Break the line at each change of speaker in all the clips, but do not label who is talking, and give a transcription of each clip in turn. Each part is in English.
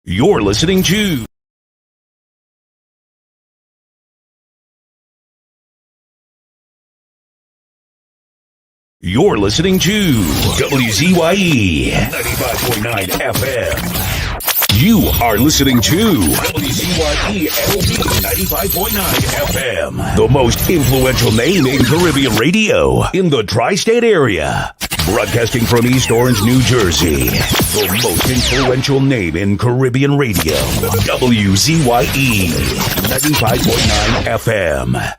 You're listening to WZYE 95.9 FM. You are listening to WZYE 95.9 FM, the most influential name in Caribbean radio in the tri-state area. Broadcasting from East Orange, New Jersey, the most influential name in Caribbean radio, WZYE 95.9 FM.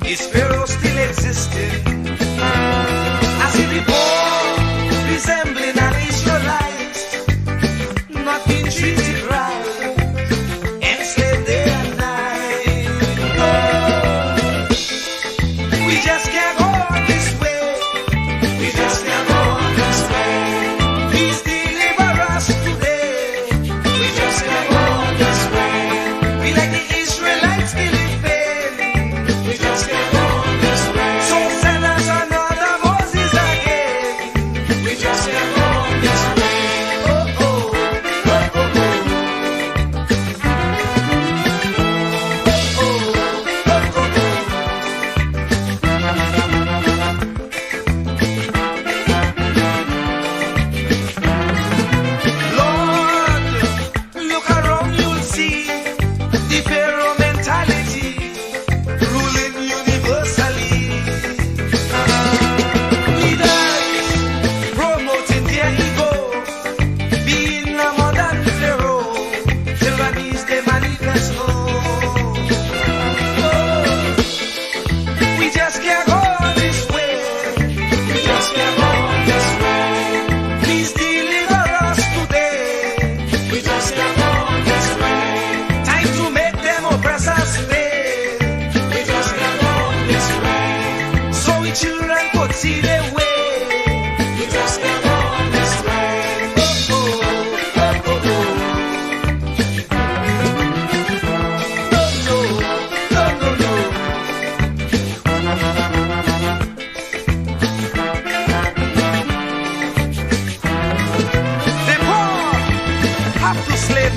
Is Pharaoh still existing? As he before, resembling an Israelite, not being treated right, enslaved day and night. Oh, we just can't go on this way. We just can't go on this way. Please deliver us today. We just can't go on this way. We like the Israelites still in pain. We just can't.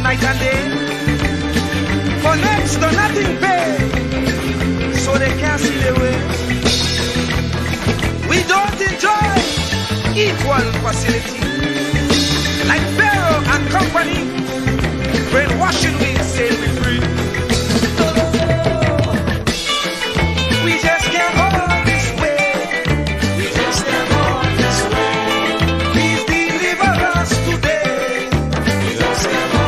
Night and day, for next to nothing pay, so they can't see the way. We don't enjoy equal facility, like Pharaoh and company, brainwashing we say we free. We just can't go this way. We just can't go this way. Please deliver us today. We just can't go.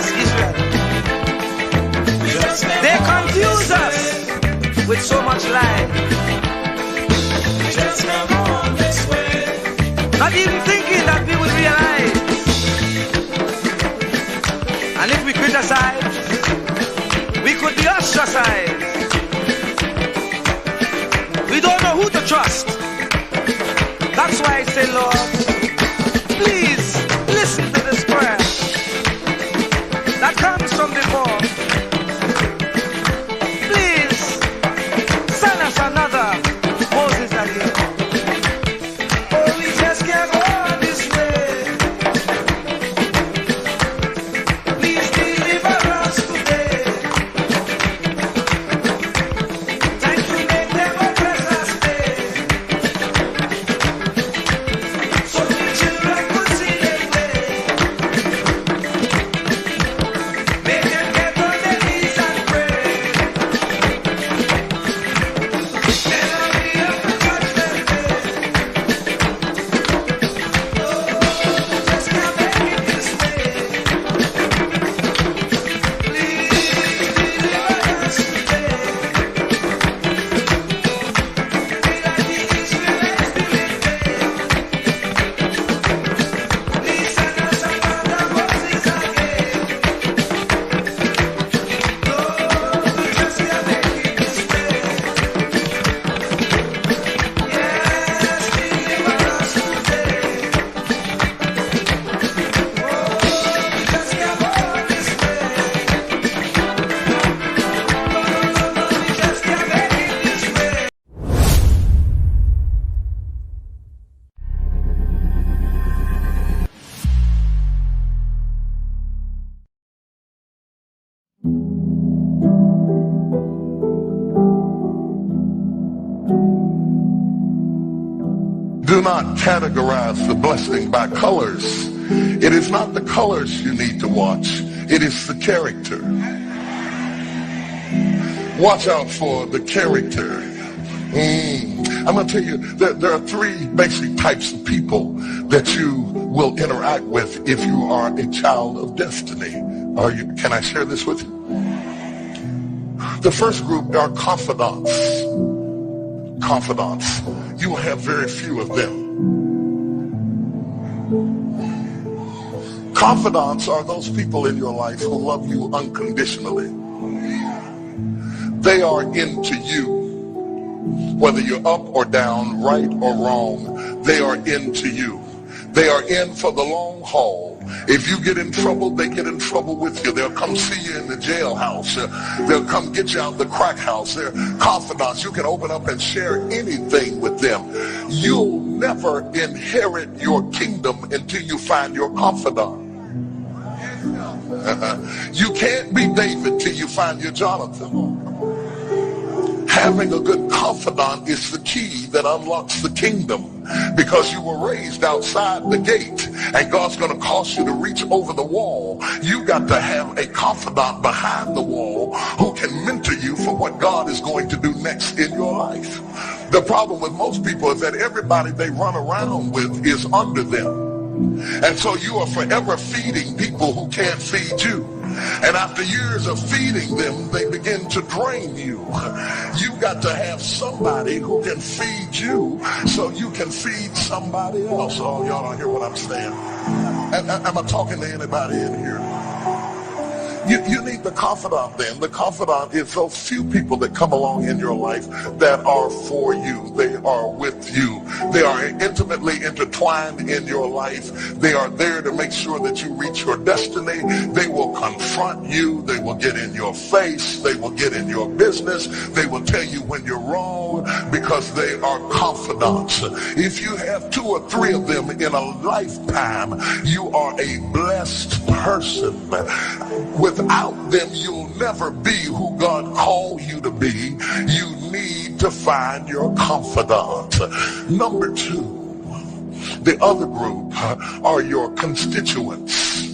Yes, Israel. They confuse us with so much lies.
Just come on this way.
Not even thinking that we would realize. And if we criticize, we could be ostracized. We don't know who to trust. That's why I say, Lord, please listen to this prayer that comes from before. Please send us another Moses again. Oh, we just can't go on this way. Please deliver us today. Thank you, make them oppress us stay. So we children could see their way. Make them get on their knees and pray. Never be able to touch them there. Just can't make it this way. Please deliver us today. Be like the Israelites doing day. Please send us another Moses again. Lord, we just can't make it this way. Yes, deliver us today. Oh, we just can't go this way. No, we just can't make it this way.
Do not categorize the blessing by colors. It is not the colors you need to watch. It is the character. Watch out for the character. I'm going to tell you that there are three basic types of people that you will interact with if you are a child of destiny. Can I share this with you? The first group are confidants. Confidants. You will have very few of them. Confidants are those people in your life who love you unconditionally. They are into you. Whether you're up or down, right or wrong, they are into you. They are in for the long haul. If you get in trouble, they get in trouble with you. They'll come see you in the jailhouse. They'll come get you out of the crack house. They're confidants. You can open up and share anything with them. You'll never inherit your kingdom until you find your confidant. You can't be David till you find your Jonathan. Having a good confidant is the key that unlocks the kingdom, because you were raised outside the gate and God's going to cause you to reach over the wall. You got to have a confidant behind the wall who can mentor you for what God is going to do next in your life. The problem with most people is that everybody they run around with is under them. And so you are forever feeding people who can't feed you. And after years of feeding them, they begin to drain you. You got to have somebody who can feed you so you can feed somebody else. Oh, y'all don't hear what I'm saying. Am I talking to anybody in here? You need the confidant then. The confidant is those few people that come along in your life that are for you. They are with you. They are intimately intertwined in your life. They are there to make sure that you reach your destiny. They will confront you. They will get in your face. They will get in your business. They will tell you when you're wrong because they are confidants. If you have 2 or 3 of them in a lifetime, you are a blessed person. Without them, you'll never be who God called you to be. You need to find your confidant. Number 2, the other group are your constituents.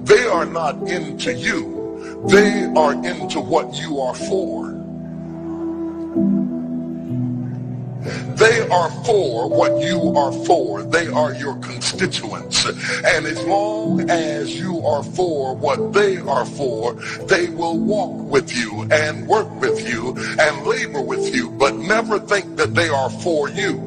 They are not into you. They are into what you are for. They are for what you are for. They are your constituents. And as long as you are for what they are for, they will walk with you and work with you and labor with you, but never think that they are for you.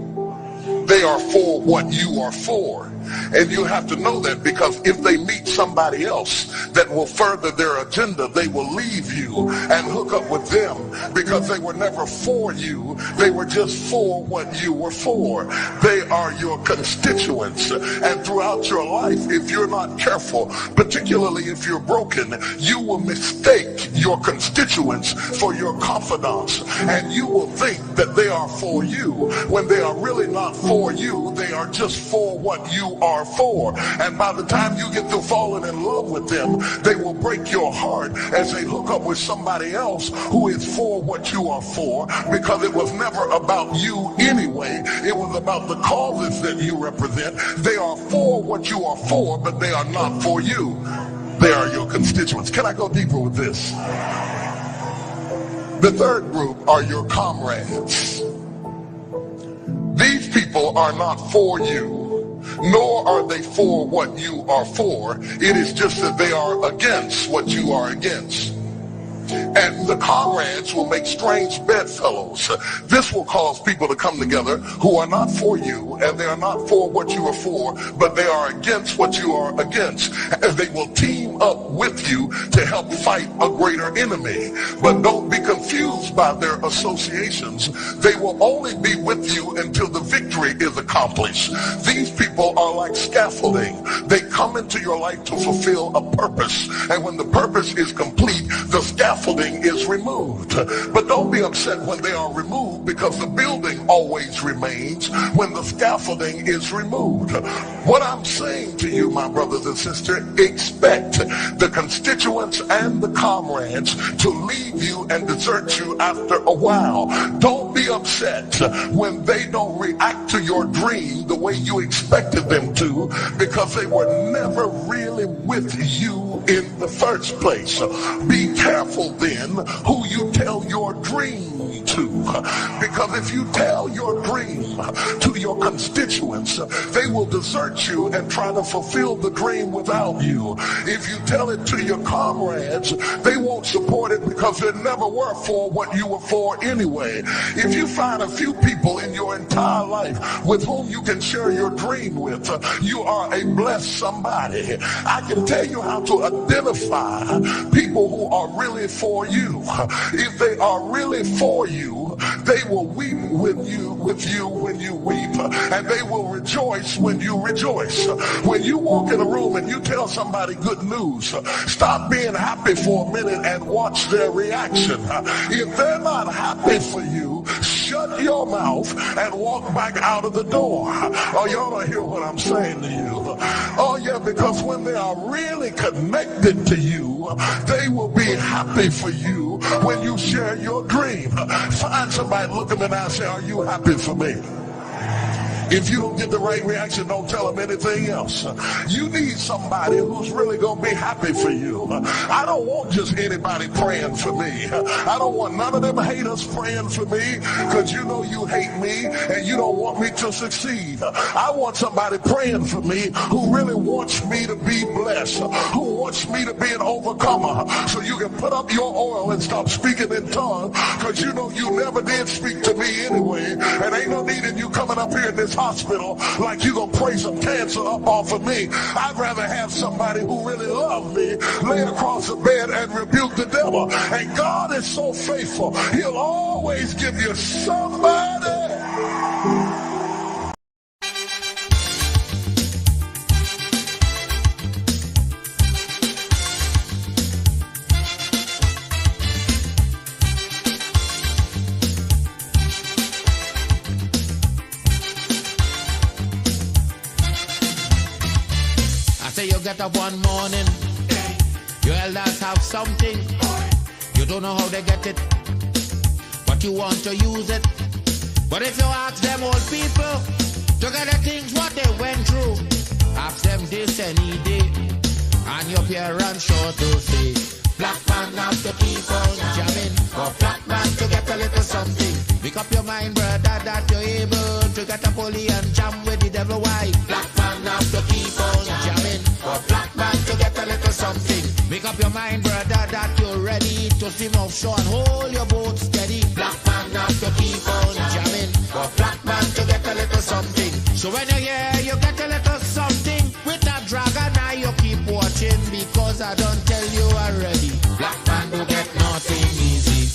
They are for what you are for. And you have to know that, because if they meet somebody else that will further their agenda, they will leave you and hook up with them, because they were never for you. They were just for what you were for. They are your constituents. And throughout your life, if you're not careful, particularly if you're broken, you will mistake your constituents for your confidants. And you will think that they are for you when they are really not for you. They are just for what you are for. And by the time you get to falling in love with them, they will break your heart as they hook up with somebody else who is for what you are for, because it was never about you anyway. It was about the causes that you represent. They are for what you are for, but they are not for you. They are your constituents. Can I go deeper with this? The third group are your comrades. These people are not for you, nor are they for what you are for. It is just that they are against what you are against. And the comrades will make strange bedfellows. This will cause people to come together who are not for you, and they are not for what you are for, but they are against what you are against. And they will team up with you to help fight a greater enemy. But don't be confused by their associations. They will only be with you until the victory is accomplished. These people are like scaffolding. They come into your life to fulfill a purpose. And when the purpose is complete, the scaffolding is removed. But don't be upset when they are removed, because the building always remains when the scaffolding is removed. What I'm saying to you, my brothers and sisters, expect the constituents and the comrades to leave you and desert you after a while. Don't be upset when they don't react to your dream the way you expected them to, because they were never really with you in the first place. Be careful then who you tell your dream to, because if you tell your dream to your constituents, they will desert you and try to fulfill the dream without you. If you tell it to your comrades, they won't support it, because they never were for what you were for anyway. If you find a few people in your entire life with whom you can share your dream with, you are a blessed somebody. I can tell you how to identify people who are really for you. If they are really for you, they will weep with you when you weep, and they will rejoice when you rejoice. When you walk in a room and you tell somebody good news, stop being happy for a minute and watch their reaction. If they're not happy for you, shut your mouth and walk back out of the door. Oh, y'all don't hear what I'm saying to you. Oh yeah, because when they are really connected to you, they will be happy for you when you share your dream. Find somebody, look them in the eye and say, are you happy for me? If you don't get the right reaction, don't tell them anything else. You need somebody who's really going to be happy for you. I don't want just anybody praying for me. I don't want none of them haters praying for me, because you know you hate me and you don't want me to succeed. I want somebody praying for me who really wants me to be blessed, who wants me to be an overcomer, so you can put up your oil and stop speaking in tongues, because you know you never did speak to me anyway, and ain't no need in you coming up here in this hospital like you gonna pray some cancer up off of me. I'd rather have somebody who really loves me lay across the bed and rebuke the devil. And God is so faithful, he'll always give you somebody.
You get up one morning, your elders have something, you don't know how they get it, but you want to use it. But if you ask them old people to get the things what they went through, ask them this any day, and your parents sure to say, black man have to keep on jamming, for black man to get a little something. Make up your mind, brother, that you're able holy and jam with the devil. Why? Black man have to keep on jamming. For black man to get a little something. Make up your mind, brother, that you're ready to swim offshore and hold your boat steady. Black man have to keep on jamming. For black man to get a little something. So when you're here, you get a little something. With that dragon eye, you keep watching, because I don't tell you already. Black man don't get nothing easy.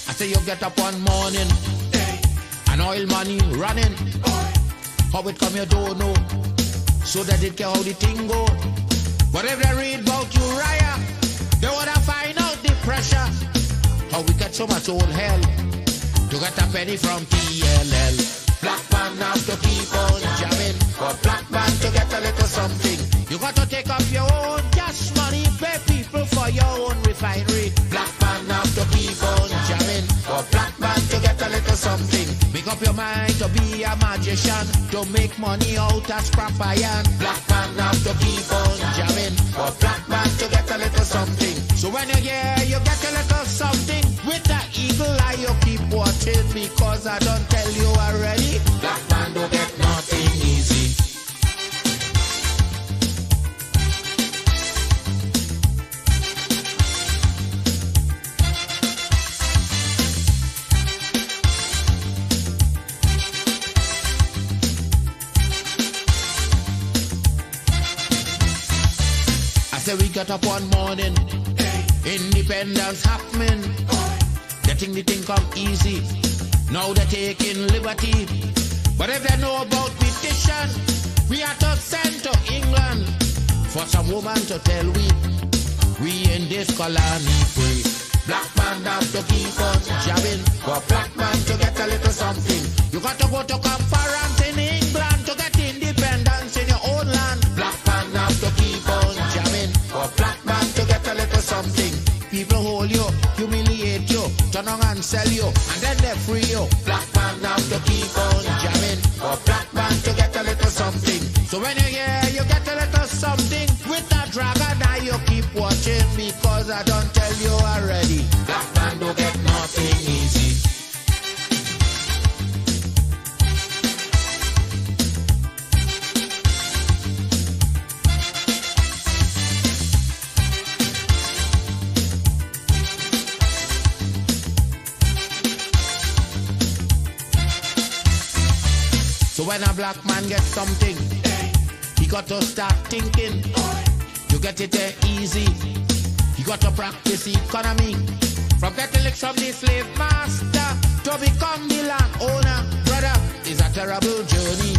I say you get up one morning, and oil money running. How it come you don't know, so that it care how the thing go. But if they read about Uriah, they wanna find out the pressure. How we get so much old hell to get a penny from TLL. Black man have to keep on jamming. For black man to get a little something, you got to take up your own cash money, pay people for your own refinery. Black man have to keep on jamming. For black man to get a little something. Make up your mind to be a magician, to make money out of scrap iron. Black man have to keep on jamming. For black man to get a little something. So when you're here, you get a little something. With that eagle eye, you keep watching, because I don't tell you already. Black man don't get nothing easy. Say we get up one morning, independence happening. They think the thing come easy, now they're taking liberty. But if they know about petition, we are to send to England for some woman to tell we in this colony free. Black man have to keep on jamming. For black man to get a little something, you got to go to conference in England to get independence in your own land. Black man have to keep on jamming. For black man to get a little something. People hold you, humiliate you, turn on and sell you, and then they free you. Black man have to keep on jamming. For black man to get a little something. So when you're here, you get a little something. With that dragon eye, you keep watching, because I don't tell you already. Black man don't get nothing easy. So when a black man gets something, he got to start thinking. You get it there easy. You got to practice economy. From getting licks from the slave master to become the land owner. Brother, it's a terrible journey,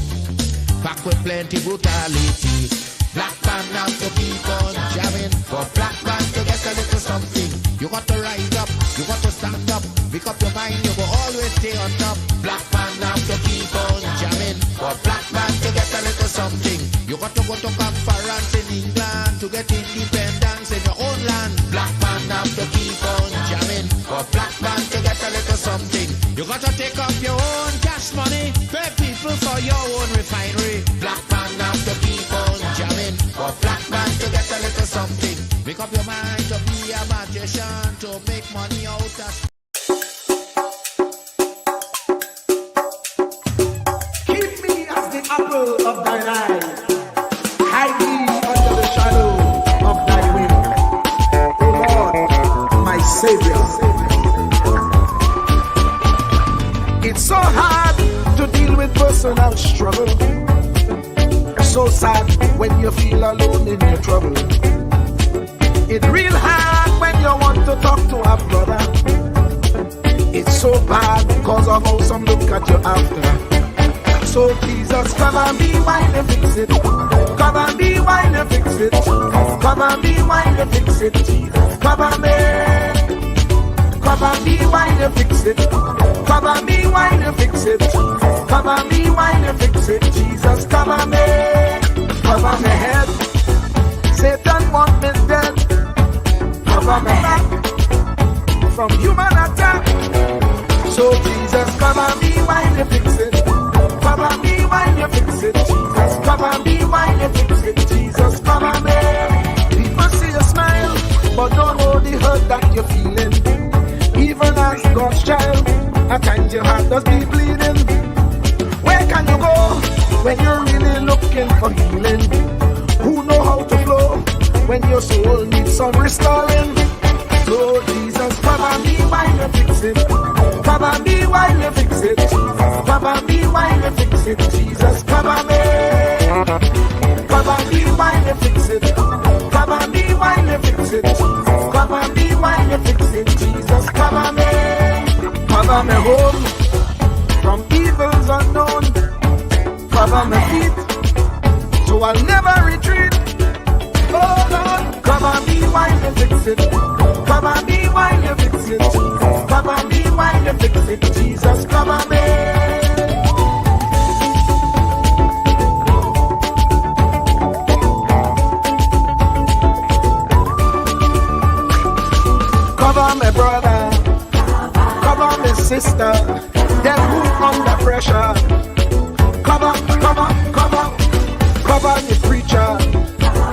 packed with plenty brutality. Black man have to keep on jamming. For black man to get a little something, you got to rise up, you got to stand up. Make up your mind, you will always stay on top. Black man have to keep on jamming. For black man to get a little something, you got to go to conference in England to get independence in your own land. Black man have to keep on jamming. For black man to get a little something, you got to take up your own cash money, pay people for your own refinery. Black man have to keep on jamming. For black man to get a little something. Make up your mind to be a magician, to make money out of...
Keep me as the apple of thine eye. Hide me under the shadow of thy wing. O Lord, my Savior. It's so hard to deal with personal struggle. So sad when you feel alone in your trouble. It's real hard when you want to talk to a brother. It's so bad because of how some look at you after. So Jesus, cover me while you fix it. Cover me while you fix it. Cover me while you fix it. Jesus, cover me. Cover me while you fix it. Cover me while you fix it. Cover me while you fix it. Jesus, cover me. Cover my head. Satan want me dead. Cover my back from human attack. So Jesus, Cover me while you fix it. Cover me while you fix it, Jesus. Cover me while you fix it, Jesus. Cover me. People see you smile, but don't know the hurt that you're feeling. Even as God's child, at times your heart does be bleeding. Where can you go when you're really looking for healing? Who know how to flow when your soul needs some restoring? So Jesus, cover me while you fix it. Cover me while you fix it, Jesus. Cover me while you fix it, Jesus. Cover me. Cover me while you fix it. Cover me while you fix it, Jesus. Cover me while you fix it, Jesus. Cover me. Cover me home from evils unknown. Cover my feet so I'll never retreat. Oh Lord, cover me while you fix it. Cover me while you fix it, Jesus. Cover me while you fix it, Jesus. Cover me. Cover my brother, cover my sister, them who under pressure. Cover the preacher,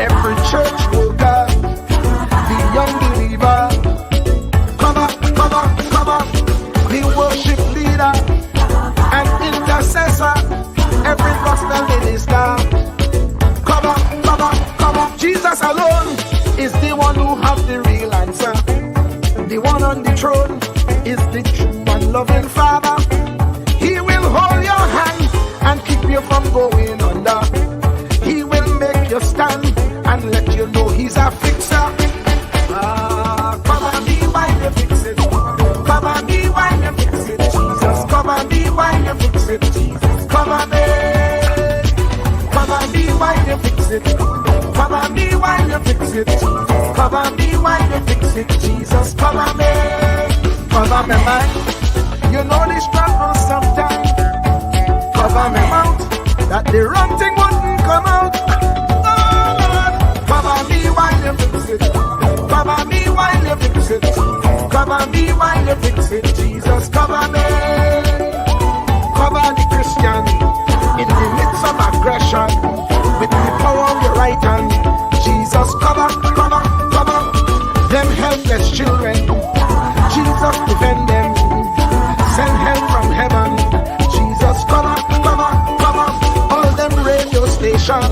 every church worker, the young believer. Cover the worship leader and intercessor, every gospel minister. Cover. Jesus alone is the one who has the real answer. The one on the throne is the true and loving Father. He will hold your hand and keep you from going under. He will make you stand and let you know he's a fixer. Cover me while you fix it. Cover me while you fix it, Jesus. Cover me while you fix it, Jesus. Cover me. Cover me while you fix it. Cover me while you fix it, Jesus. Cover me while you fix it, Jesus. Cover me. Cover me mind. You know the struggle sometimes. Cover me mouth, that the wrong thing wouldn't come out. Oh Lord, cover me while you fix it. Cover me while you fix it. Cover me while you fix it, Jesus. Cover me. Cover the Christian in the midst of aggression with the power of your right hand. Jesus, cover them helpless children. Jesus, defend them. Send help from heaven. Jesus, cover all them radio stations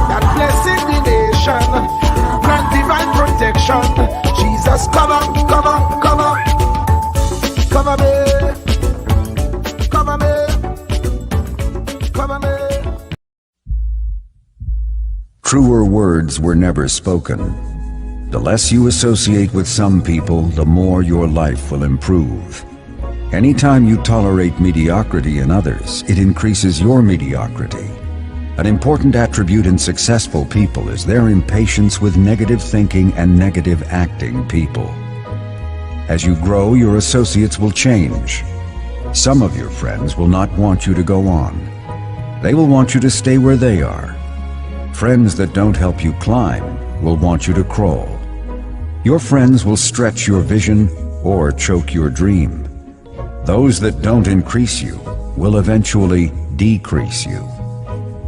that blessing the nation. Grant divine protection. Jesus, cover me.
Truer words were never spoken. The less you associate with some people, the more your life will improve. Anytime you tolerate mediocrity in others, it increases your mediocrity. An important attribute in successful people is their impatience with negative thinking and negative acting people. As you grow, your associates will change. Some of your friends will not want you to go on. They will want you to stay where they are. Friends that don't help you climb will want you to crawl. Your friends will stretch your vision or choke your dream. Those that don't increase you will eventually decrease you.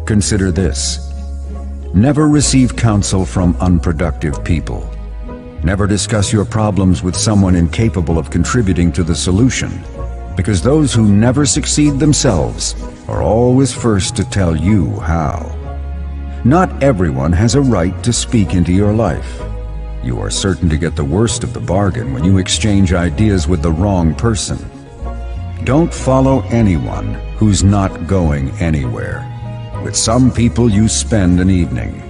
Consider this. Never receive counsel from unproductive people. Never discuss your problems with someone incapable of contributing to the solution, because those who never succeed themselves are always first to tell you how. Not everyone has a right to speak into your life. You are certain to get the worst of the bargain when you exchange ideas with the wrong person. Don't follow anyone who's not going anywhere. With some people you spend an evening.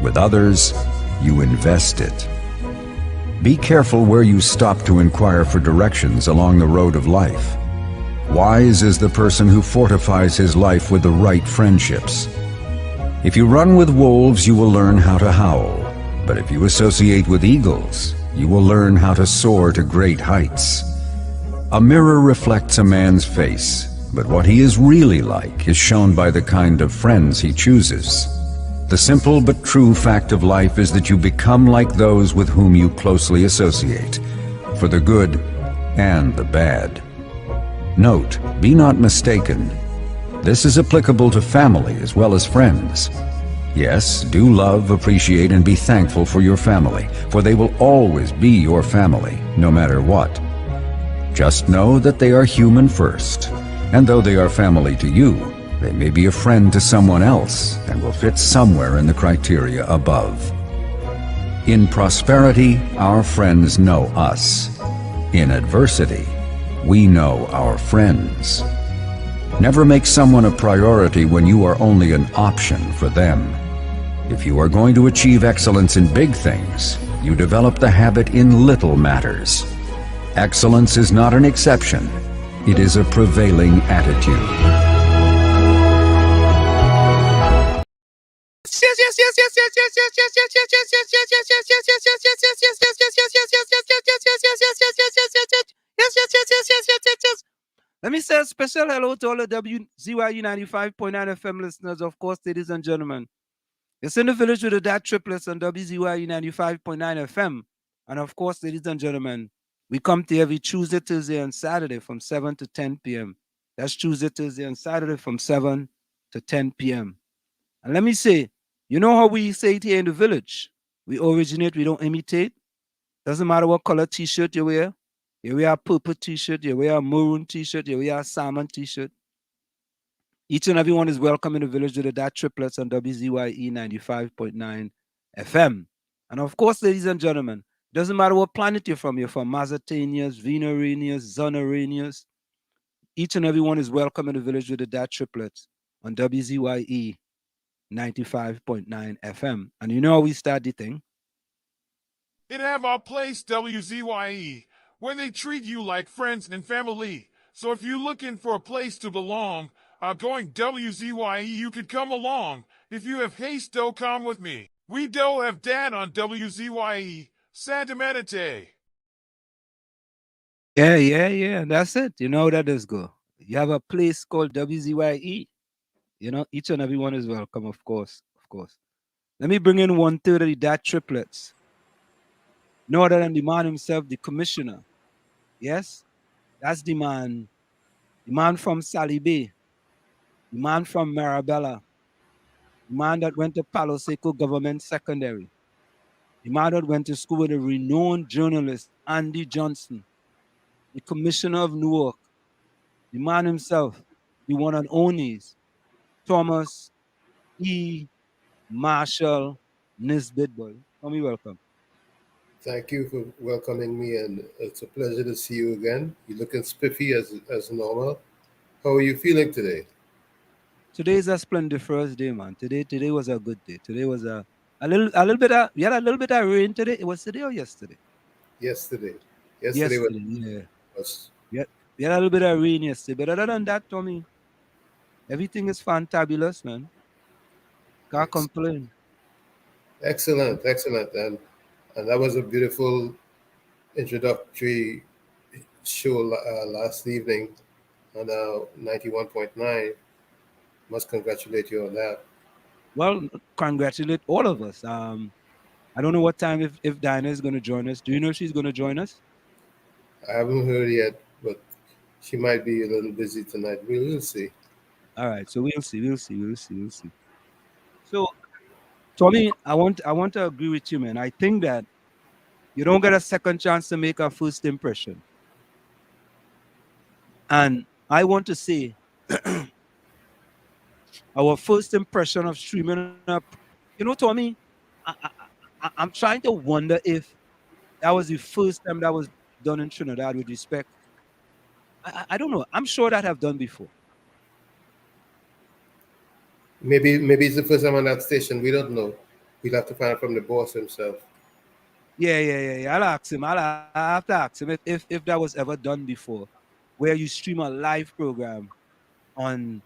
With others, you invest it. Be careful where you stop to inquire for directions along the road of life. Wise is the person who fortifies his life with the right friendships. If you run with wolves, you will learn how to howl. But if you associate with eagles, you will learn how to soar to great heights. A mirror reflects a man's face, but what he is really like is shown by the kind of friends he chooses. The simple but true fact of life is that you become like those with whom you closely associate, for the good and the bad. Note, be not mistaken. This is applicable to family as well as friends. Yes, do love, appreciate, and be thankful for your family, for they will always be your family, no matter what. Just know that they are human first, and though they are family to you, they may be a friend to someone else and will fit somewhere in the criteria above. In prosperity, our friends know us. In adversity, we know our friends. Never make someone a priority when you are only an option for them. If you are going to achieve excellence in big things, you develop the habit in little matters. Excellence is not an exception. It is a prevailing attitude.
Let me say a special hello to all the WZYE 95.9 FM listeners, of course, ladies and gentlemen. It's in the village with the DAT Triplets on WZYE 95.9 FM. And of course, ladies and gentlemen, we come to you every Tuesday, Thursday, and Saturday from 7 to 10 p.m. That's Tuesday, Thursday, and Saturday from 7 to 10 p.m. And let me say, you know how we say it here in the village? We originate, we don't imitate. Doesn't matter what color t-shirt you wear. You wear a purple t-shirt, you wear a maroon t-shirt, you wear a salmon t-shirt. Each and everyone is welcome in the village with the DAT Triplets on WZYE 95.9 FM. And of course, ladies and gentlemen, doesn't matter what planet you're from Mazatanians, Venerians, Zonaranians. Each and everyone is welcome in the village with the DAT Triplets on WZYE 95.9 FM. And you know how we start the thing?
It have our place, WZYE, where they treat you like friends and family. So if you're looking for a place to belong, going WZYE, you could come along. If you have haste, do come with me. We do have DAT on WZYE, Santa Meditate.
Yeah. That's it. You know how that does go. You have a place called WZYE. You know, each and everyone is welcome, of course. Let me bring in 1/3 of the DAT Triplets. No other than the man himself, the commissioner. Yes, that's the man from Sally Bay, the man from Marabella, the man that went to Palo Seco Government Secondary, the man that went to school with a renowned journalist, Andy Johnson, the commissioner of Newark, the man himself, the one and only, Thomas E. Marshall Nisbet Boy. Come welcome.
Thank you for welcoming me, and it's a pleasure to see you again. You're looking spiffy as normal. How are you feeling today?
Today is a splendiferous day, man. Today was a good day. Today was a little bit of, we had a little bit of rain today. It was today or yesterday?
Yesterday.
Yesterday, yeah. We had a little bit of rain yesterday, but other than that, Tommy, everything is fantabulous, man. Can't complain.
Excellent. And that was a beautiful introductory show last evening on 91.9. Must congratulate you on that.
Well, congratulate all of us. I don't know what time if Dinah is going to join us. Do you know if she's going to join us?
I haven't heard yet, but she might be a little busy tonight. We'll see.
All right, so we'll see. So, Tommy, I want to agree with you, man. I think that you don't get a second chance to make a first impression. And I want to say our first impression of streaming up, you know, Tommy, I'm trying to wonder if that was the first time that was done in Trinidad with respect. I don't know. I'm sure that have done before.
Maybe it's the first time on that station. We don't know. We'll have to find out from the boss himself.
Yeah. I'll ask him. I have to ask him if that was ever done before, where you stream a live program on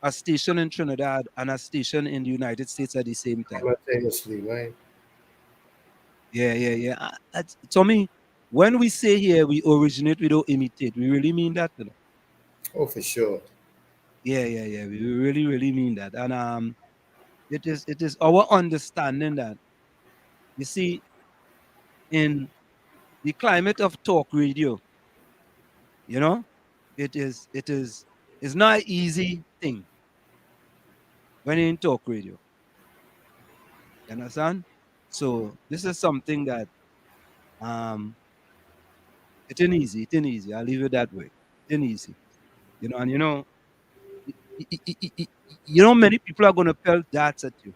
a station in Trinidad and a station in the United States at the same time.
Simultaneously, right?
Yeah. Tommy, when we say here we originate, we don't imitate, we really mean that, you know?
Oh, for sure.
Yeah. We really mean that. And it is our understanding that, you see, in the climate of talk radio, you know, it's not an easy thing when you in talk radio. You understand? So this is something that um it ain't easy. It ain't easy. I'll leave it that way. It ain't easy. And many people are gonna tell darts at you.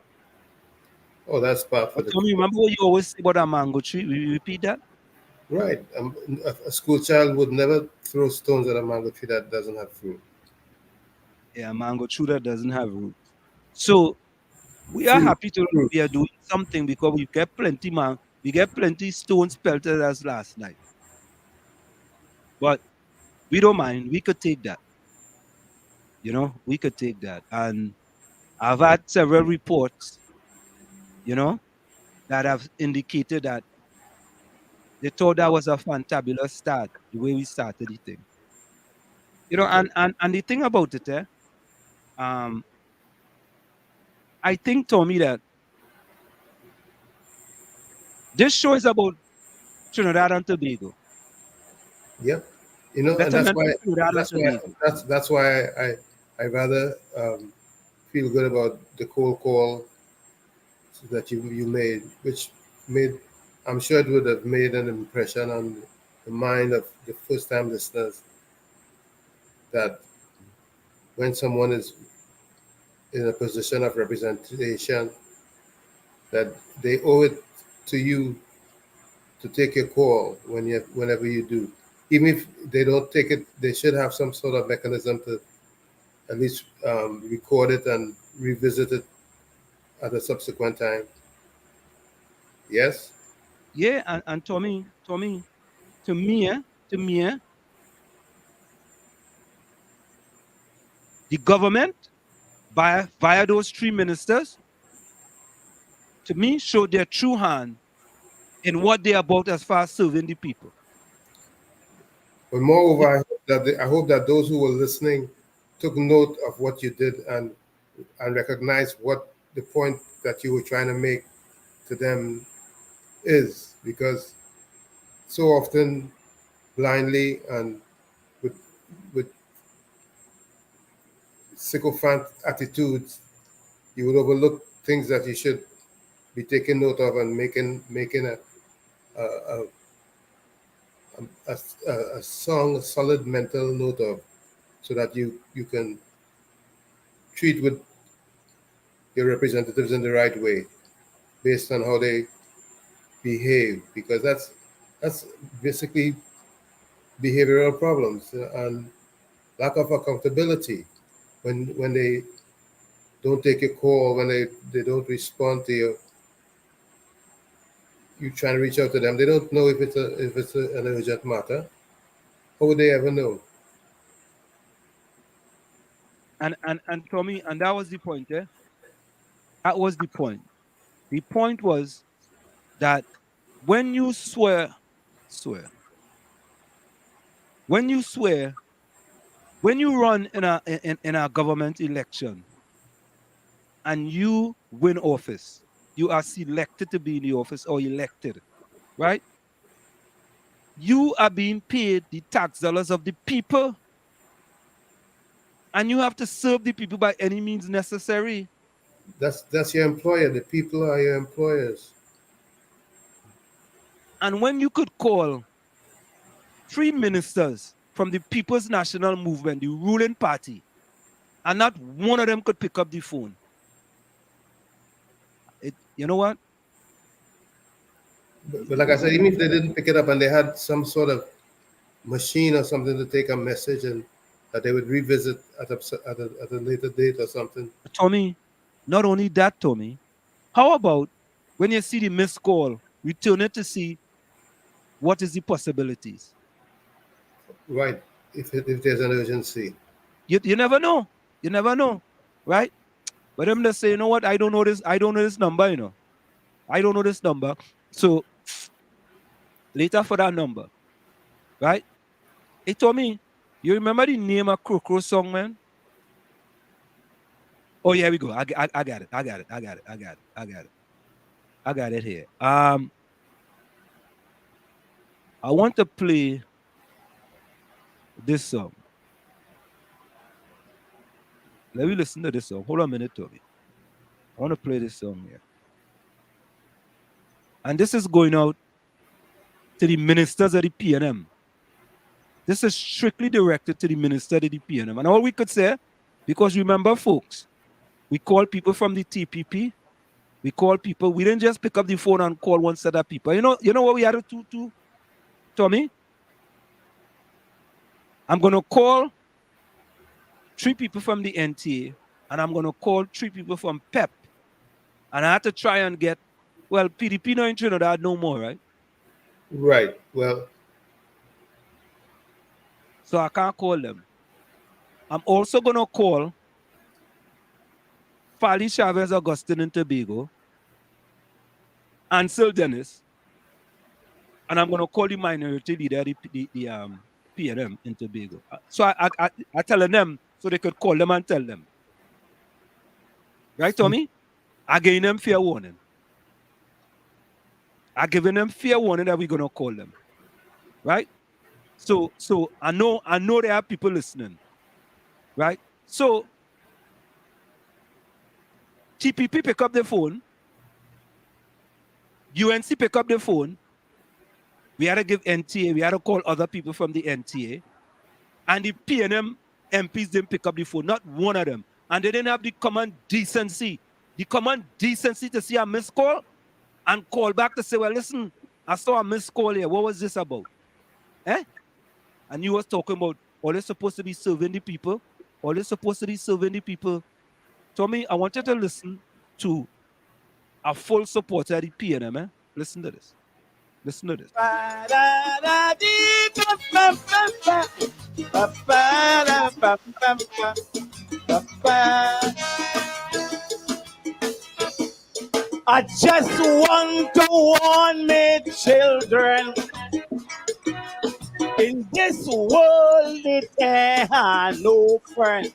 Oh, that's part for
But
the
tell me, remember what you always say about a mango tree? Will you repeat that?
right. A school child would never throw stones at a mango tree that doesn't have fruit.
Yeah, a mango tree that doesn't have roots. So we are
Fruit,
happy to
fruit.
we are doing something because we get plenty stones pelted as last night. But we don't mind. We could take that. We could take that. And I've had several reports, you know, that have indicated that they thought that was a fantabulous start, the way we started the thing. And the thing about it, um, I think, Tommy, that this show is about Trinidad and Tobago.
Yep. And
Better mention Trinidad and
that's why
Tobago.
that's why I rather feel good about the cold call that you made, which made, I'm sure it would have made an impression on the mind of the first time listeners that when someone is in a position of representation, that they owe it to you to take your call whenever you do. Even if they don't take it, they should have some sort of mechanism to at least record it and revisit it at a subsequent time. Yes?
Yeah, and Tommy, to me, the government, via those three ministers, to me, showed their true hand in what they're about as far as serving the people.
But moreover, I hope that those who were listening took note of what you did and recognized what the point that you were trying to make to them is, because so often blindly and with with sycophant attitudes, you would overlook things that you should be taking note of and making a, a, a song, a solid mental note of, so that you can treat with your representatives in the right way based on how they behave, because that's basically behavioral problems and lack of accountability when they don't take a call, when they don't respond to you trying to reach out to them. They don't know if it's an urgent matter. How would they ever know?
And Tommy, and that was the point, eh? That was the point. The point was that when you swear, when you swear, when you run in a government election and you win office, you are selected to be in the office or elected, right? You are being paid the tax dollars of the people, and you have to serve the people by any means necessary.
That's your employer. The people are your employers.
And when you could call three ministers from the People's National Movement, the ruling party, and not one of them could pick up the phone, you know what?
But like I said, even if they didn't pick it up and they had some sort of machine or something to take a message and that they would revisit at a later date or something.
Tommy, not only that, Tommy, how about when you see the missed call, return it to see what is the possibilities?
Right. If there's an urgency.
You never know. You never know, right? But I'm just say, you know what? I don't know this number, I don't know this number. So later for that number, right? He told me, you remember the name of Crocro song, man? Oh, yeah, we go. I got it. I got it here. I want to play this song. Let me listen to this song. Hold on a minute, Toby. I want to play this song here. And this is going out to the ministers of the PNM. This is strictly directed to the minister of the PNM. And all we could say, because remember, folks, we call people from the TPP. We call people. We didn't just pick up the phone and call one set of people. You know what we had to do, Tommy? I'm going to call 3 people from the NTA, and I'm going to call 3 people from PEP. And I had to try and get, well, PDP no in Trinidad no more, right?
Right. Well,
so I can't call them. I'm also going to call Fali Chavez Augustine in Tobago, Ansel Dennis, and I'm going to call the minority leader, the PNM in Tobago. So I telling them so they could call them and tell them. Right, Tommy? I gave them fair warning. I giving them fair warning that we're going to call them. Right? So I know there are people listening. Right? So TPP pick up the phone. UNC pick up the phone. We had to give NTA. We had to call other people from the NTA. And the PNM MPs didn't pick up the phone. Not one of them. And they didn't have the common decency. The common decency to see a missed call and call back to say, well, listen, I saw a missed call here. What was this about? Eh? And you was talking about all it's supposed to be serving the people. All it's supposed to be serving the people. Tommy, I want you to listen to a full supporter of the PNM. Eh? Listen to this. Listen to this.
I just want to warn me children. In this world, it ain't no friend.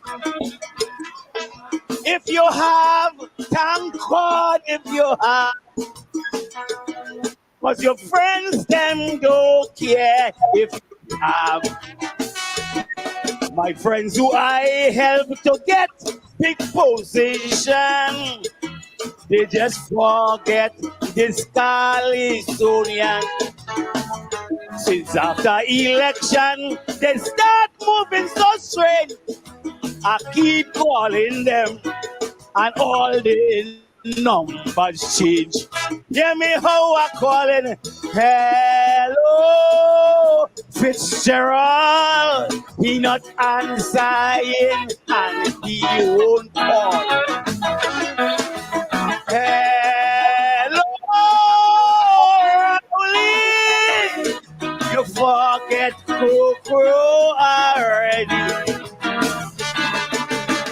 If you have, thank God if you have. Cause your friends, them don't care if you have. My friends who I help to get big position, they just forget this Californian. Since after election, they start moving so straight. I keep calling them, and all the numbers change. Hear me how I calling. Hello, Fitzgerald. He not answering, and he won't call. Hello, Rowley. You forget Coco already.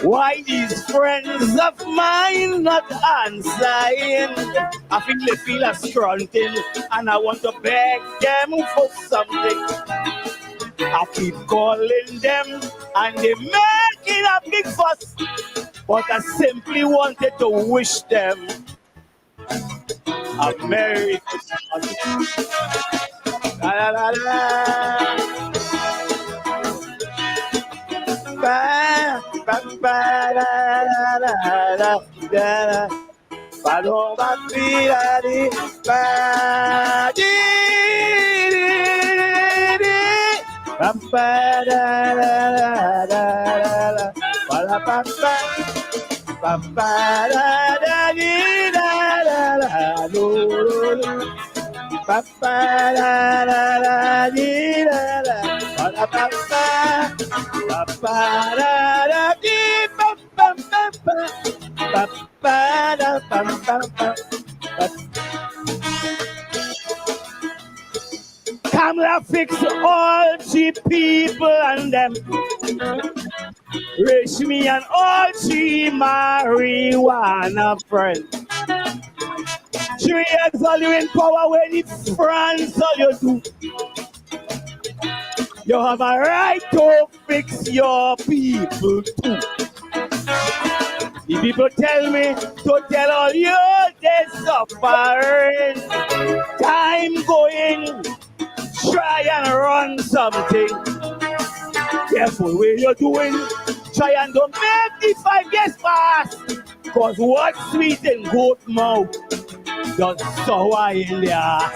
Why these friends of mine not answering? I feel a strunting, and I want to beg them for something. I keep calling them, and they making a big fuss. But I simply wanted to wish them a Merry Christmas. La la la la. Ba ba ba da da da da da. Ba do ba di da di ba di di di. Ba ba da da da da. Ba la ba ba. Ba ba da da di da da da do. Ba ba da da da di da da. Ba la ba ba. Ba ba da da di ba ba ba ba. Ba ba da ba ba ba. Camera fix all cheap people and them. Reach me and all cheap marijuana friends. 3 years all you in power when it's France all you do. You have a right to fix your people too. The people tell me to tell all you they suffering. Time going, try and run something. Careful where you're doing, try and don't make the 5 years pass. Cause what's sweet in goat mouth does sour in there.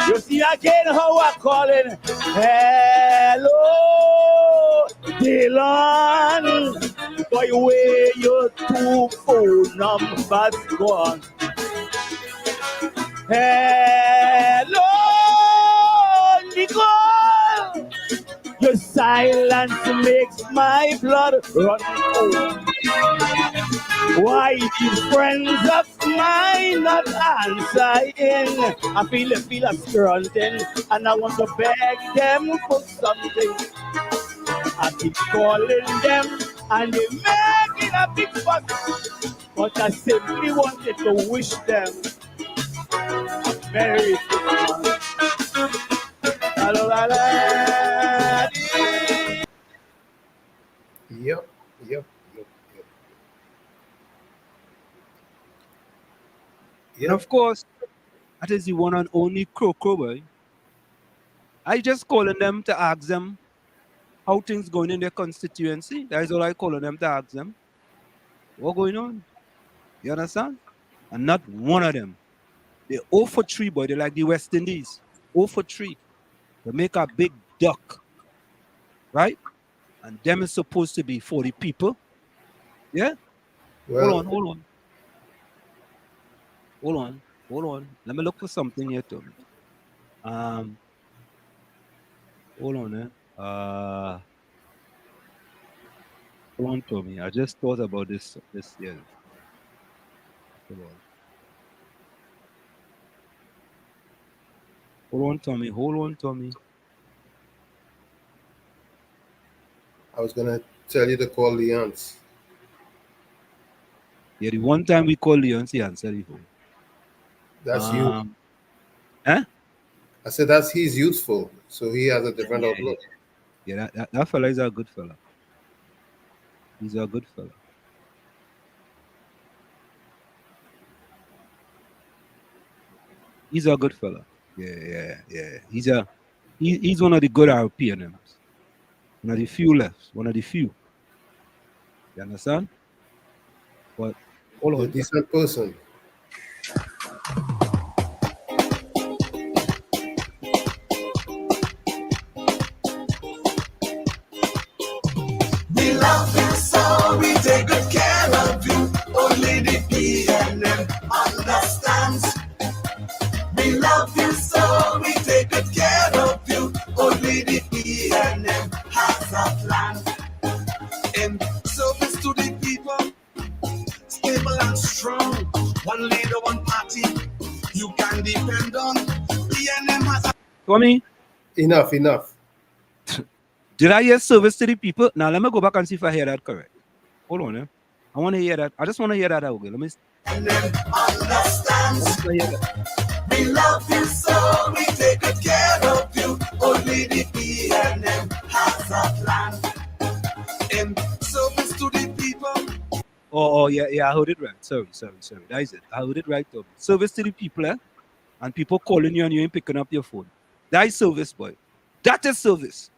You see again how I calling. Hello, Dylan. Boy, where your 2 phone numbers gone? Hello, Nicole. Your silence makes my blood run cold. Why these friends of mine not answering? I feel a grunting, and I want to beg them for something. I keep calling them, and they're making a big fuss. But I simply wanted to wish them a Merry Christmas.
Yep.
And of course, that is the one and only Crow boy. I just calling them to ask them how things going in their constituency. That is all I calling them to ask them. What going on? You understand? And not one of them. They're 0 for 3, boy. They're like the West Indies. 0 for 3. They make a big duck. Right? And them is supposed to be 40 people. Yeah?
Well,
Hold on. Let me look for something here, Tommy. Hold on, hold on, Tommy. I just thought about this year. Hold on, Tommy.
I was gonna tell you to call Leonce.
Yeah, the one time we called Leonce, he answered the phone.
That's you.
Huh?
I said that's he's useful, so he has a different outlook.
Yeah, that fella is a good fella. He's a good fella. He's a good fella. Yeah. He's one of the good RPNMs. One of the few left. One of the few. You understand? But hold
He's a
on.
decent person.
We love you so we take good care of you. Only the PNM understands. We love you so we take good care of you. Only the PNM has a plan. In service to the people, stable and strong. One leader, one party, you can depend on. PNM has a...
Tommy,
Enough.
did I hear service to the people? Now let me go back and see if I hear that correct. Hold on, I want to hear that. I just want to hear that. Okay, let me.
Understands. We love you so we take good care of you. Only the PNM has a plan. In service to the people.
Oh, yeah, I heard it right. Sorry. That is it. I heard it right, Tommy. Service to the people, and people calling you and you ain't picking up your phone. That is service, boy. That is service.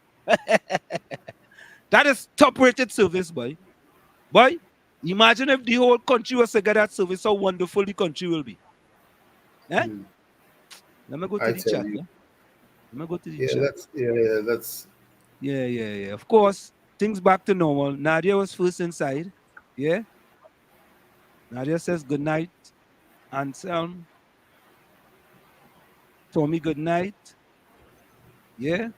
That is top-rated service, boy. Boy, imagine if the whole country was to get that service, how wonderful the country will be. Eh? Let me go to the chat. Yeah? Let me go to the chat. Yeah. Of course, things back to normal. Nadia was first inside. Yeah. Nadia says good night. Anselm. Tommy, good night. Yeah.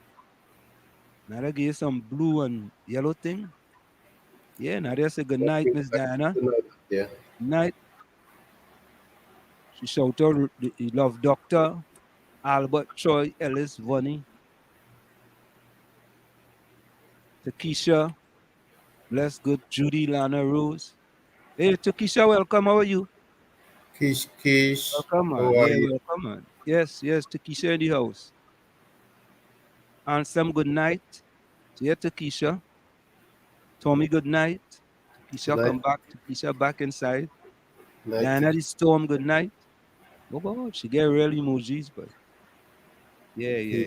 Nadia gave some blue and yellow thing. Yeah, Nadia said good night, Miss Diana.
Yeah.
Good night. She shouted, he loved Dr. Albert Troy Ellis Vonnie. Takesha. Bless good Judy Lana Rose. Hey, Takesha, welcome. How are you?
Kish.
Welcome, man. Welcome, man. Yes, Takesha in the house. Ansem, good night. Yeah, Takesha. Tommy, good night. Takesha, come back. Takesha back inside. Diana the Storm, good night. Oh, God, she get real emojis, but yeah.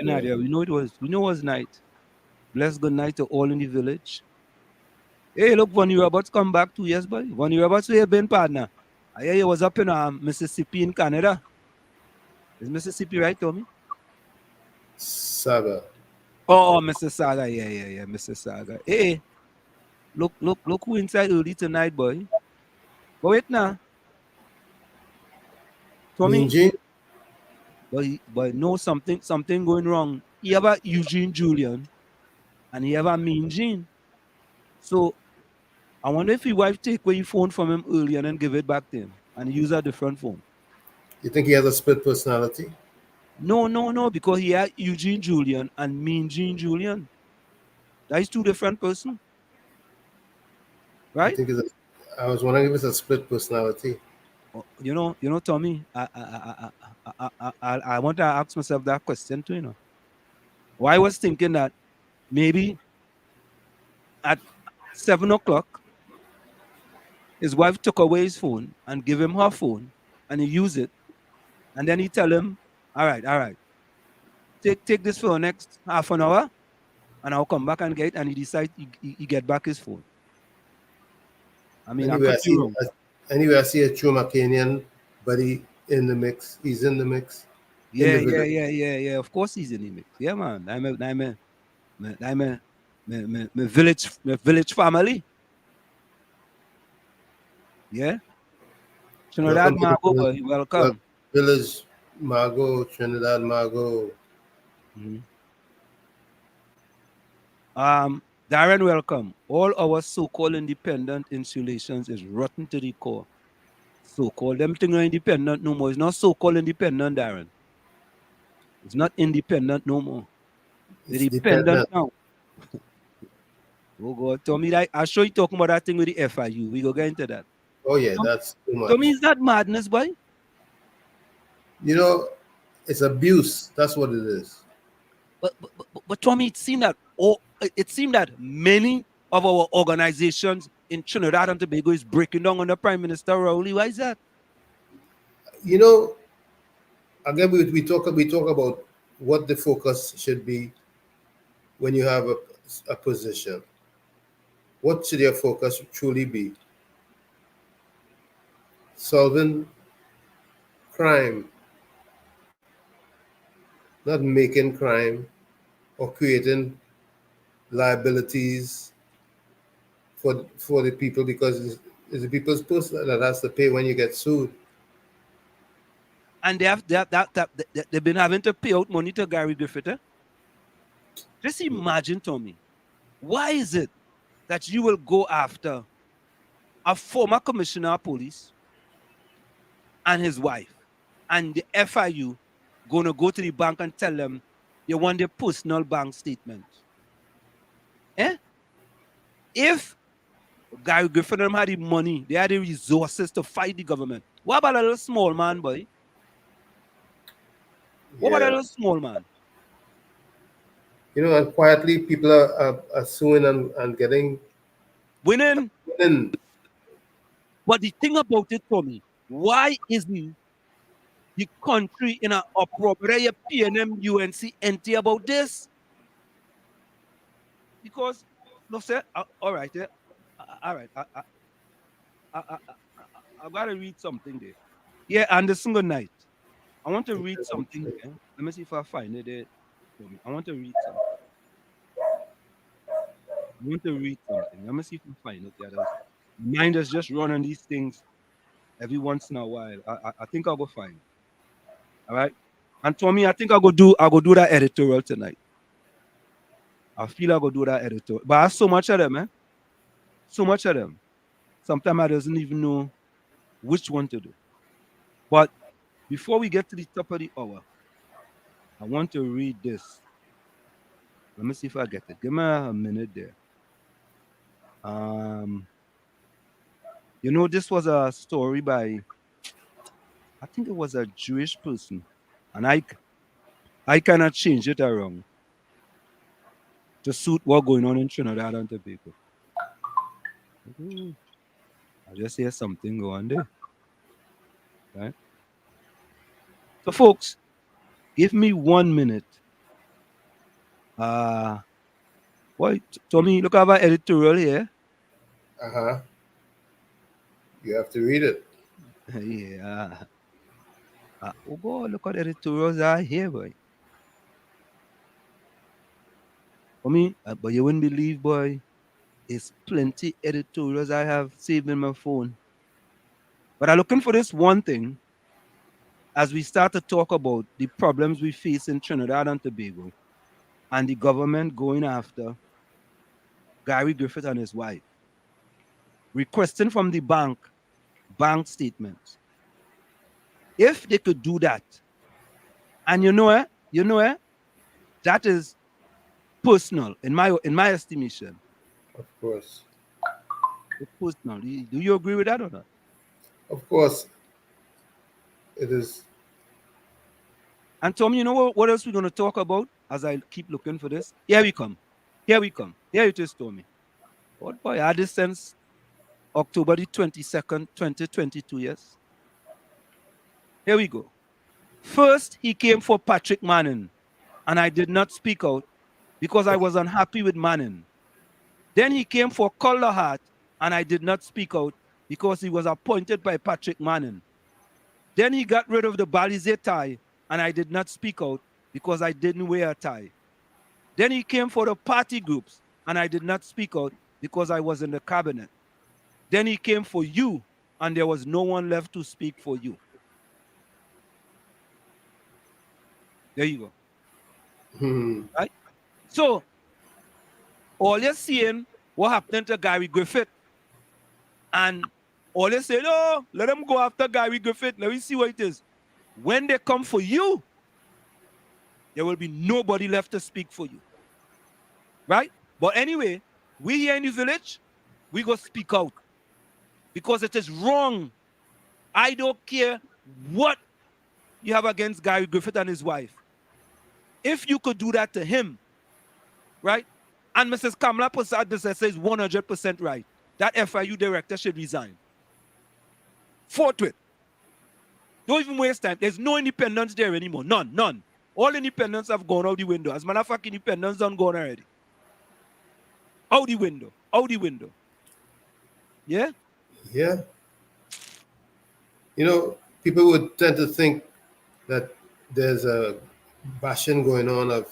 Nadia, we know it was night. Bless good night to all in the village. Hey, look, Vonnie Roberts come back 2 years, boy. Vonnie Roberts, where you been, partner? I hear you was up in Mississippi in Canada. Is Mississippi right, Tommy?
Saga.
Oh, Mississauga. Yeah, Mississauga. Hey, look who inside early tonight, boy. But wait now,
Mean
Tommy,
Gene?
but no, something going wrong. He have a Eugene Julian and he have a Mean Gene. So I wonder if his wife take away your phone from him early and then give it back to him and use a different phone.
You think he has a split personality?
No, because he had Eugene Julian and Mean Gene Julian. That is two different person,
You
right?
think it's I was wondering if it's a split personality.
Tommy. I want to ask myself that question too. Why I was thinking that maybe at 7 o'clock his wife took away his phone and give him her phone and he used it, and then he tell him, all right, take this for the next half an hour, and I'll come back and get it, and he decide he get back his phone. I mean, I
Anyway,
could be wrong.
I see a true Macanian buddy in the mix. He's in the mix.
Yeah. Of course he's in the mix. Yeah, man. I'm a my village family. Yeah. Trinidad
Welcome to the
Margo, boy. Welcome.
village, Margot, Trinidad Margot.
Mhm. Darren, welcome. All our so-called independent insulations is rotten to the core. So-called them thing are independent no more. It's not so-called independent, Darren. It's not independent no more. It's
It's
dependent
dependent.
now. Oh God, Tommy, I'll show you talking about that thing with the FIU. We go get into that.
Oh yeah, that's too
Tommy,
much.
is that madness, boy?
You know, it's abuse. That's what it is.
But Tommy, it seemed that many of our organizations in Trinidad and Tobago is breaking down under Prime Minister Rowley. Why is that?
You know, again, we talk about what the focus should be when you have a position. What should your focus truly be? Solving crime, not making crime or creating liabilities for the people, because it's the people's purse that has to pay when you get sued.
And they've been having to pay out money to Gary Griffith. Eh? Just imagine, Tommy, why is it that you will go after a former commissioner of police and his wife, and the FIU going to go to the bank and tell them you want their personal bank statement? Eh? If Gary Griffin and them had the money, they had the resources to fight the government. What about a little small man, boy? What about a
Yeah.
little small man?
You know, and quietly people are suing and getting
Winning.
in.
But the thing about it, Tommy, why isn't the country in an uproar? Whether you PNM, UNC, NT about this? Because, no, sir, all right, yeah, all right, I gotta read something there. Yeah, Anderson, good night. I want to read something there. Let me see if I find it there. Tommy. I want to read something. Let me see if I find it there. Mind us just running these things every once in a while. I think I'll go find it. All right. And Tommy, I think I'll go do that editorial tonight. I feel I'll go do that editorial. But I have so much of them, man. So much of them. Sometimes I doesn't even know which one to do. But before we get to the top of the hour, I want to read this. Let me see if I get it. Give me a minute there. This was a story by, I think it was a Jewish person, and I cannot change it around to suit what going on in Trinidad and Tobago. I just hear something go on there, right? So, folks, give me 1 minute. Tommy, look at our editorial here.
Uh-huh. You have to read it.
Yeah. Oh, boy, look at the editorials are here, boy. I mean, but you wouldn't believe, boy, it's plenty editorials I have saved in my phone. But I'm looking for this one thing as we start to talk about the problems we face in Trinidad and Tobago and the government going after Gary Griffith and his wife, requesting from the bank statements. If they could do that, and that is personal in my estimation.
Of course.
It's personal. Do you agree with that or not?
Of course. It is.
And Tom, you know what else we're going to talk about as I keep looking for this? Here we come. Here it is, Tommy. What boy, I had this since October the 22nd, 2022, yes? Here we go. First, he came for Patrick Manning, and I did not speak out because I was unhappy with Manning. Then he came for Color Hart, and I did not speak out because he was appointed by Patrick Manning. Then he got rid of the Balize tie, and I did not speak out because I didn't wear a tie. Then he came for the party groups, and I did not speak out because I was in the cabinet. Then he came for you, and there was no one left to speak for you. There you go. Right? So, all you're seeing what happened to Gary Griffith, and all they say, no, let them go after Gary Griffith. Let me see what it is. When they come for you, there will be nobody left to speak for you. Right? But anyway, we here in the village, we go speak out. Because it is wrong. I don't care what you have against Gary Griffith and his wife. If you could do that to him, right? And Mrs. Kamala Prasad says 100% right. That FIU director should resign. Forthwith. Don't even waste time. There's no independence there anymore. None. All independence have gone out the window. As a matter of fact, independence done gone already. Out the window. Yeah?
Yeah. You know, people would tend to think that there's a bashing going on of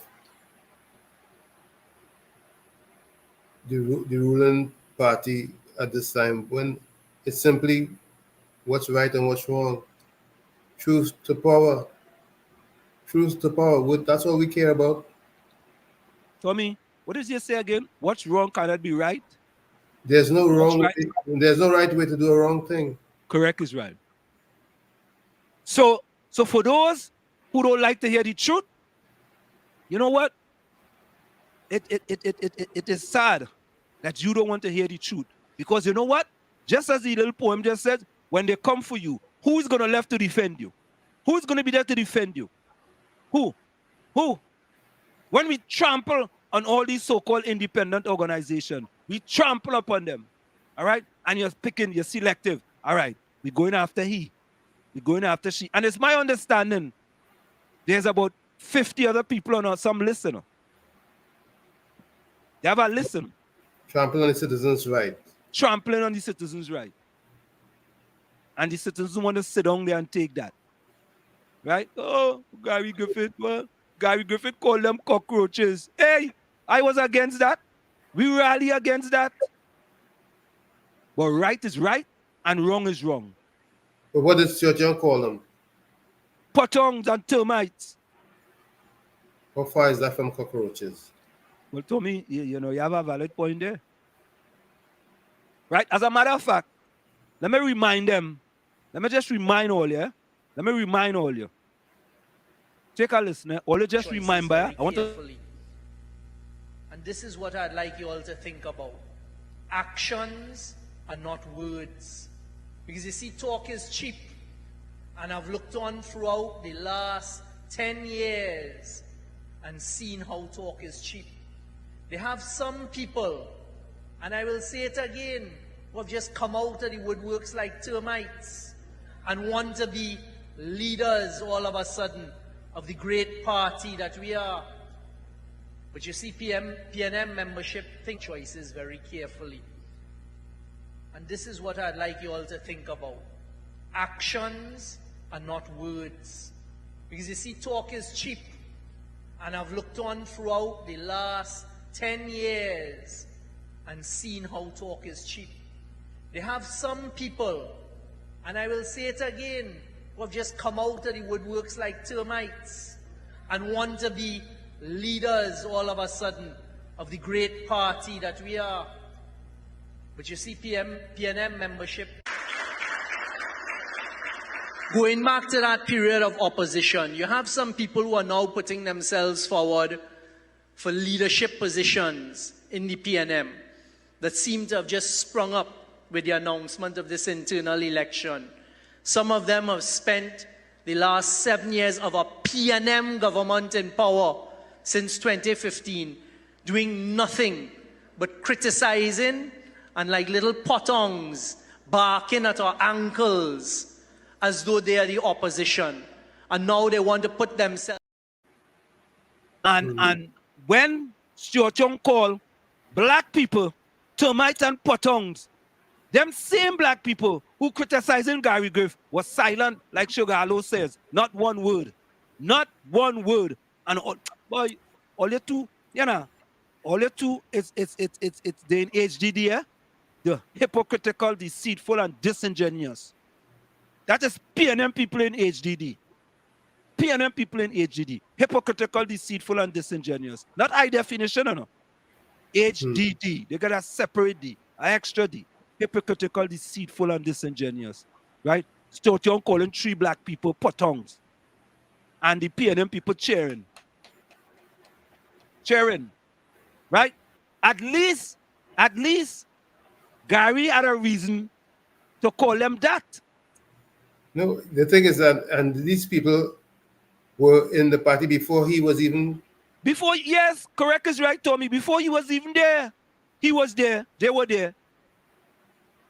the ruling party at this time, when it's simply what's right and what's wrong. Truth to power. That's all we care about.
Tommy, what does you say again? What's wrong cannot be right?
There's no wrong.
Right?
There's no right way to do a wrong thing.
Correct is right. So for those who don't like to hear the truth, you know what? It is sad that you don't want to hear the truth. Because you know what? Just as the little poem just said, when they come for you, who is going to left to defend you? Who is going to be there to defend you? Who? When we trample on all these so-called independent organizations, we trample upon them. All right? And you're selective. All right, we're going after he. We're going after she. And it's my understanding there's about 50 other people on some listener. They have a listen.
Trampling on the citizens' right.
Trampling on the citizens' right. And the citizens want to sit down there and take that. Right? Oh, Gary Griffith, well, Gary Griffith called them cockroaches. Hey, I was against that. We rally against that. But right is right and wrong is wrong.
But what does your John call them?
Potongs and termites.
How far is that from cockroaches?
Well, Tommy, you have a valid point there. Right? As a matter of fact, let me remind them. Let me just remind all you. Let me remind all you. Take a listen. All you just remember. I want to.
And this is what I'd like you all to think about. Actions are not words. Because you see, talk is cheap. And I've looked on throughout the last 10 years and seen how talk is cheap. They have some people, and I will say it again, who have just come out of the woodworks like termites and want to be leaders all of a sudden of the great party that we are. But you see, PNM membership think choices very carefully. And this is what I'd like you all to think about. Actions are not words. Because you see, talk is cheap. And I've looked on throughout the last 10 years and seen how talk is cheap. They have some people, and I will say it again, who have just come out of the woodworks like termites and want to be leaders all of a sudden of the great party that we are. But you see, PNM membership, going back to that period of opposition, you have some people who are now putting themselves forward for leadership positions in the PNM that seem to have just sprung up with the announcement of this internal election. Some of them have spent the last 7 years of a PNM government in power since 2015, doing nothing but criticizing and like little potongs barking at our ankles as though they are the opposition. And now they want to put themselves...
And when Stuart Young called black people termites and potongs, them same black people who criticizing Gary Griff was silent, like Sugar Allo says. Not one word. Not one word. And all you two, all you two, it's the HDD, yeah? The hypocritical, deceitful, and disingenuous. That is PNM people in HDD. PNM people in HDD. Hypocritical, deceitful, and disingenuous. Not high definition, no. HDD. They got a separate D, an extra D. Hypocritical, deceitful, and disingenuous. Right? Stuart Young calling 3 black people potongs. And the PNM people cheering. Cheering. Right? At least, Gary had a reason to call them that.
No, the thing is that, and these people were in the party before he was even...
Before, yes, correct is right, Tommy. Before he was even there, he was there. They were there.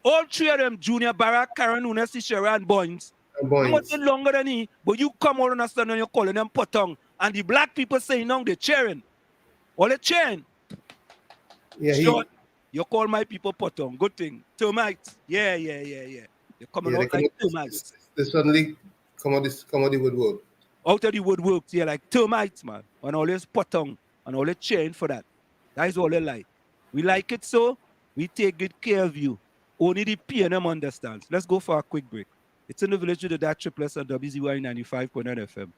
All 3 of them, Junior, Barack, Karen, Nunes, Ishera, and Boynes. Much longer than he, but you come out and stand and you're calling them potong. And the black people saying now they're cheering. All they cheering.
Yeah,
Stuart, you call my people potong. Good thing. Termites. Yeah. They're coming out like termites.
They suddenly come out the woodwork.
Out of the woodwork, yeah, like termites, man. And always potong. And always cheering for that. That is all they like. We like it so, we take good care of you. Only the PNM understands. Let's go for a quick break. It's in the village with the DAT Triplets on WZYE 95.9 FM.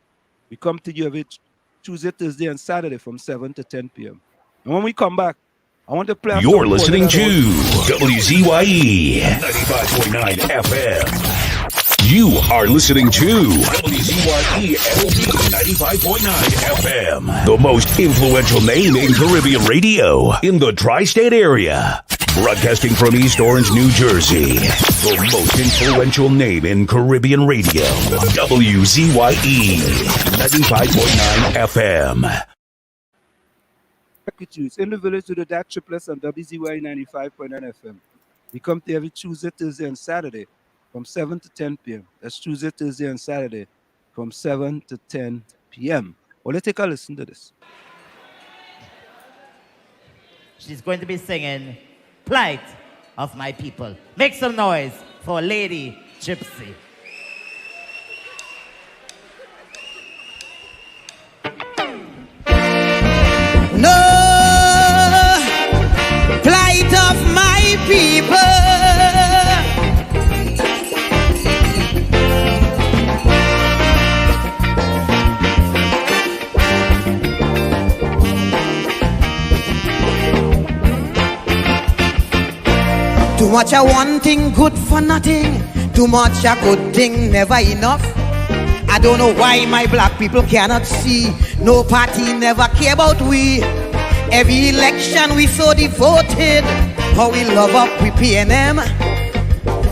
We come to you every Tuesday, Thursday, and Saturday from 7 to 10 p.m. And when we come back, I want to play...
You're listening to WZYE 95.9 FM. You are listening to WZYE 95.9 FM, the most influential name in Caribbean radio in the tri-state area. Broadcasting from East Orange, New Jersey, the most influential name in Caribbean radio, WZYE 95.9 FM.
It's in the village with the DAT Triplets on WZYE 95.9 FM. We come to every Tuesday, Thursday, and Saturday from 7 to 10 p.m. That's Tuesday, Thursday, and Saturday from 7 to 10 p.m. Well, let's take a listen to this.
She's going to be singing Plight of My People. Make some noise for Lady Gypsy.
No plight of my people. Too much of one thing, good for nothing. Too much a good thing, never enough. I don't know why my black people cannot see. No party never care about we. Every election we so devoted. How we love up with PNM.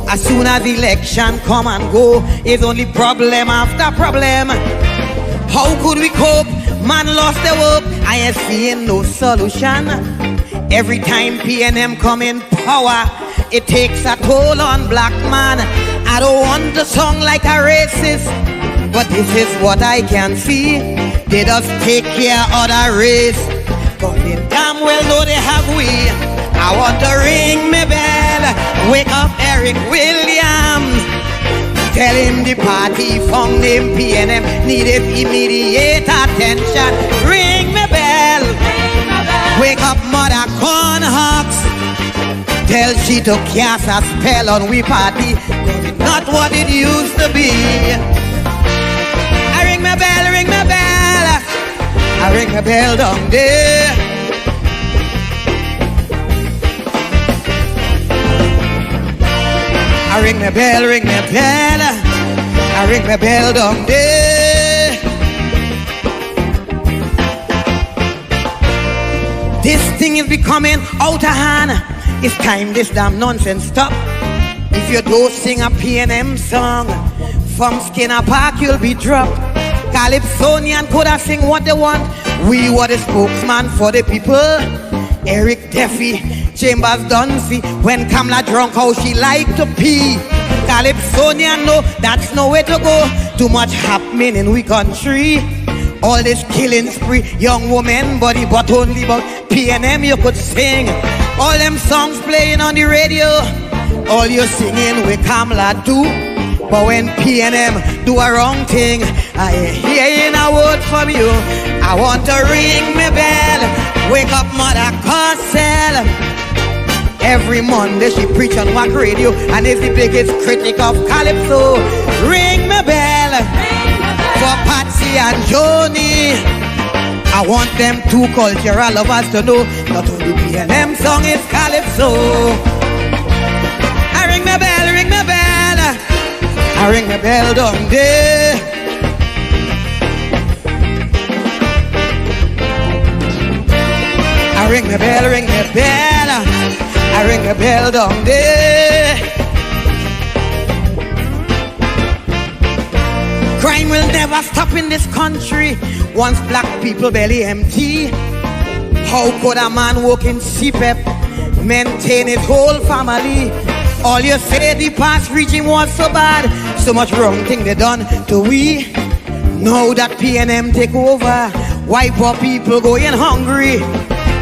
As soon as election come and go, it's only problem after problem. How could we cope? Man lost the hope. I ain't seeing no solution. Every time PNM come in power, it takes a toll on black man. I don't want to sound like a racist, but this is what I can see. They just take care of the race, but they damn well know they have we. I want to ring me bell Wake up Eric Williams. Tell him the party found him PNM needed immediate attention. Ring me bell. Wake up Mother Cornhawks. Tell she to cast a spell on we party, 'cause it's not what it used to be. I ring my bell, ring my bell. I ring my bell down there. I ring my bell, ring my bell. I ring my bell down there. This thing is becoming out of hand. It's time this damn nonsense stop. If you don't sing a PNM song, from Skinner Park you'll be dropped. Calypsonian could have sing what they want. We were the spokesman for the people. Eric Duffy, Chambers Dunphy. When Kamala drunk, how she like to pee. Calypsonian know that's nowhere to go. Too much happening in we country. All this killing spree, young woman body, but only about PNM you could sing. All them songs playing on the radio, all you singing with Kamala do. But when PNM do a wrong thing, I ain't hearing a word from you. I want to ring me bell, wake up Mother Cosell. Every Monday she preach on Wack Radio and is the biggest critic of Calypso. Ring me bell for Patsy and Joni. I want them two cultural lovers to know not only PNM song is Calypso. I ring my bell, ring my bell. I ring my bell down there. I ring my bell, ring my bell. I ring my bell down there. Crime will never stop in this country once black people belly empty. How could a man work in CPEP, maintain his whole family? All you say the past regime was so bad, so much wrong thing they done to we. Now that PNM take over, why poor people going hungry?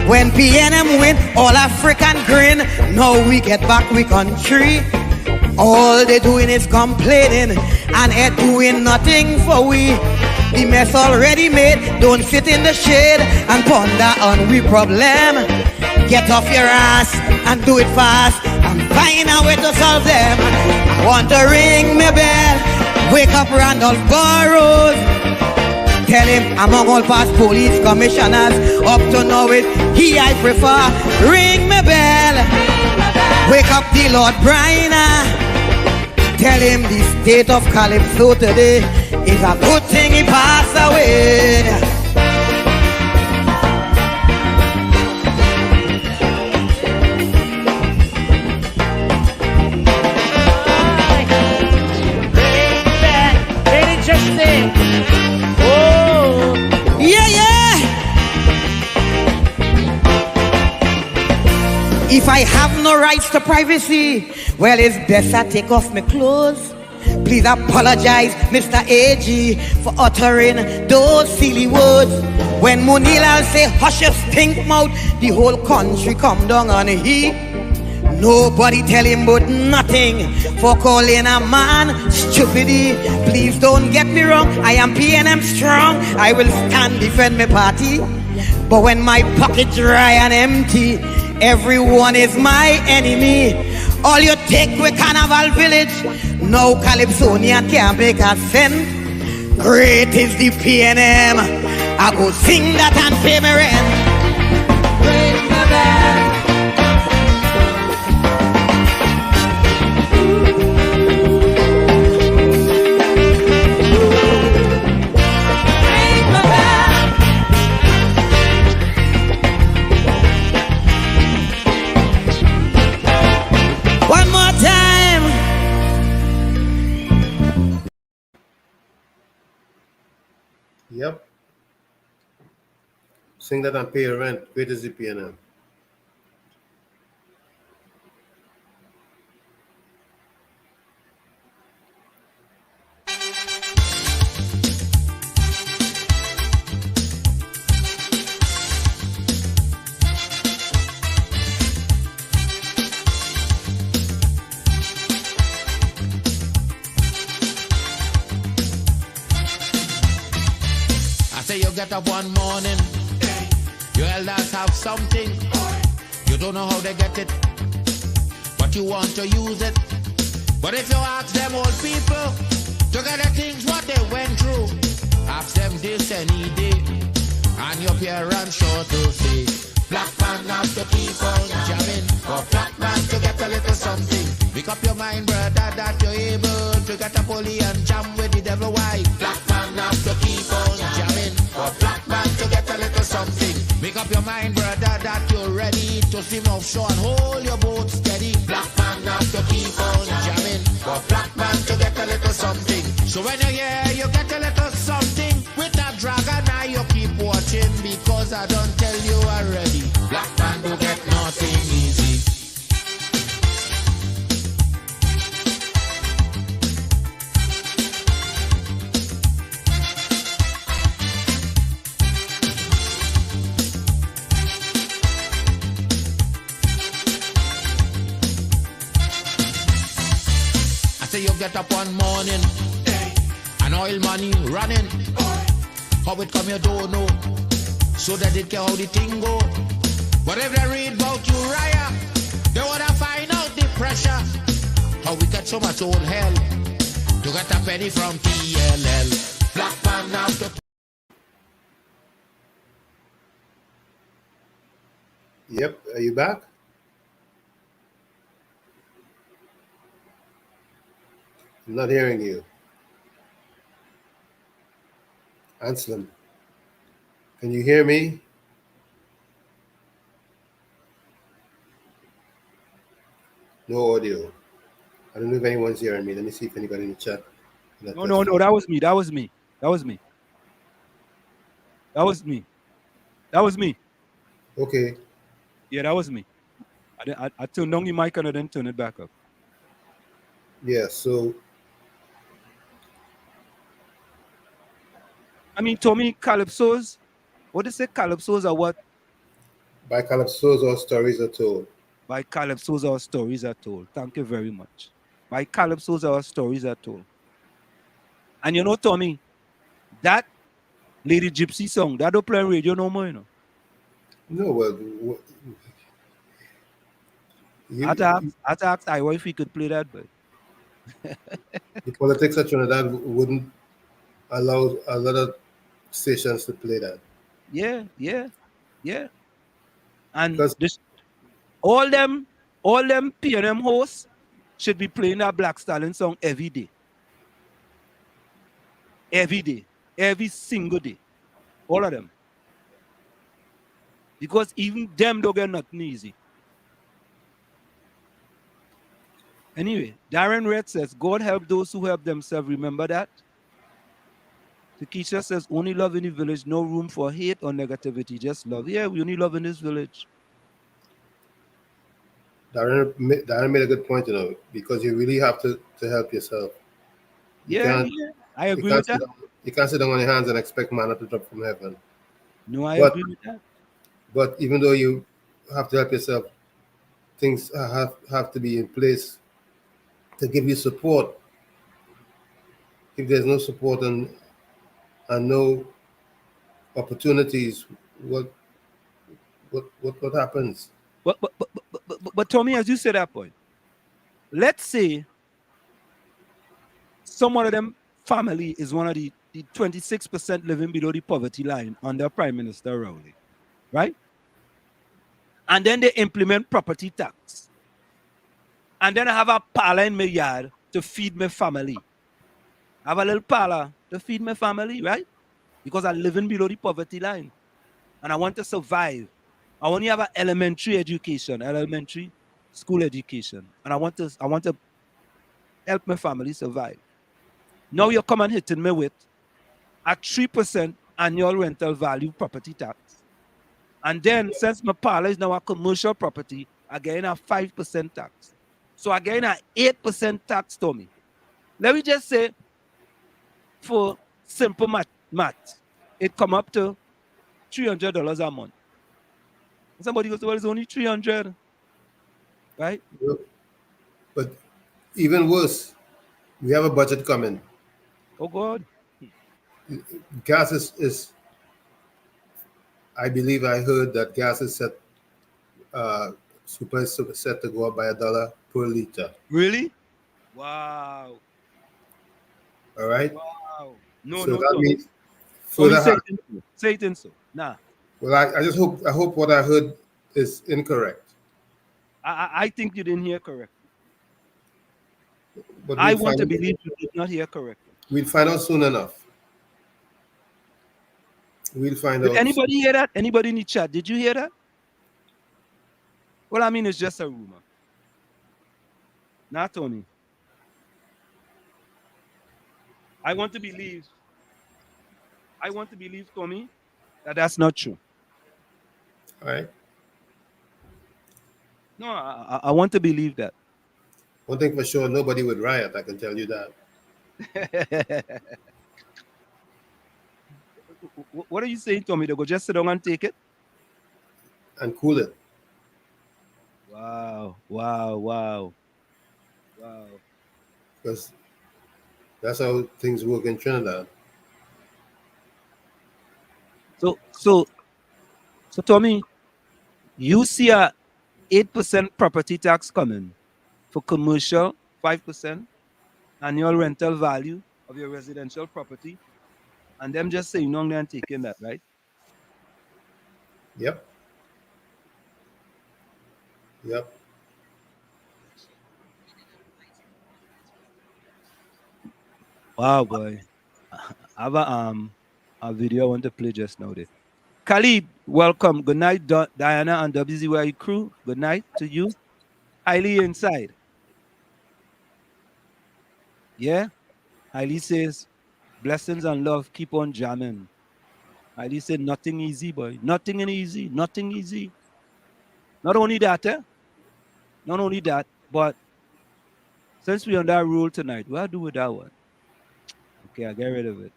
When PNM win, all African grin. Now we get back we country. All they doing is complaining and ain't doing nothing for we. The mess already made, don't sit in the shade and ponder on we problem. Get off your ass and do it fast and find a way to solve them. I want to ring me bell, wake up Randolph Burrows. Tell him among all past police commissioners, up to now it he I prefer. Ring me bell, wake up the Lord Bryna. Tell him the state of Calypso today is a good thing he passed away.
Oh,
yeah, yeah. If I have no rights to privacy, well, it's best I take off my clothes. Please apologize, Mr. AG, for uttering those silly words. When Munilal say, hush your stink mouth, the whole country come down on he. Nobody tell him but nothing for calling a man stupidity. Please don't get me wrong, I am PNM strong. I will stand defend my party. But when my pocket dry and empty, everyone is my enemy. All you take with Carnival Village, no Calypsonian can't make a cent. Great is the PNM, I go sing that and pay my rent. Ring my bell.
Yep. Sing that and pay your rent. Great is the PNM.
say you get up one morning, your elders have something. You don't know how they get it, but you want to use it. But if you ask them old people to get the things what they went through, ask them this any day, and your parents sure to say, black man have to keep on jamming, for black man to get a little something. Make up your mind, brother, that you're able to get a pulley and jam with the devil. Why? Black man have to keep on jamming, for black man to get a little something. Make up your mind, brother, that you're ready to swim offshore and hold your boat steady. Black man have to keep on jamming, for black man to get a little something. So when you're here, you get a little something. With that dragon, now you keep watching, because I don't tell you already. Black man do get nothing easy. I say you get up one morning, and oil money running. How it come you don't know, so that it can how the thing go. But if they read about Uriah, they wanna find out the pressure. How we get so much old hell to get a penny from TLL. Black man now to...
Yep, are you back? I'm not hearing you. Anselm, can you hear me? No audio. I don't know if anyone's hearing me. Let me see if anybody in the chat.
No, that was me. That was me. That was me. That was me. That was me.
Okay.
Yeah, that was me. I turned on the mic and I then turn it back up.
Yeah, so
I mean, Tommy, calypsos. What do you say? Calypsos are what?
by calypsos all stories are told.
By calypsos our stories are told. Thank you very much. By calypsos our stories are told. And you know, Tommy, that Lady Gypsy song, that don't play on radio no more, you know.
No, well,
I asked Iowa if he could play that, but
the politics of Trinidad wouldn't allow a lot of stations to play that.
yeah. And this, all them PNM hosts should be playing that Black Stallion song every day. Every day. Every single day. All of them. Because even them don't get nothing easy. Anyway, Darren Red says, God help those who help themselves. Remember that? Takesha says, only love in the village, no room for hate or negativity, just love. Yeah, we only love in this village.
Darren made a good point, you know, because you really have to help yourself.
Yeah, I agree with that.
You can't sit down on your hands and expect manna to drop from heaven.
No, I agree with that.
But even though you have to help yourself, things have to be in place to give you support. If there's no support and no opportunities, what happens?
But Tommy, as you said that point, let's say some one of them family is one of the 26% living below the poverty line under Prime Minister Rowley, right? And then they implement property tax. And then I have a parlor in my yard to feed my family. I have a little parlor to feed my family, right? Because I'm living below the poverty line. And I want to survive. I only have an elementary school education. And I want to help my family survive. Now you're coming hitting me with a 3% annual rental value property tax. And then since my parlor is now a commercial property, I gain a 5% tax. So I gain an 8% tax, Tommy. Let me just say, for simple math, it come up to $300 a month. Somebody goes, well, it's only 300, right?
But even worse, we have a budget coming.
Oh God.
Gas is I believe I heard that gas is set set to go up by $1 per liter.
Really? Wow.
All right.
Wow. No,
So
no,
that
Tommy.
means
Tommy,
further.
say it in so. Nah.
Well, I just hope what I heard is incorrect.
I think you didn't hear correctly.
But
I want to believe you did not hear correctly.
we'll find out soon enough. We'll find
Did
out.
anybody hear that? Anybody in the chat? Did you hear that? Well, I mean, it's just a rumor. Not Tony. I want to believe, Tommy, that that's not true.
All right.
No, I want to believe that.
One thing for sure, nobody would riot. I can tell you that.
What are you saying, Tommy? They go just sit down and take it?
And cool it.
Wow, wow, wow. Wow.
Because that's how things work in Trinidad.
So Tommy, you see a 8% property tax coming for commercial, 5% annual rental value of your residential property, and them just saying no and taking that, right?
Yep. Yep.
Wow, boy. I have a video I want to play just now there. Khalid, welcome. Good night, Diana and WZYE crew. Good night to you. Highly inside. Yeah? Highly says, blessings and love, keep on jamming. Highly said, nothing easy, boy. Nothing easy. Nothing easy. Not only that, Not only that, but since we're on that rule tonight, what do I do with that one? Okay, I'll get rid of it.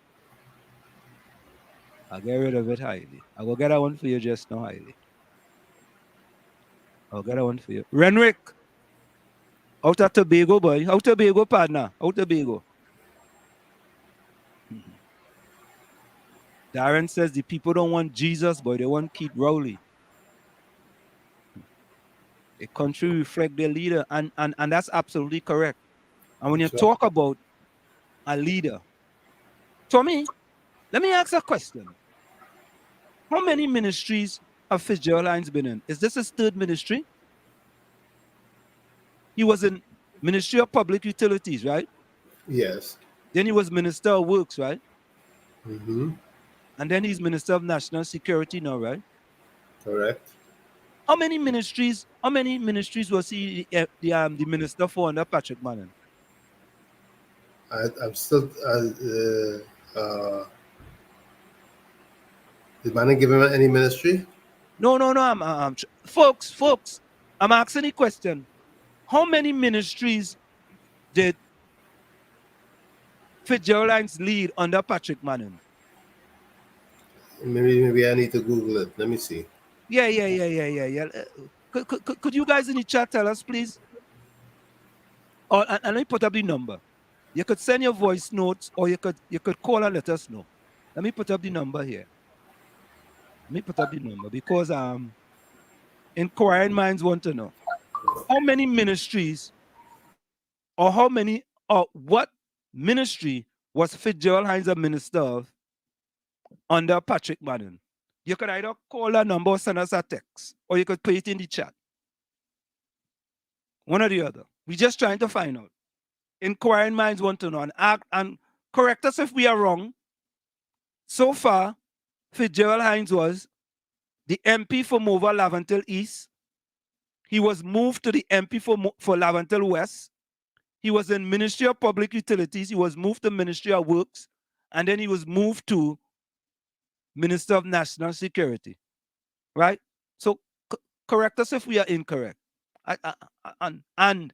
Highly. I will get that one for you just now, Highly. I'll get that one for you. Renrick, out of Tobago, boy. Out Tobago, partner. Out Tobago. Darren says the people don't want Jesus, boy. They want Keith Rowley. A country reflect their leader, and that's absolutely correct. And when you talk about a leader, Tommy, let me ask a question. How many ministries have Fitzgerald Hines been in? Is this his third ministry? He was in Ministry of Public Utilities, right?
Yes.
Then he was Minister of Works, right?
Mm-hmm.
And then he's Minister of National Security now, right?
Correct.
How many ministries was he the minister for under Patrick Manning?
I'm still. Did Manning give him any ministry?
No. I'm folks. I'm asking a question. How many ministries did Fitzgerald Hines lead under Patrick Manning?
Maybe I need to Google it. Let me see.
Yeah. Could you guys in the chat tell us, please? Or and let me put up the number. You could send your voice notes, or you could call and let us know. Let me put up the number here. Let me put up the number because inquiring minds want to know how many ministries or what ministry was Fitzgerald Hines a minister of under Patrick Manning. You could either call that number or send us a text, or you could put it in the chat. One or the other. We're just trying to find out. Inquiring minds want to know and act and correct us if we are wrong. So far, Fitzgerald Hines was the MP for Mova Lavantel East. He was moved to the MP for Lavantel West. He was in Ministry of Public Utilities. He was moved to Ministry of Works. And then he was moved to Minister of National Security. Right? So correct us if we are incorrect. And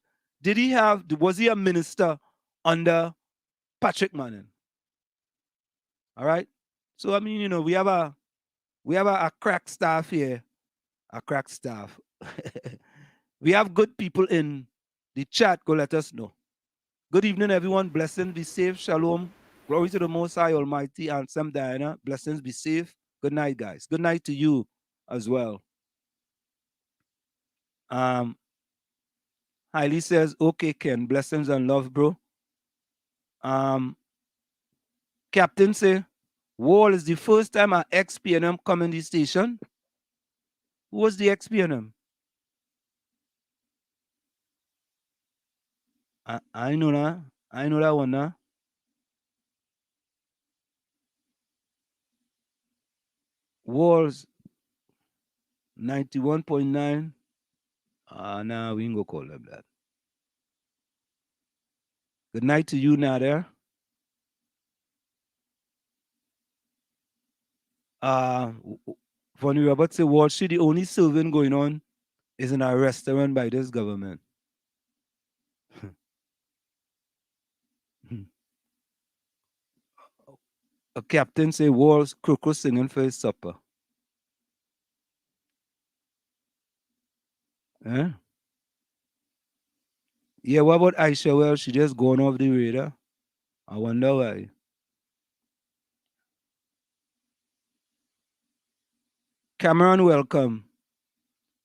was he a minister under Patrick Manning? All right. So I mean, we have a crack staff here. A crack staff. We have good people in the chat. Go let us know. Good evening, everyone. Blessings be safe. Shalom. Glory to the Most High Almighty. And Sam Diana. Blessings be safe. Good night, guys. Good night to you as well. Hailey says, okay, Ken, blessings and love, bro. Captain say, Wall is the first time our ex-PNM come in the station. Who was the ex-PNM? I know that. I know that one now. Walls 91.9. Nah, we ain't gonna call them that. Good night to you now there. Funny Robert say, Wall Street, the only serving going on is in a restaurant by this government. A captain say, Wall's croco singing for his supper. Eh? Yeah, what about Aisha? Well, she just gone off the radar. I wonder why. Cameron, welcome.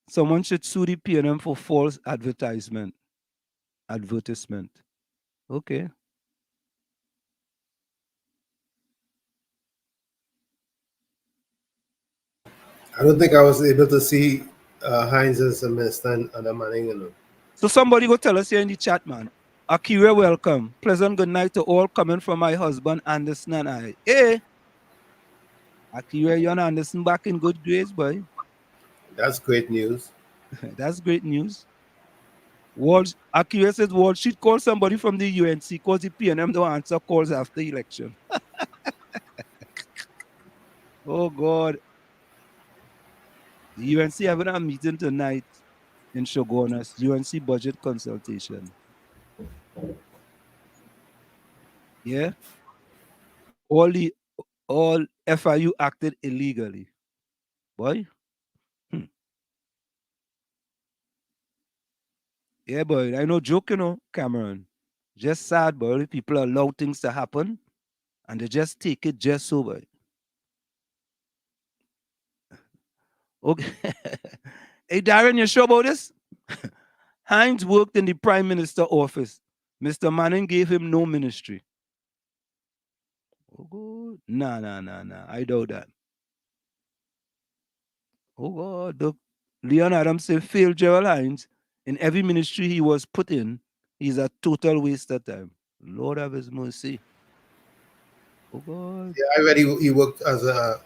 Someone should sue the PNM for false advertisement. Advertisement. Okay.
I don't think I was able to see Heinz as a minister and the Manning. You know.
So somebody go tell us here in the chat, man. Akira, welcome. Pleasant good night to all coming from my husband, Anderson and I. Hey! Akira, you and Anderson back in good grades, boy.
That's great news.
That's great news. Akira says Wall Street call somebody from the UNC because the PNM don't answer calls after election. Oh, God. The UNC having a meeting tonight in Shogunas, UNC budget consultation. Yeah? All FIU acted illegally. Boy. Yeah, boy. I know joke, Cameron. Just sad, boy. People allow things to happen and they just take it just so, boy. Okay. Hey, Darren, you sure about this? Hines worked in the Prime Minister office. Mr. Manning gave him no ministry. Oh, God. Nah. I doubt that. Oh, God. Look, Leon Adams said, failed Gerald Hines. In every ministry he was put in, he's a total waste of time. Lord have his mercy. Oh, God.
Yeah, I read he worked as a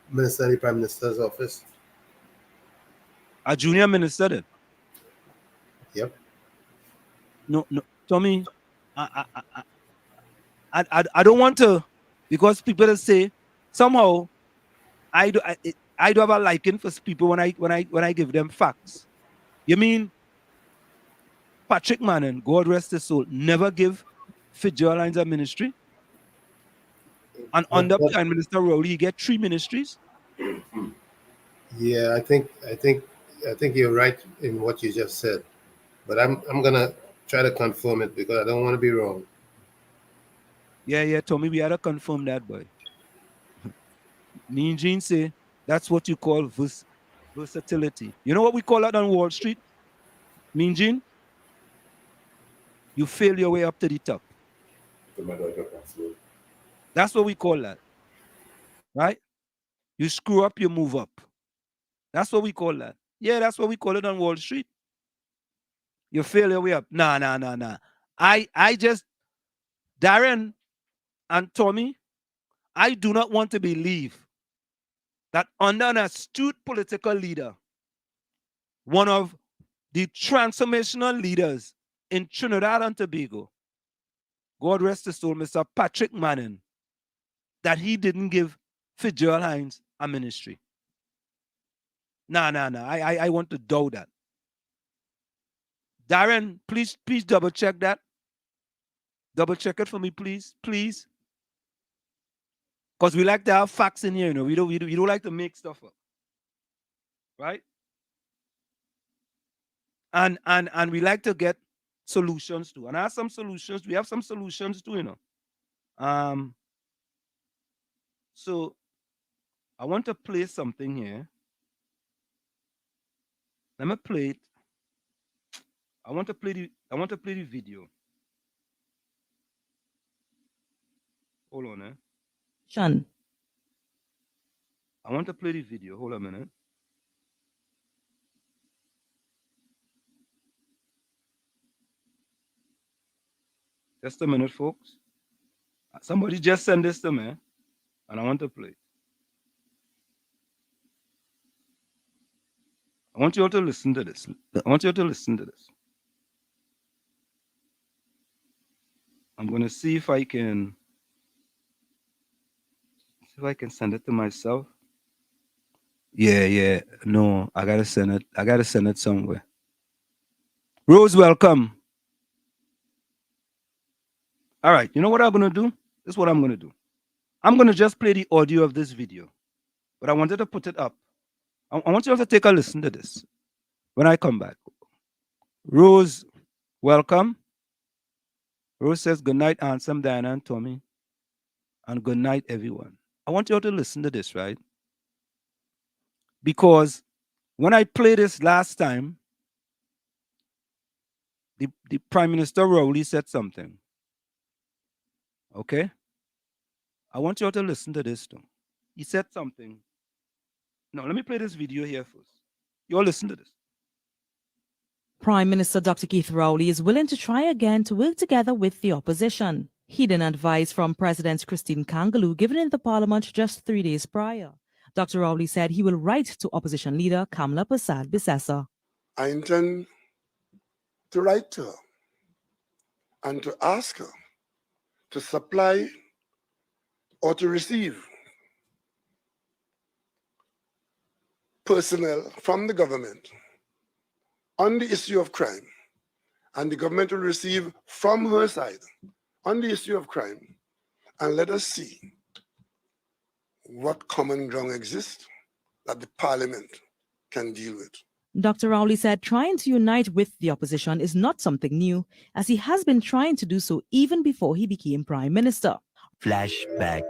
minister in the Prime Minister's office.
A junior minister then?
Yep.
No, Tommy, I don't want to, because people say somehow I do have a liking for people when I give them facts. You mean Patrick Manning, God rest his soul, never give Fitzgerald a ministry? And under Prime Minister Rowley, he get 3 ministries?
Yeah, I think you're right in what you just said, but I'm gonna try to confirm it because I don't want to be wrong.
Yeah, Tommy, we had to confirm that, boy. Me and Gene say that's what you call versatility. You know what we call that on Wall Street? Me and Gene? You fail your way up to the top. That's what we call that. Right? You screw up, you move up. That's what we call that. Yeah, that's what we call it on Wall Street. You fail your way up. Nah. I just, Darren and Tommy, I do not want to believe that under an astute political leader, one of the transformational leaders in Trinidad and Tobago, God rest his soul, Mr. Patrick Manning, that he didn't give Fitzgerald Hines a ministry. Nah. I want to doubt that. Darren, please double check that. Double check it for me, please. Please. Because we like to have facts in here, We don't like to make stuff up. Right? And we like to get solutions too. And I have some solutions. We have some solutions too, So I want to play something here. Let me play it. I want to play the video. Hold on,
Sean.
I want to play the video. Hold on a minute. Just a minute, folks. Somebody just sent this to me, and I want to play. I want you all to listen to this. I want you all to listen to this. I'm going to see if I can send it to myself. Yeah. No, I gotta send it. I gotta send it somewhere. Rose, welcome. All right, you know what I'm gonna do? This is what I'm gonna do. I'm gonna just play the audio of this video, but I wanted to put it up. I want you all to take a listen to this when I come back. Rose, welcome. Rose says, good night, Ansem, Diana, and Tommy. And good night, everyone. I want you all to listen to this, right? Because when I played this last time, the Prime Minister Rowley said something. Okay? I want you all to listen to this too. He said something. No, let me play this video here first. You all listen to this.
Prime Minister Dr. Keith Rowley is willing to try again to work together with the opposition. Heeding advice from President Christine Kangaloo given in the Parliament just 3 days prior. Dr. Rowley said he will write to opposition leader Kamla Persad-Bissessar.
I intend to write to her and to ask her to supply or to receive personnel from the government on the issue of crime, and the government will receive from her side on the issue of crime, and let us see what common ground exists that the Parliament can deal with.
Dr. Rowley said trying to unite with the opposition is not something new, as he has been trying to do so even before he became Prime Minister.
Flashback.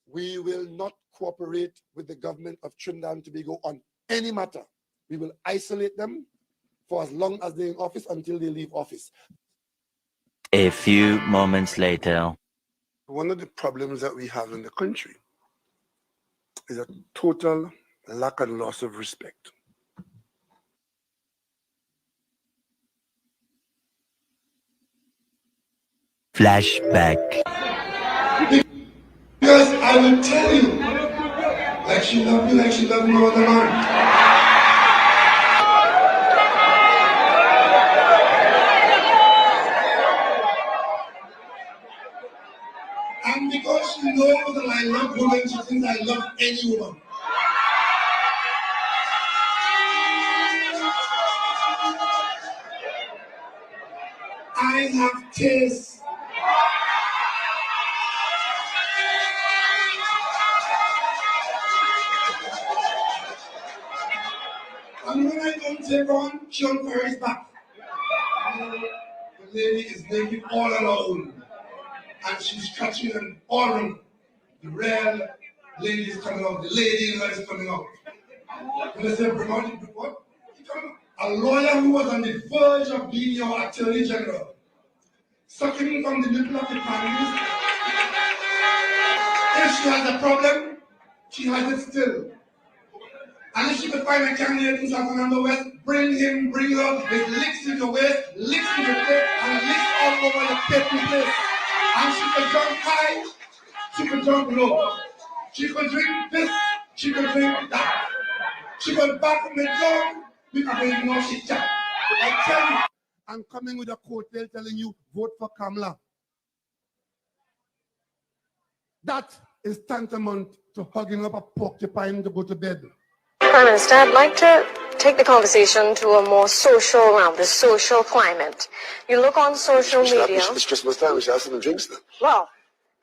We will not cooperate with the government of Trinidad and Tobago on any matter. We will isolate them for as long as they're in office until they leave office.
A few moments later.
One of the problems that we have in the country is a total lack and loss of respect.
Flashback.
Because I will tell you, like she loved you, like she loved no other man. And because she knows that I love women, she thinks I love any woman. I have taste. And when I don't take on, she unfurls back. The lady is naked all alone. And she's scratching and boring. The real lady is coming out. The lady is coming out. When they say bring out the what? A lawyer who was on the verge of being your attorney general, sucking from the middle of the families. If she has a problem, she has it still. And if she could find a candidate in South Fernando West, bring him, bring her, with licks in your waist, licks in your face, and licks all over your petty place. And she could jump high, she could jump low. She could drink this, she could drink that. She could back from the door, because they know she chat. I tell you, I'm coming with a coattail telling you, vote for Kamla. That is tantamount to hugging up a porcupine to go to bed.
Prime Minister, I'd like to take the conversation to a more social round, the social climate. You look on social media.
It's Christmas time, we should have some drinks then.
Well,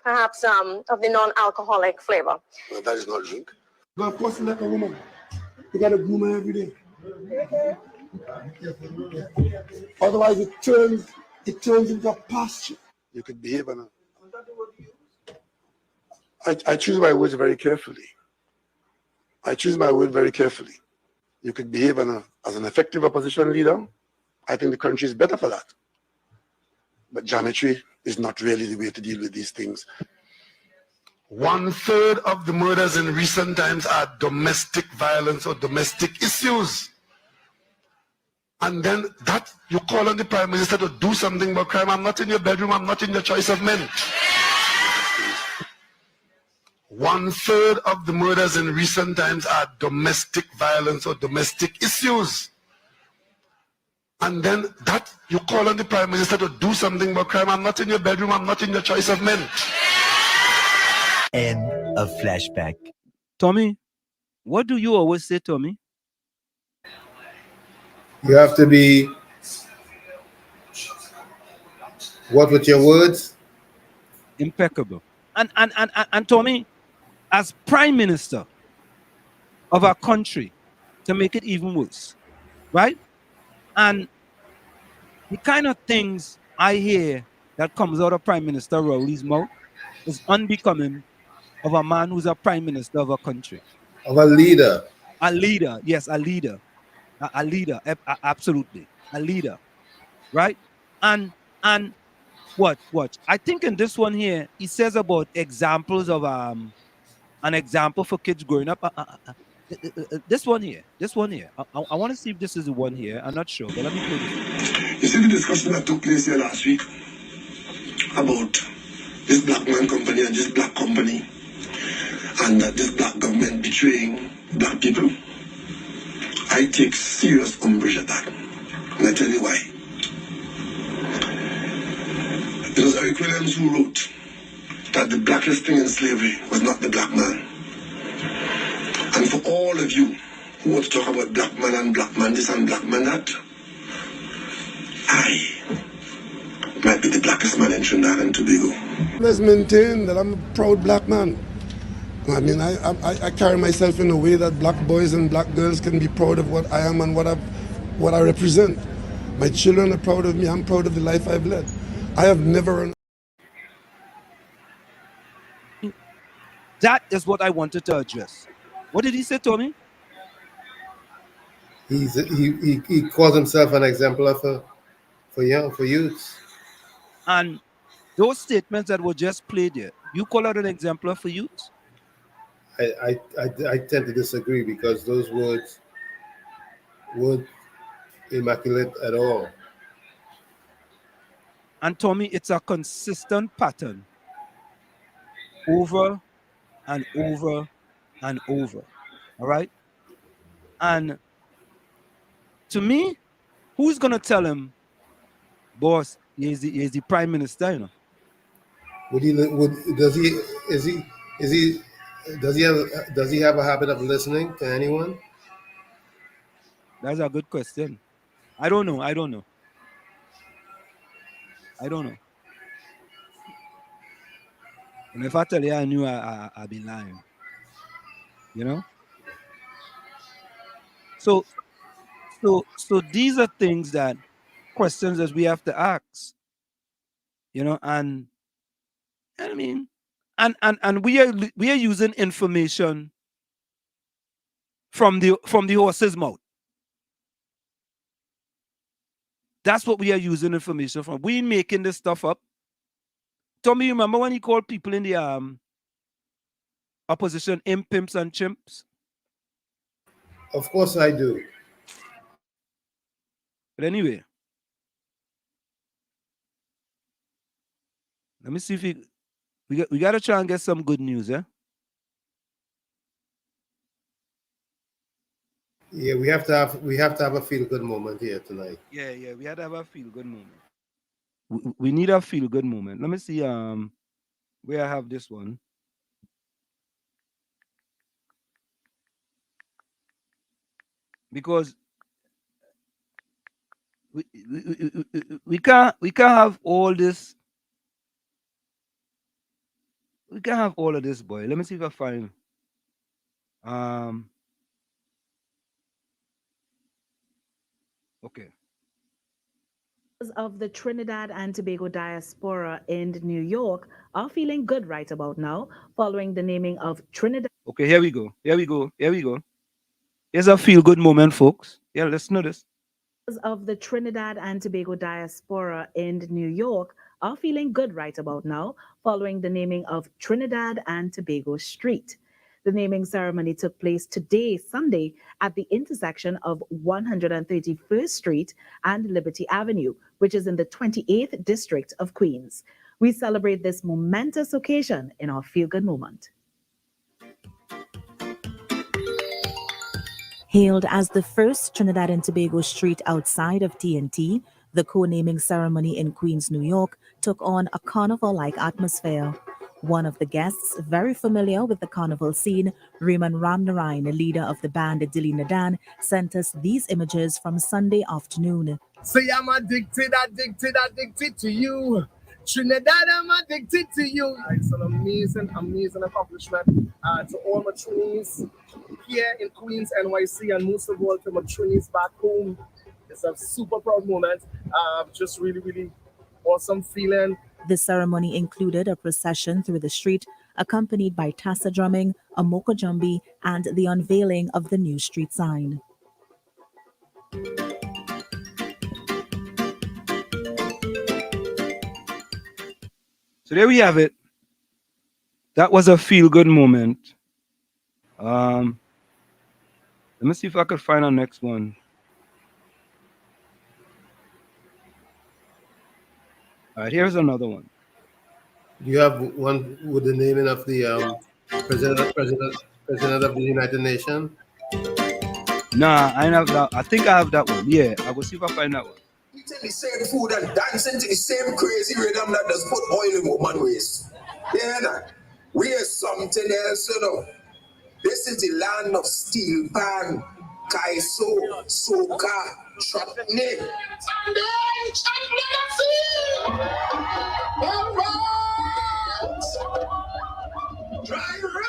perhaps of the non-alcoholic flavor.
Well, that is not a drink. You got to post like a woman. You got to groom her every day. Otherwise, it turns into a pasture. You could behave on a... I choose my words very carefully.
I choose my word very carefully. You could behave as an effective opposition leader. I think the country is better for that. But geometry is not really the way to deal with these things. 1/3 of the murders in recent times are domestic violence or domestic issues. And then that you call on the Prime Minister to do something about crime. I'm not in your bedroom, I'm not in your choice of men. 1/3 of the murders in recent times are domestic violence or domestic issues. And then that you call on the Prime Minister to do something about crime. I'm not in your bedroom, I'm not in your choice of men.
End of flashback.
Tommy, what do you always say, Tommy?
You have to be what with your words?
Impeccable. And Tommy, as Prime Minister of our country, to make it even worse, right? And the kind of things I hear that comes out of Prime Minister Rowley's mouth is unbecoming of a man who's a Prime Minister of a country.
Of a leader.
A leader, yes, a leader. A leader, absolutely. A leader, right? And what? I think in this one here, he says about examples of an example for kids growing up. This one here. I want to see if this is the one here. I'm not sure, but let me play this.
You see the discussion that took place here last week about this black man company and this black company, and that this black government betraying black people. I take serious umbrage at that. And I tell you why. It was Eric Williams who wrote that the blackest thing in slavery was not the black man. And for all of you who want to talk about black man this and black man that, I might be the blackest man in Trinidad and Tobago. Let's maintain that I'm a proud black man. I mean, I carry myself in a way that black boys and black girls can be proud of what I am and what I represent. My children are proud of me. I'm proud of the life I've led. I have never...
That is what I wanted to address. What did he say, Tommy?
He calls himself an exemplar for youths.
And those statements that were just played there, you call out an exemplar for youths?
I tend to disagree because those words weren't immaculate at all.
And Tommy, it's a consistent pattern over and over and over. All right? And to me, who's gonna tell him, boss, he's the Prime Minister, you know?
Does he have a habit of listening to anyone?
That's a good question. I don't know. And if I tell you I knew, I'd be lying. You know? So these are things that questions that we have to ask. You know, and I mean, and we are using information from the horse's mouth. That's what we are using information from. We ain't making this stuff up. Tommy, you remember when he called people in the opposition imps and chimps?
Of course I do.
But anyway, let me see if we got to try and get some good news, eh?
Yeah, we have to have a feel good moment here tonight.
Yeah, we had to have a feel good moment. We need a feel good moment. Let me see where I have this one. Because we can't have all this. We can't have all of this, boy. Let me see if I find okay.
Of the Trinidad and Tobago diaspora in New York are feeling good right about now following the naming of Trinidad
Okay, here we go. Here we go. Here we go. Here's a feel good moment, folks. Yeah, listen to this.
Of the Trinidad and Tobago diaspora in New York are feeling good right about now following the naming of Trinidad and Tobago Street. The naming ceremony took place today, Sunday, at the intersection of 131st Street and Liberty Avenue, which is in the 28th District of Queens. We celebrate this momentous occasion in our Feel Good moment.
Hailed as the first Trinidad and Tobago street outside of TNT, the co-naming ceremony in Queens, New York, took on a carnival-like atmosphere. One of the guests, very familiar with the carnival scene, Raymond Ramnarine, leader of the band Dilly Nadan, sent us these images from Sunday afternoon.
Say I'm addicted to you. Trinidad, I'm addicted to you. It's an amazing accomplishment to all my Trinis here in Queens, NYC, and most of all to my Trinis back home. It's a super proud moment. Just really awesome feeling.
The ceremony included a procession through the street, accompanied by tassa drumming, a mocha jumbi, and the unveiling of the new street sign.
So there we have it. That was a feel-good moment. Let me see if I could find our next one. All right, here's another one.
Do you have one with the naming of the president of the United Nations?
Nah, I have that. I think I have that one. Yeah, I will see if I find that one.
We take the same food and dancing to the same crazy rhythm that does put oil in woman waste. Yeah, nah. We are something else, you know. This is the land of steel pan, kaiso, soka, chutney. Dry river.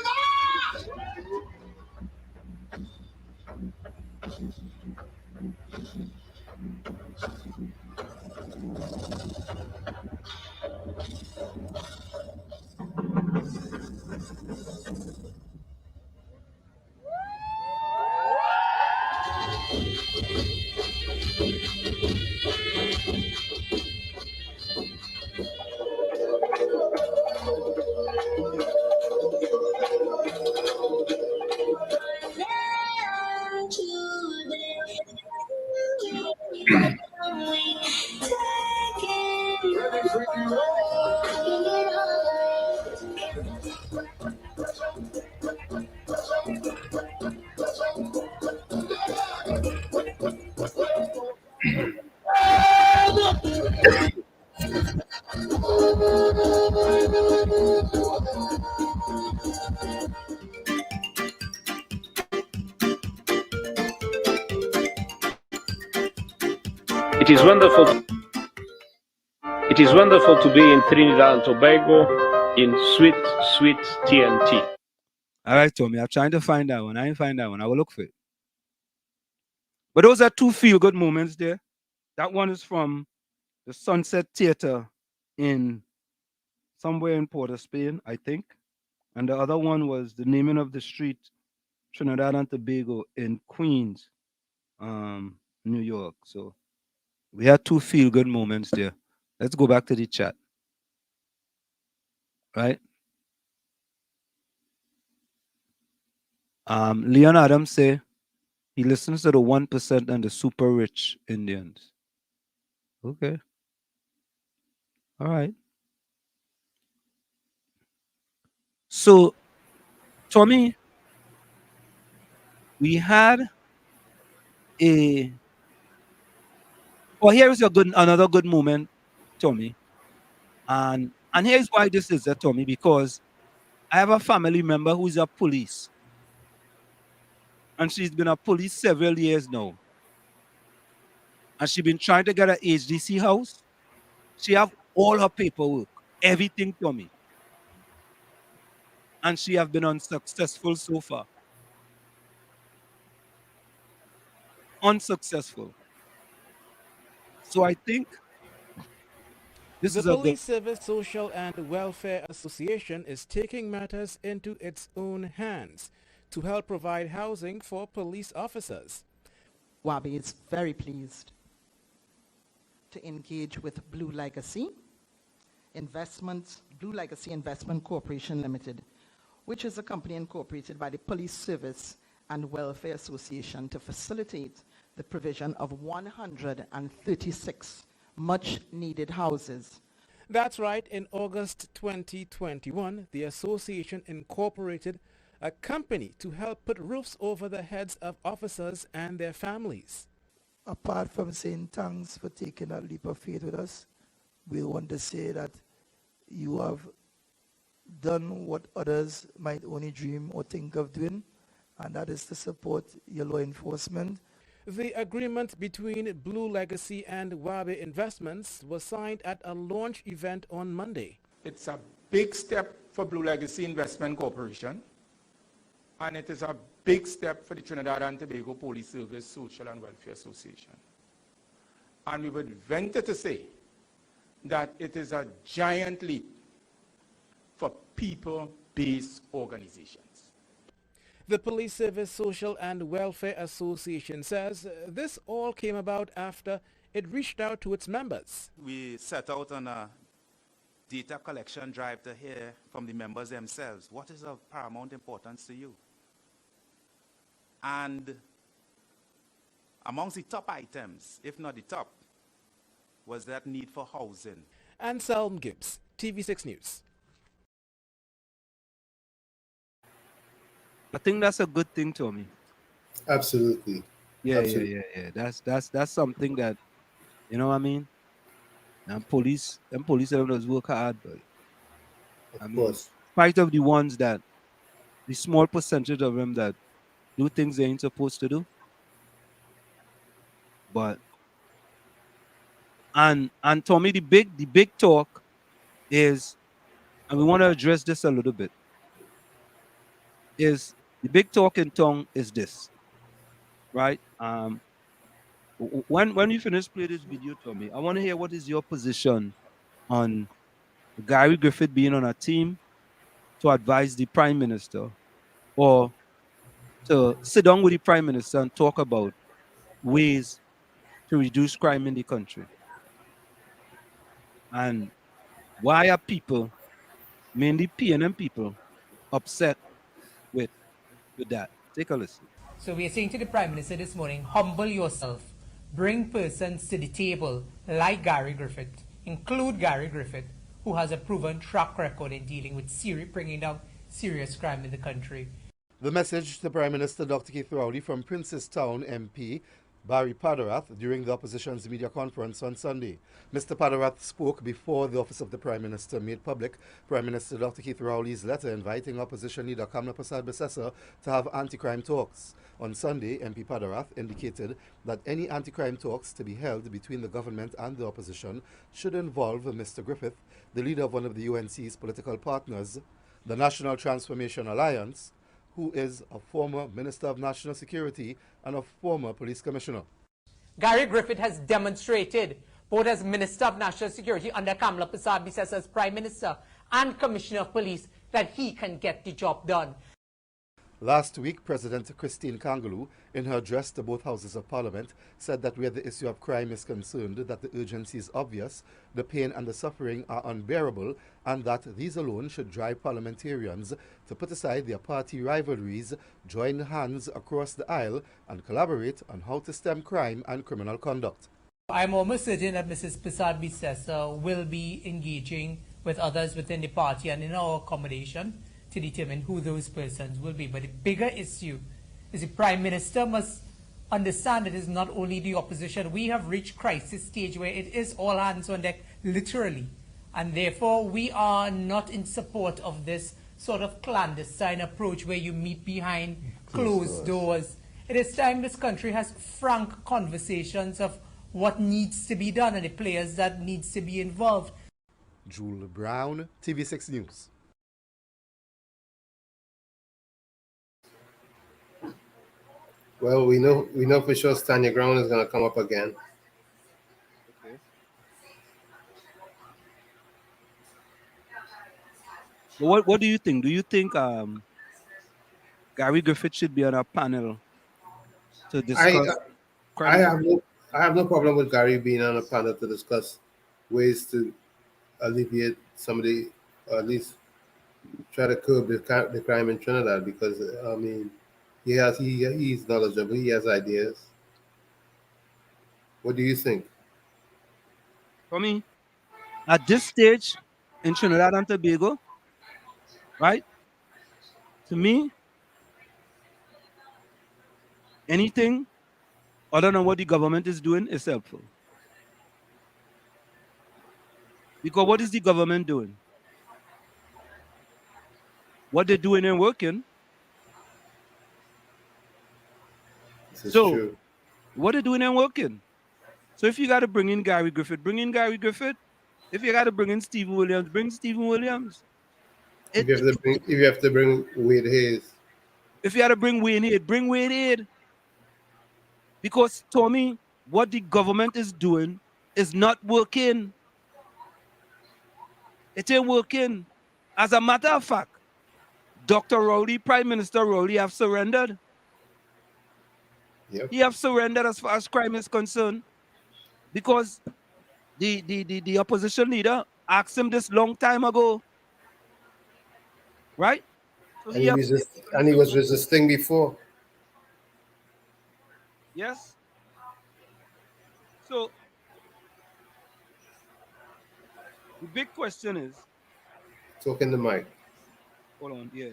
It is wonderful. It is wonderful to be in Trinidad and Tobago in sweet TNT.
All right, Tommy, I'm trying to find that one. I ain't find that one. I will look for it. But those are two feel-good moments there. That one is from the Sunset Theater in somewhere in Port of Spain, I think. And the other one was the naming of the street, Trinidad and Tobago in Queens, New York. So we had two feel-good moments there. Let's go back to the chat. Right? Leon Adams say he listens to the 1% and the super rich Indians. Okay. All right. So, Tommy, we had a. Oh, here's another good moment, Tommy. And here's why this is, Tommy, because I have a family member who's a police. And she's been a police several years now. And she's been trying to get an HDC house. She have all her paperwork, everything, Tommy. And she have been unsuccessful so far. Unsuccessful. So I think This
The
is a good.
Police Service Social and Welfare Association is taking matters into its own hands to help provide housing for police officers.
WZYE is very pleased to engage with Blue Legacy Investments, Blue Legacy Investment Corporation Limited, which is a company incorporated by the Police Service and Welfare Association to facilitate the provision of 136 much-needed houses.
That's right. In August 2021, the association incorporated a company to help put roofs over the heads of officers and their families.
Apart from saying thanks for taking that leap of faith with us, we want to say that you have done what others might only dream or think of doing, and that is to support your law enforcement.
The agreement between Blue Legacy and WZYE Investments was signed at a launch event on Monday.
It's a big step for Blue Legacy Investment Corporation, and it is a big step for the Trinidad and Tobago Police Service Social and Welfare Association. And we would venture to say that it is a giant leap for people-based organizations.
The Police Service Social and Welfare Association says this all came about after it reached out to its members.
We set out on a data collection drive to hear from the members themselves what is of paramount importance to you. And amongst the top items, if not the top, was that need for housing.
Anselm Gibbs, TV6 News.
I think that's a good thing, Tommy.
Absolutely.
Yeah,
Absolutely.
yeah. That's something that, you know what I mean? And police officers work hard, but
Of course.
spite of the ones that, the small percentage of them that do things they ain't supposed to do. But and Tommy, the big talk is, and we want to address this a little bit, is the big talk in tongue is this, right? When you finish play this video, Tommy, I want to hear what is your position on Gary Griffith being on a team to advise the Prime Minister, or to sit down with the Prime Minister and talk about ways to reduce crime in the country. And why are people, mainly PNM people, upset with that? Take a listen.
So we are saying to the Prime Minister this morning, humble yourself, bring persons to the table like Gary Griffith, include Gary Griffith, who has a proven track record in dealing with bringing down serious crime in the country.
The message to Prime Minister Dr. Keith Rowley from Princestown MP Barry Padarath during the opposition's media conference on Sunday. Mr. Padarath spoke before the office of the Prime Minister made public Prime Minister Dr. Keith Rowley's letter inviting opposition leader Kamla Persad-Bissessar to have anti-crime talks. On Sunday, MP Padarath indicated that any anti-crime talks to be held between the government and the opposition should involve Mr. Griffith, the leader of one of the UNC's political partners, the National Transformation Alliance, who is a former Minister of National Security and a former police commissioner.
Gary Griffith has demonstrated, both as Minister of National Security under Kamla Persad-Bissessar as Prime Minister and Commissioner of Police, that he can get the job done.
Last week, President Christine Kangaloo, in her address to both houses of Parliament, said that where the issue of crime is concerned, that the urgency is obvious, the pain and the suffering are unbearable, and that these alone should drive parliamentarians to put aside their party rivalries, join hands across the aisle, and collaborate on how to stem crime and criminal conduct.
I'm almost certain that Mrs. Persad-Bissessar will be engaging with others within the party and in our accommodation to determine who those persons will be. But the bigger issue is the Prime Minister must understand that it is not only the opposition. We have reached crisis stage where it is all hands on deck, literally. And therefore, we are not in support of this sort of clandestine approach where you meet behind closed doors. It is time this country has frank conversations of what needs to be done and the players that needs to be involved.
Jewel Brown, TV6 News.
Well, we know for sure Stand Your Ground is going to come up again.
Okay. What do you think? Do you think Gary Griffith should be on a panel to
I
discuss
I
crime?
have no problem with Gary being on a panel to discuss ways to alleviate some of the, or at least try to curb the crime in Trinidad, because I mean he's knowledgeable, he has ideas. What do you think?
For me, at this stage in Trinidad and Tobago, right? To me, anything other than what the government is doing is helpful. Because what is the government doing? What they're doing ain't working.
This is
So
true.
what they're doing ain't working. So if you got to bring in Gary Griffith, bring in Gary Griffith. If you got to bring in Stephen Williams, bring Stephen Williams.
If you have to bring Wade Hayes.
If you got to bring Wayne Head, bring Wayne Head. Because, Tommy, what the government is doing is not working. It ain't working. As a matter of fact, Dr. Rowley, Prime Minister Rowley, have surrendered.
Yep.
He have surrendered as far as crime is concerned, because the opposition leader asked him this long time ago, right? So
And he was resisting before.
Yes. So the big question is,
Talking the mic.
hold on, yeah.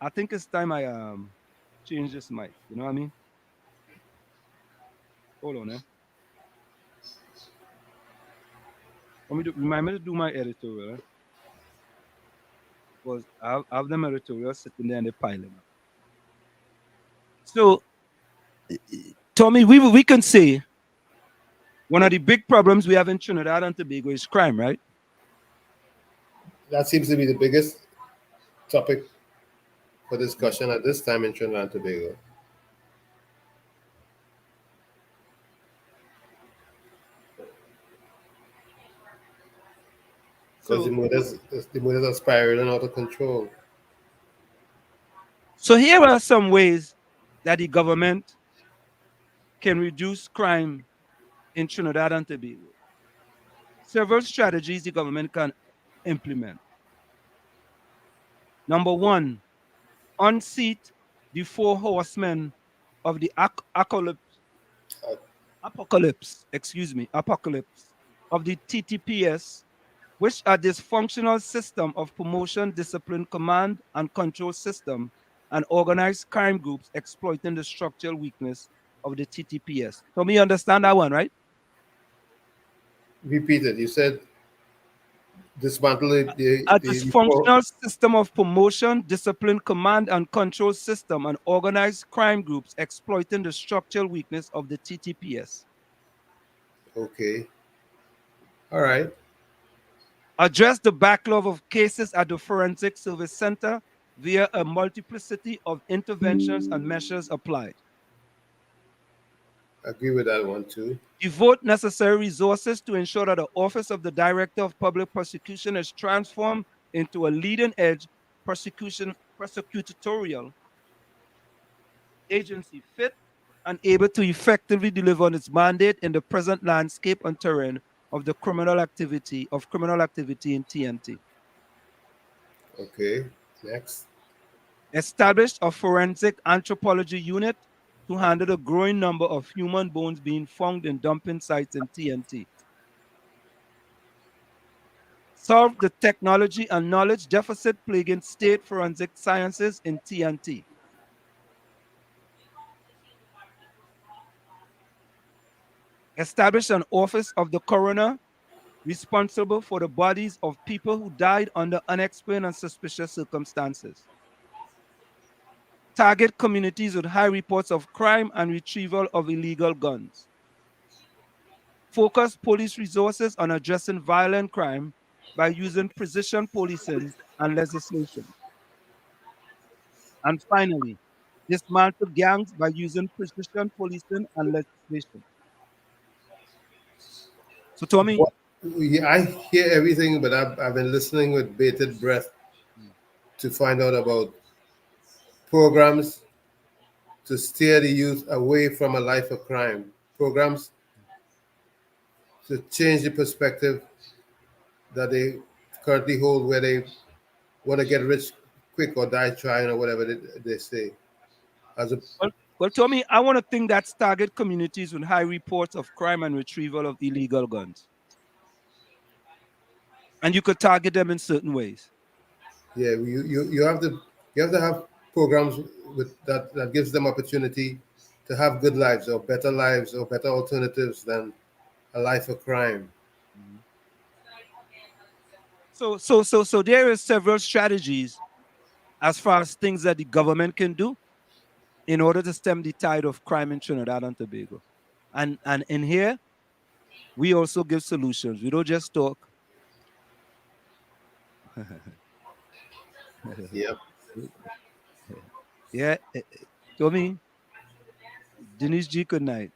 I think it's time I change this mic. You know what I mean? Hold on, remind me to do my editorial, because I have them editorial sitting there and they're piling up. So, Tommy, we can say one of the big problems we have in Trinidad and Tobago is crime, right?
That seems to be the biggest topic for discussion at this time in Trinidad and Tobago. Because the murders are spiraling out of control.
So here are some ways that the government can reduce crime in Trinidad and Tobago. Several strategies the government can implement. Number one, unseat the four horsemen of the apocalypse of the TTPS, which are dysfunctional system of promotion, discipline, command, and control system, and organized crime groups exploiting the structural weakness of the TTPS. So me understand that one, right?
Repeat it. You said dismantle
a dysfunctional system of promotion, discipline, command, and control system, and organized crime groups exploiting the structural weakness of the TTPS.
Okay. All right.
Address the backlog of cases at the Forensic Service Center via a multiplicity of interventions and measures applied.
Agree with that one too.
Devote necessary resources to ensure that the Office of the Director of Public Prosecution is transformed into a leading edge prosecutorial agency fit and able to effectively deliver on its mandate in the present landscape and terrain of the criminal activity in TNT.
Okay. Next.
Established a forensic anthropology unit to handle the growing number of human bones being found in dumping sites in TNT. Solve the technology and knowledge deficit plaguing state forensic sciences in TNT. Establish an office of the coroner responsible for the bodies of people who died under unexplained and suspicious circumstances. Target communities with high reports of crime and retrieval of illegal guns. Focus police resources on addressing violent crime by using precision policing and legislation. And finally, dismantle gangs by using precision policing and legislation. So, Tommy,
I hear everything, but I've been listening with bated breath to find out about programs to steer the youth away from a life of crime, programs to change the perspective that they currently hold, where they want to get rich quick or die trying, or whatever they say. As a
Well, Tommy, I want to think that's target communities with high reports of crime and retrieval of illegal guns. And you could target them in certain ways.
Yeah, you have to have programs with that gives them opportunity to have good lives or better alternatives than a life of crime.
So there are several strategies as far as things that the government can do in order to stem the tide of crime in Trinidad and Tobago. And in here, we also give solutions. We don't just talk.
Yep.
Yeah. Tommy, Denise G, good night.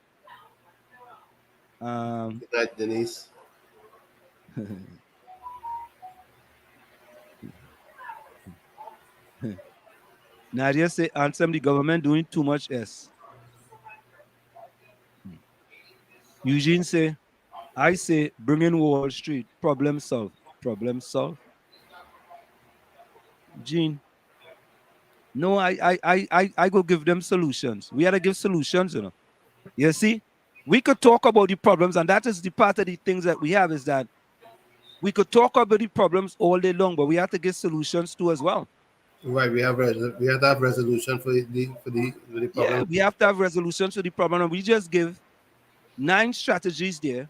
Good night, Denise.
Nadia say, answer the government doing too much S. Eugene say, I say, bring in Wall Street, problem solved. Problem solved. Gene, no, I go give them solutions. We had to give solutions, you know. You see, we could talk about the problems, and that is the part of the things that we have is that we could talk about the problems all day long, but we have to give solutions too as well.
Right, we have to have resolution for the problem.
Yeah, we have to have resolutions to the problem, and we just give 9 strategies there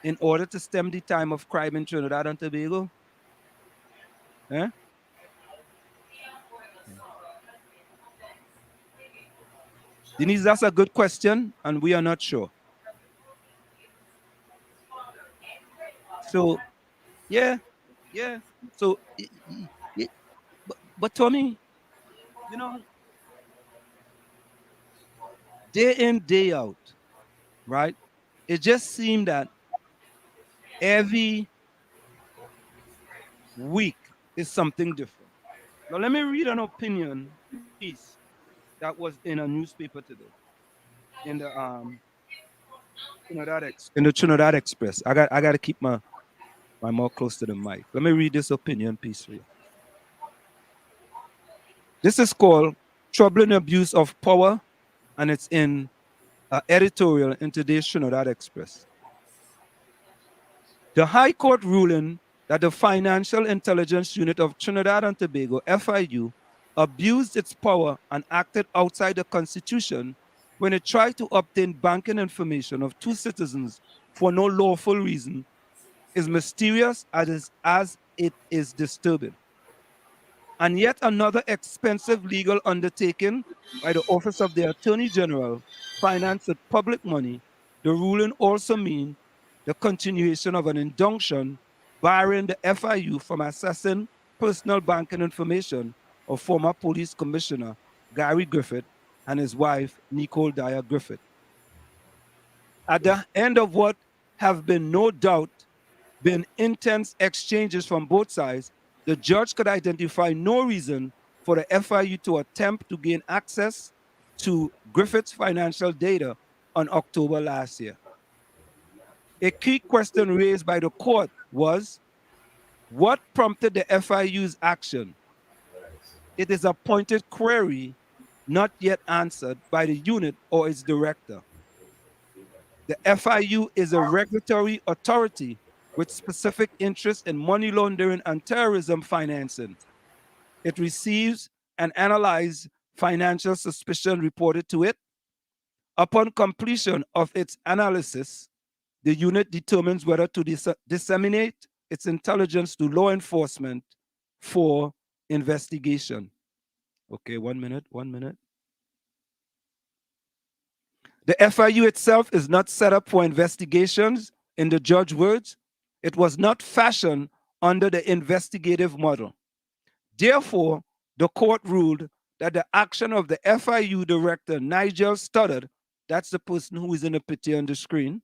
in order to stem the time of crime in Trinidad and Tobago. Eh? Denise, that's a good question, and we are not sure. So, yeah. So, but Tommy, you know, day in, day out, right? It just seemed that every week is something different. Now, let me read an opinion piece that was in a newspaper today, in the Trinidad Express. I got to keep my mouth close to the mic. Let me read this opinion piece for you. This is called "Troubling Abuse of Power," and it's in editorial in today's Trinidad Express. The High Court ruling that the Financial Intelligence Unit of Trinidad and Tobago, FIU, abused its power and acted outside the Constitution when it tried to obtain banking information of 2 citizens for no lawful reason is mysterious as it is disturbing. And yet another expensive legal undertaking by the Office of the Attorney General, financed with public money. The ruling also means the continuation of an injunction barring the FIU from accessing personal banking information of former police commissioner Gary Griffith and his wife, Nicole Dyer Griffith. At the end of what have been no doubt been intense exchanges from both sides, the judge could identify no reason for the FIU to attempt to gain access to Griffith's financial data on October last year. A key question raised by the court was, what prompted the FIU's action? It is a pointed query not yet answered by the unit or its director. The FIU is a regulatory authority with specific interest in money laundering and terrorism financing. It receives and analyzes financial suspicion reported to it. Upon completion of its analysis, the unit determines whether to disseminate its intelligence to law enforcement for investigation. Okay, 1 minute. The FIU itself is not set up for investigations. In the judge's words, it was not fashioned under the investigative model. Therefore, the court ruled that the action of the FIU director, Nigel Studdard, that's the person who is in the picture on the screen,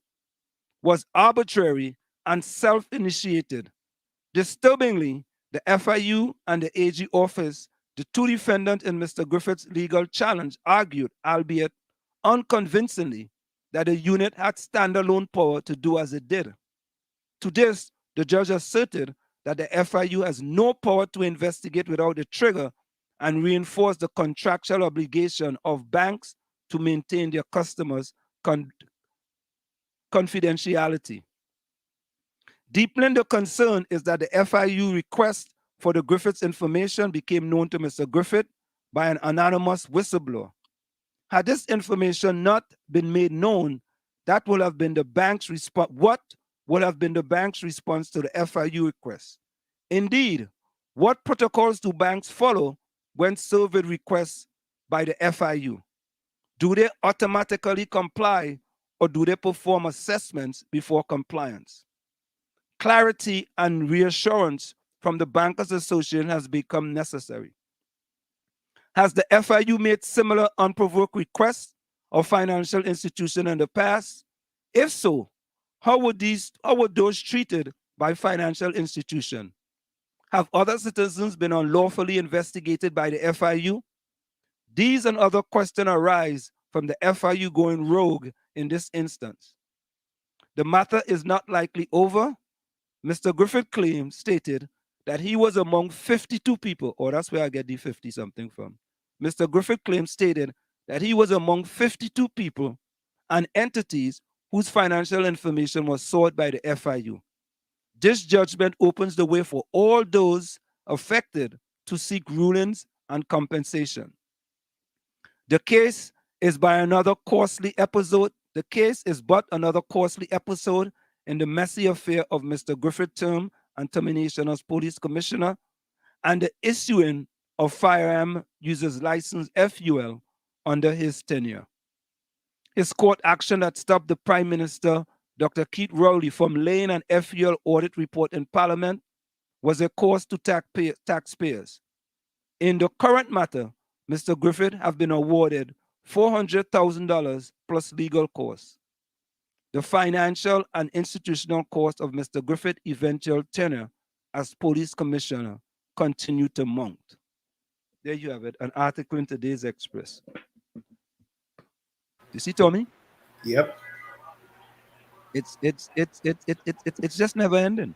was arbitrary and self-initiated. Disturbingly, the FIU and the AG office, the two defendants in Mr. Griffith's legal challenge, argued, albeit unconvincingly, that the unit had standalone power to do as it did. To this, the judge asserted that the FIU has no power to investigate without a trigger and reinforced the contractual obligation of banks to maintain their customers' confidentiality. Deepening the concern is that the FIU request for the Griffiths information became known to Mr. Griffith by an anonymous whistleblower. Had this information not been made known, that would have been the bank's response. What would have been the bank's response to the FIU request? Indeed, what protocols do banks follow when served with requests by the FIU? Do they automatically comply, or do they perform assessments before compliance? Clarity and reassurance from the Bankers Association has become necessary. Has the FIU made similar unprovoked requests of financial institutions in the past? If so, how were those treated by financial institutions? Have other citizens been unlawfully investigated by the FIU? These and other questions arise from the FIU going rogue in this instance. The matter is not likely over. Mr. Griffith stated that he was among 52 people, or that's where I get the 50-something from. Mr. Griffith stated that he was among 52 people and entities whose financial information was sought by the FIU. This judgment opens the way for all those affected to seek rulings and compensation. The case is but another costly episode in the messy affair of Mr. Griffith's term and termination as police commissioner and the issuing of firearm users license FUL under his tenure. His court action that stopped the Prime Minister, Dr. Keith Rowley, from laying an FUL audit report in Parliament was a cost to taxpayers. In the current matter, Mr. Griffith have been awarded $400,000 plus legal costs. The financial and institutional cost of Mr. Griffith's eventual tenure as police commissioner continue to mount. There you have it, an article in today's Express. You see, Tommy?
Yep.
It's just never ending.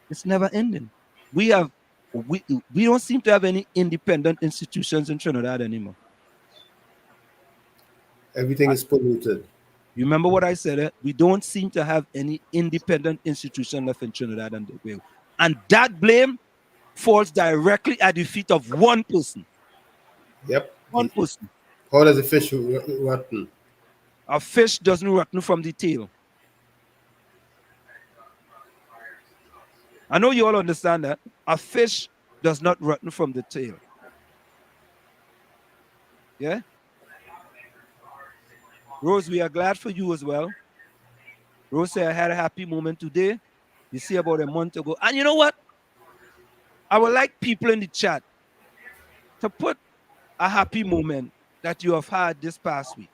It's never ending. We don't seem to have any independent institutions in Trinidad anymore.
Everything is polluted.
You remember what I said? We don't seem to have any independent institution left in Trinidad and Tobago. And that blame falls directly at the feet of one person.
Yep.
One person.
How does a fish rotten?
A fish doesn't rotten from the tail. I know you all understand that. A fish does not rotten from the tail. Yeah? Rose, we are glad for you as well. Rose said, I had a happy moment today. You see, about a month ago. And you know what? I would like people in the chat to put a happy moment that you have had this past week.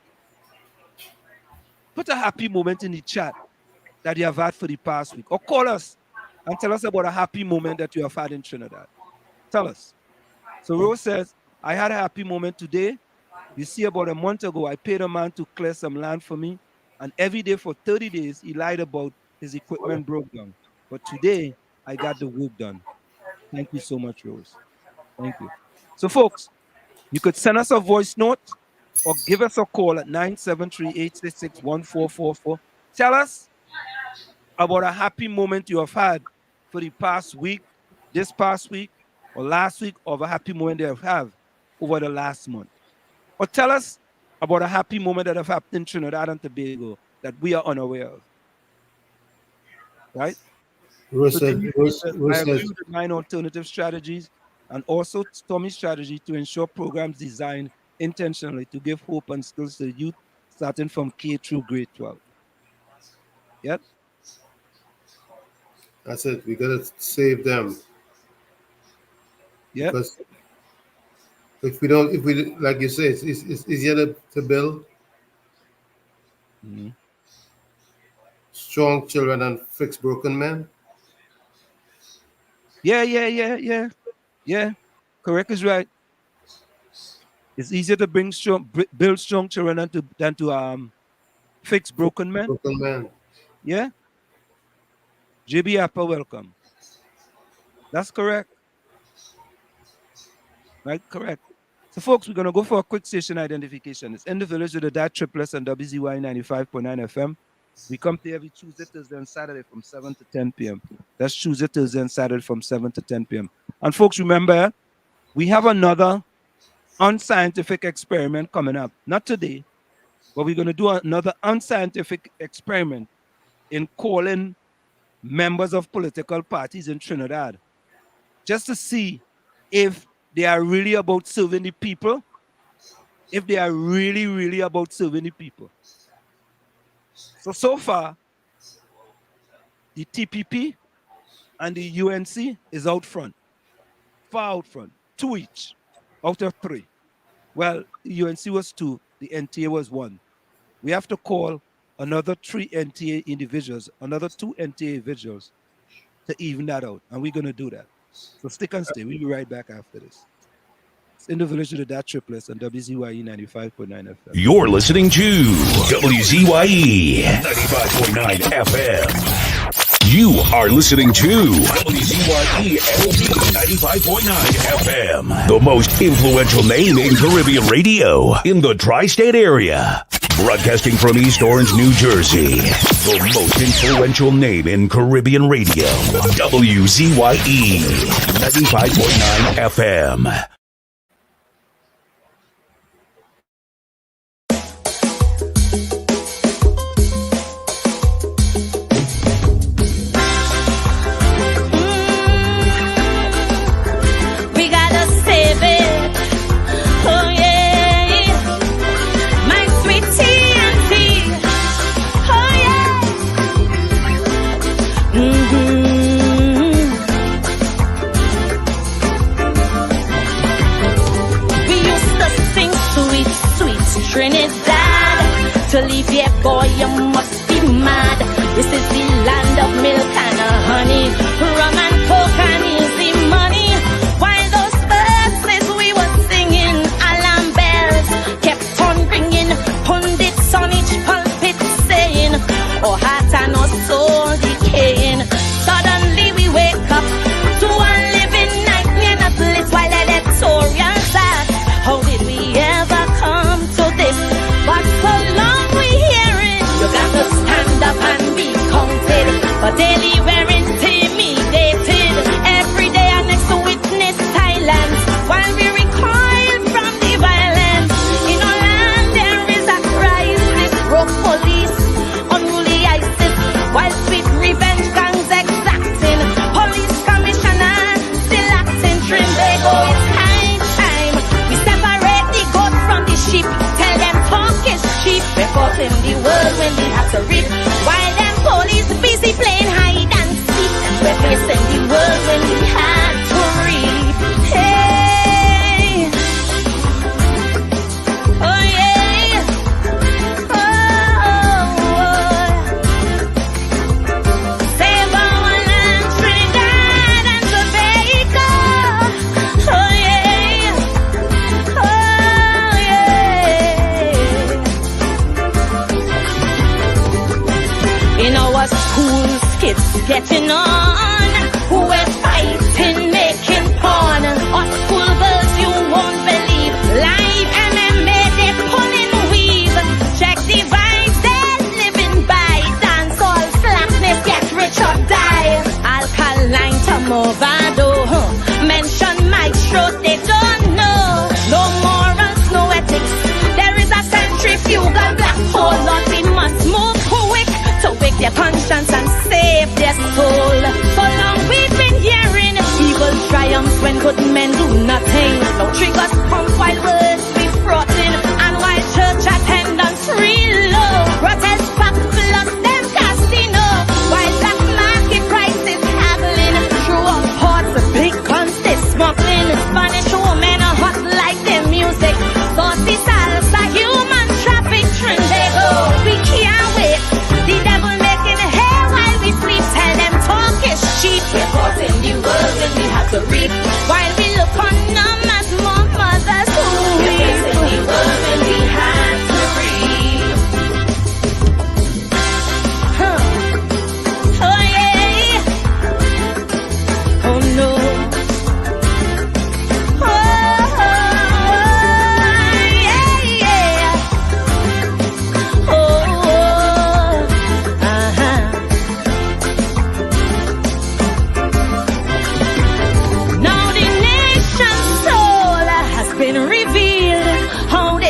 Put a happy moment in the chat that you have had for the past week. Or call us and tell us about a happy moment that you have had in Trinidad. Tell us. So Rose says, I had a happy moment today. You see, about a month ago, I paid a man to clear some land for me. And every day for 30 days, he lied about his equipment broke down. But today, I got the work done. Thank you so much, Rose. Thank you. So, folks, you could send us a voice note or give us a call at 973-866-1444. Tell us about a happy moment you have had for the past week, this past week, or last week, or a happy moment you have over the last month. Or tell us about a happy moment that have happened in Trinidad and Tobago that we are unaware of. Right?
Rose
So
said,
I agree with the 9 alternative strategies and also Tommy's strategy to ensure programs designed intentionally to give hope and skills to the youth starting from K through grade 12. Yep.
That's it. We gotta save them.
Yeah.
Because if we like you say, it's easier to build.
Mm-hmm.
strong children and fix broken men.
Yeah. Correct is right. It's easier to build strong children than to fix broken men.
Broken men.
Yeah. JB Appa, welcome. That's correct. Right, correct. So, folks, we're going to go for a quick station identification. It's in the village with the DAT Triplets and WZYE 95.9 FM. We come to every Tuesday, Thursday, and Saturday from 7 to 10 p.m. That's Tuesday, Thursday, and Saturday from 7 to 10 p.m. And, folks, remember, we have another unscientific experiment coming up. Not today, but we're going to do another unscientific experiment in calling members of political parties in Trinidad just to see if they are really about serving the people, if they are really, really about serving the people. So far, the TPP and the UNC is out front, far out front, 2 each out of 3. Well, the UNC was 2, the NTA was 1. We have to call another 3 NTA individuals, another 2 NTA individuals to even that out, and we're going to do that. So stick and stay. We'll be right back after this. It's in the village of the DAT Triplets on WZYE 95.9 FM.
You're listening to WZYE 95.9 FM. You are listening to WZYE 95.9 FM, the most influential name in Caribbean radio in the tri-state area. Broadcasting from East Orange, New Jersey, the most influential name in Caribbean radio, WZYE 95.9 FM.
Trinidad, to leave here, boy, you must be mad. This is the land of milk and honey, rum and coke and easy money. While those verses we were singing, alarm bells kept on ringing, pundits on each pulpit saying, oh heart and oh soul decaying. Suddenly we wake up to a living nightmare, not lit while editorials ask, how did we ever come to this? But so long we hear it, you got to stand up and be counted. For daily we're intimidated. Every day our next witness silence while we recoil from the violence. In our land there is a crisis, broke police, unruly ISIS, while sweet revenge gangs exacting. Police commissioners still acting Trinbago. It's high time we separate the goat from the sheep. Tell them talk is cheap. We're caught in the world when we have to read. While them police busy playing hide and seek, we're facing the world when we had to read. Hey, oh yeah, save our land, Trinidad and Tobago. Oh yeah, in our schools, kids getting on, we're fighting, making porn. Our school girls, you won't believe, live MMA, they pulling weave. Check the vibes they're living by, dance all slackness, get rich or die. Alkaline Tomovado, mention maestro, they don't know. No morals, no ethics, there is a centrifugal black hole, nothing must move quick to wake their conscience and save their soul. So long we've been hearing evil triumphs when good men do nothing. No triggers pump while words be fraughting, and while church attendance real low, protest pack plus them casino, while black market prices haggling through our ports, big guns they smuggling. Spanish women are hot like their music, saucy salsa, human traffic, Trinbago. We can't wait, the devil making hay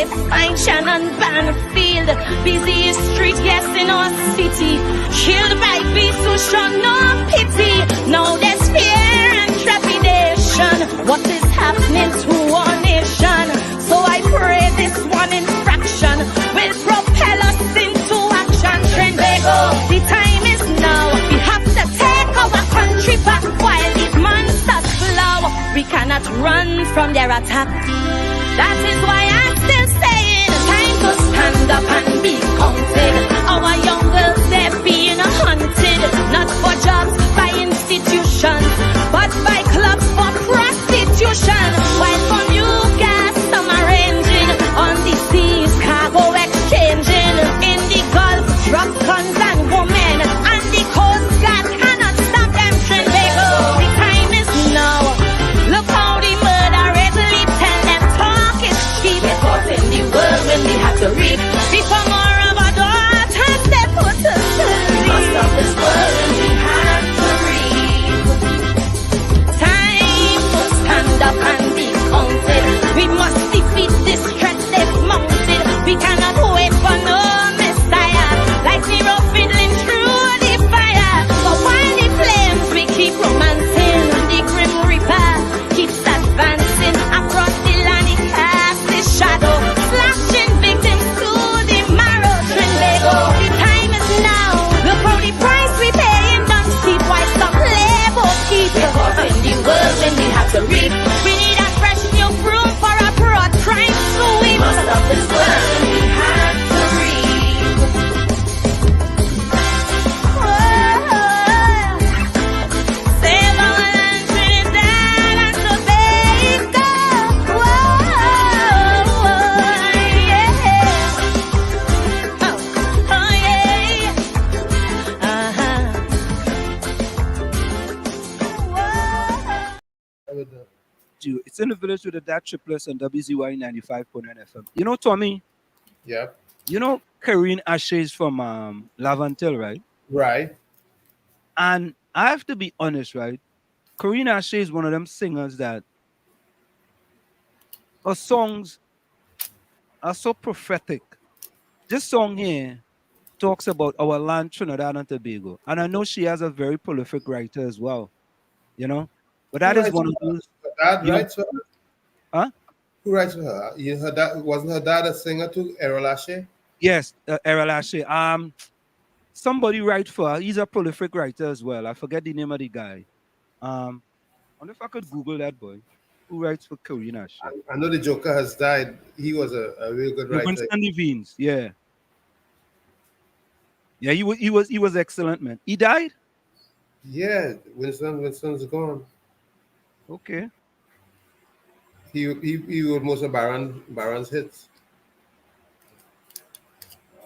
expansion and Banfield. Busy street, yes, in our city. Killed by beasts who show no pity. Now there's fear and trepidation. What is happening to our nation? So I pray this one infraction will propel us into action. Trinbago, the time is now. We have to take our country back while these monsters flow. We cannot run from their attack. That is why I'm still saying, time to stand up and be counted. Our young girls, they're being hunted, not for jobs by institutions, but by clubs for prostitution. While from you guys, some arranging on the seas, cargo exchanging in the Gulf, drugs, guns, and women, and the Coast Guard cannot stop them. Trinbago, the time is now. Look how the murder rate leap, and them talk is cheap. We're caught in the world when we have to reap. Before more of our daughters, they put us to sleep. We must stop this world when we have to reap. Time to stand up and be counted. We must defeat this threat they've mounted. We cannot wait for no messiah, like zero fiddling through the fire. But while the flames we keep romancing, the grim reaper keeps advancing across the land. He casts his shadow, slashing victims to the marrow. Trinbago, the time is now. Look how the price we paying don't steep. Why some labor keep us in the world when we have to reap? We need a fresh new broom for a broad crime sweep. We must stop this world when we have to reap. Save our land, Trinidad and Tobago. Yeah. Oh, yeah.
It's in the village with the DAT Triplets and WZYE 95.9 FM. You know, Tommy?
Yeah.
You know Karine Ashe is from Lavantil, right?
Right.
And I have to be honest, right? Karine Ashe is one of them singers that her songs are so prophetic. This song here talks about our land, Trinidad and Tobago. And I know she has a very prolific writer as well, you know? But that
Who
is
writes
one of
for her?
those.
Her dad
you know-
writes for her?
Huh?
Who writes for her? Her dad, wasn't her dad a singer too, Errol Ashe?
Yes, Errol Ashe. Somebody write for her. He's a prolific writer as well. I forget the name of the guy. I wonder if I could Google that boy. Who writes for Karine Ashe?
I know the Joker has died. He was a real good writer.
Winston Levines, yeah. Yeah, he was excellent, man. He died?
Yeah, Winston's gone.
Okay.
He wrote most of Baron's hits.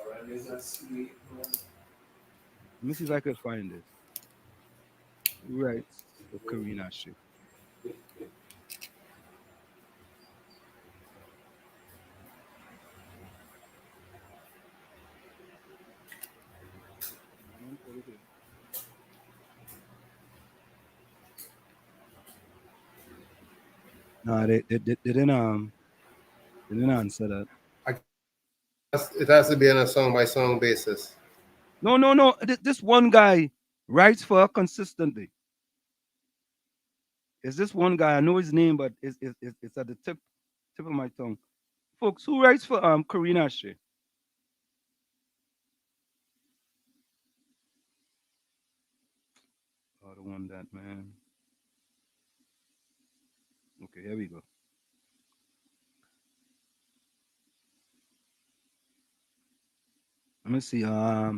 Let me see if I could find it. Who writes for Karine Ashe? No, they didn't answer that.
It has to be on a song-by-song basis.
No. This one guy writes for her consistently. It's this one guy. I know his name, but it's at the tip of my tongue. Folks, who writes for Karine Ashe? Oh, I don't want that, man. Okay, here we go. Let me see. Let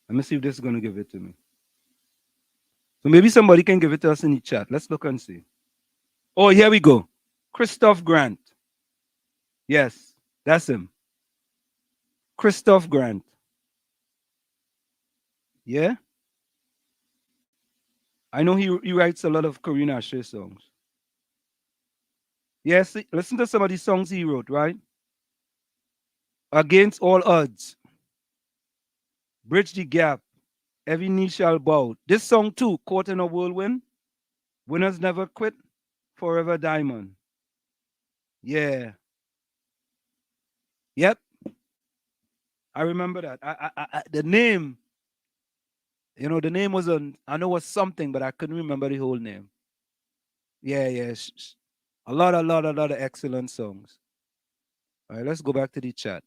me see if this is gonna give it to me. So maybe somebody can give it to us in the chat. Let's look and see. Oh, here we go. Christoph Grant. Yes, that's him. Christoph Grant. Yeah? I know he writes a lot of Karine Ashe songs. Yes, listen to some of these songs he wrote, right? Against All Odds. Bridge the Gap. Every Knee Shall Bow. This song too, Caught in a Whirlwind. Winners Never Quit. Forever Diamond. Yeah. Yep. I remember that. The name, the name was I know it was something, but I couldn't remember the whole name. Yeah. A lot of excellent songs. All right, let's go back to the chat.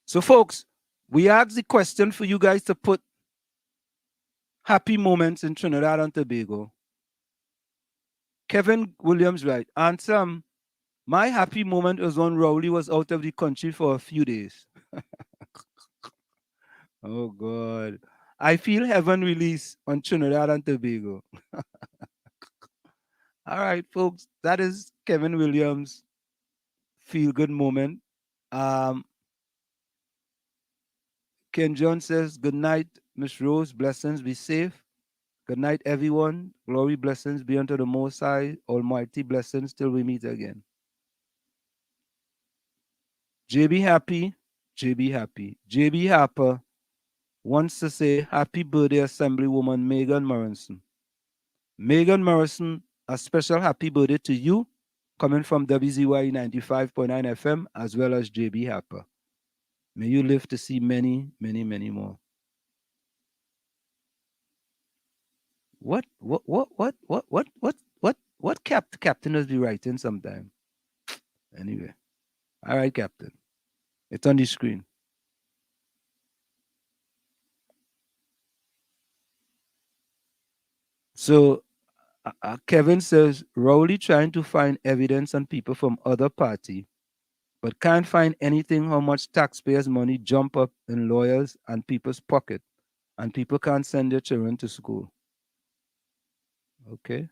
So, folks, we asked the question for you guys to put happy moments in Trinidad and Tobago. Kevin Williams, right? Answer. My happy moment was when Rowley was out of the country for a few days. Oh, God. I feel heaven release on Trinidad and Tobago. All right, folks, that is Kevin Williams' feel-good moment. Ken John says, good night, Miss Rose. Blessings, be safe. Good night, everyone. Glory, blessings be unto the Most High. Almighty blessings till we meet again. JB Happy. JB Harper wants to say happy birthday, Assemblywoman Megan Morrison. Megan Morrison, a special happy birthday to you, coming from WZYE 95.9 FM, as well as JB Harper. May you live to see many, many, many more. What Captain must be writing sometime? Anyway. All right, Captain. It's on the screen. So Kevin says, Rowley trying to find evidence on people from other party, but can't find anything how much taxpayers' money jump up in lawyers and people's pocket, and people can't send their children to school. Okay.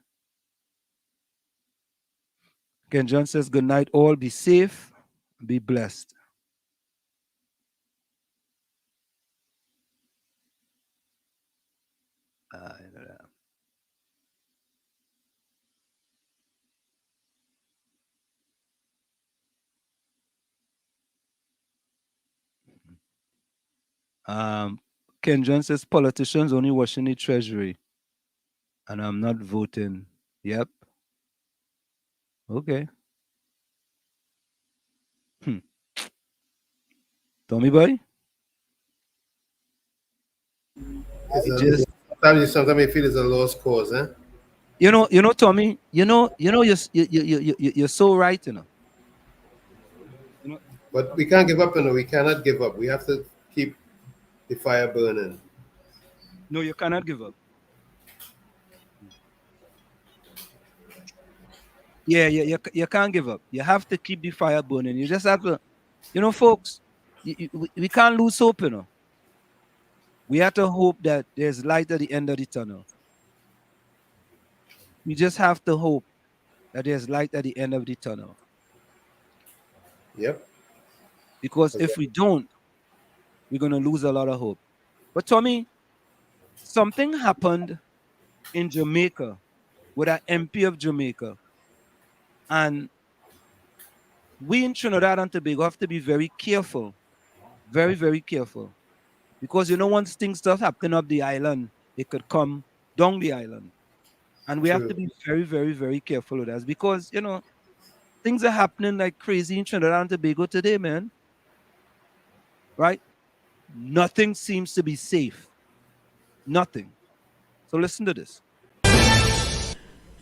Ken John says, good night, all. Be safe, be blessed. Ken John says, politicians only washing the treasury, and I'm not voting. Yep. Okay. Tommy boy?
Sometimes you feel it's a lost cause, eh?
You know, Tommy, you're so right,
But we can't give up, we cannot give up. We have to keep the fire burning.
No, you cannot give up. Yeah, you can't give up. You have to keep the fire burning. You just have to, folks, we can't lose hope, We have to hope that there's light at the end of the tunnel. We just have to hope that there's light at the end of the tunnel.
Yep.
Because if we don't, we're going to lose a lot of hope. But Tommy, something happened in Jamaica with an MP of Jamaica. And we in Trinidad and Tobago have to be very careful. Very, very careful. Because, once things start happening up the island, it could come down the island. And we have to be very, very, very careful with that. Because, things are happening like crazy in Trinidad and Tobago today, man. Right? Nothing seems to be safe. Nothing. So listen to this.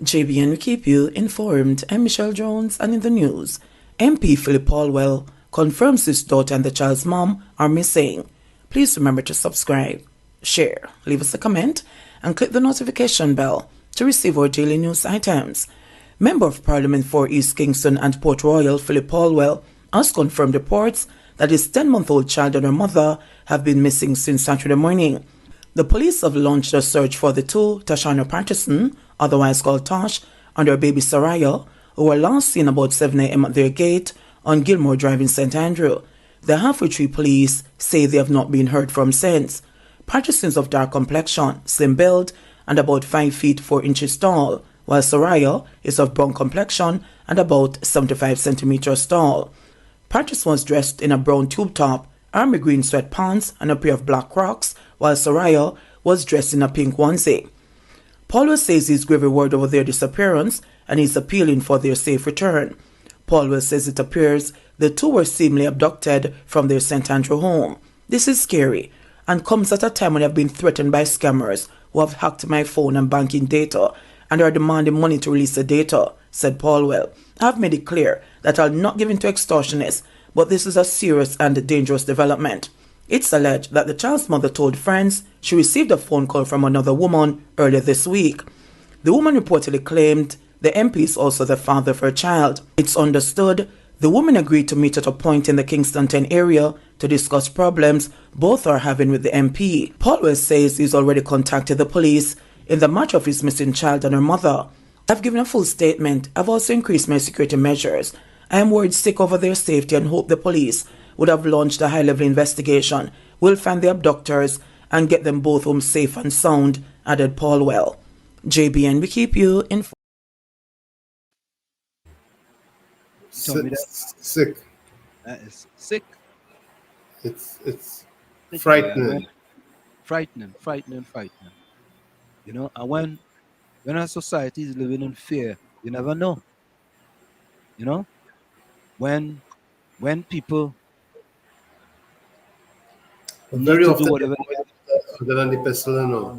JBN will keep you informed. I'm Michelle Jones, and in the news, MP Philip Paulwell confirms his daughter and the child's mom are missing. Please remember to subscribe, share, leave us a comment, and click the notification bell to receive our daily news items. Member of Parliament for East Kingston and Port Royal Philip Paulwell has confirmed reports that his 10-month-old child and her mother have been missing since Saturday morning. The police have launched a search for the two, Tashana Patterson, otherwise called Tosh, and her baby Soraya, who were last seen about 7 a.m. at their gate on Gilmore Drive in St. Andrew. The Halfway Tree police say they have not been heard from since. Patterson's of dark complexion, slim build, and about 5 feet 4 inches tall, while Soraya is of brown complexion and about 75 centimeters tall. Patterson was dressed in a brown tube top, army green sweatpants, and a pair of black Crocs, while Soraya was dressed in a pink onesie. Paulo says he's gravely worried over their disappearance and is appealing for their safe return. Paulwell says it appears the two were seemingly abducted from their St. Andrew home. This is scary and comes at a time when I've been threatened by scammers who have hacked my phone and banking data and are demanding money to release the data, said Paulwell. I have made it clear that I'll not give in to extortionists, but this is a serious and dangerous development. It's alleged that the child's mother told friends she received a phone call from another woman earlier this week. The woman reportedly claimed the MP is also the father of her child. It's understood the woman agreed to meet at a point in the Kingston 10 area to discuss problems both are having with the MP. Paulwell says he's already contacted the police in the matter of his missing child and her mother. I've given a full statement. I've also increased my security measures. I am worried sick over their safety and hope the police would have launched a high-level investigation, will find the abductors and get them both home safe and sound, added Paulwell. JBN, we keep you informed.
Sick.
That is sick.
It's frightening.
Frightening. You know, and when our society is living in fear, you never know. You know, when people
very often
do whatever
other than the pistol, no.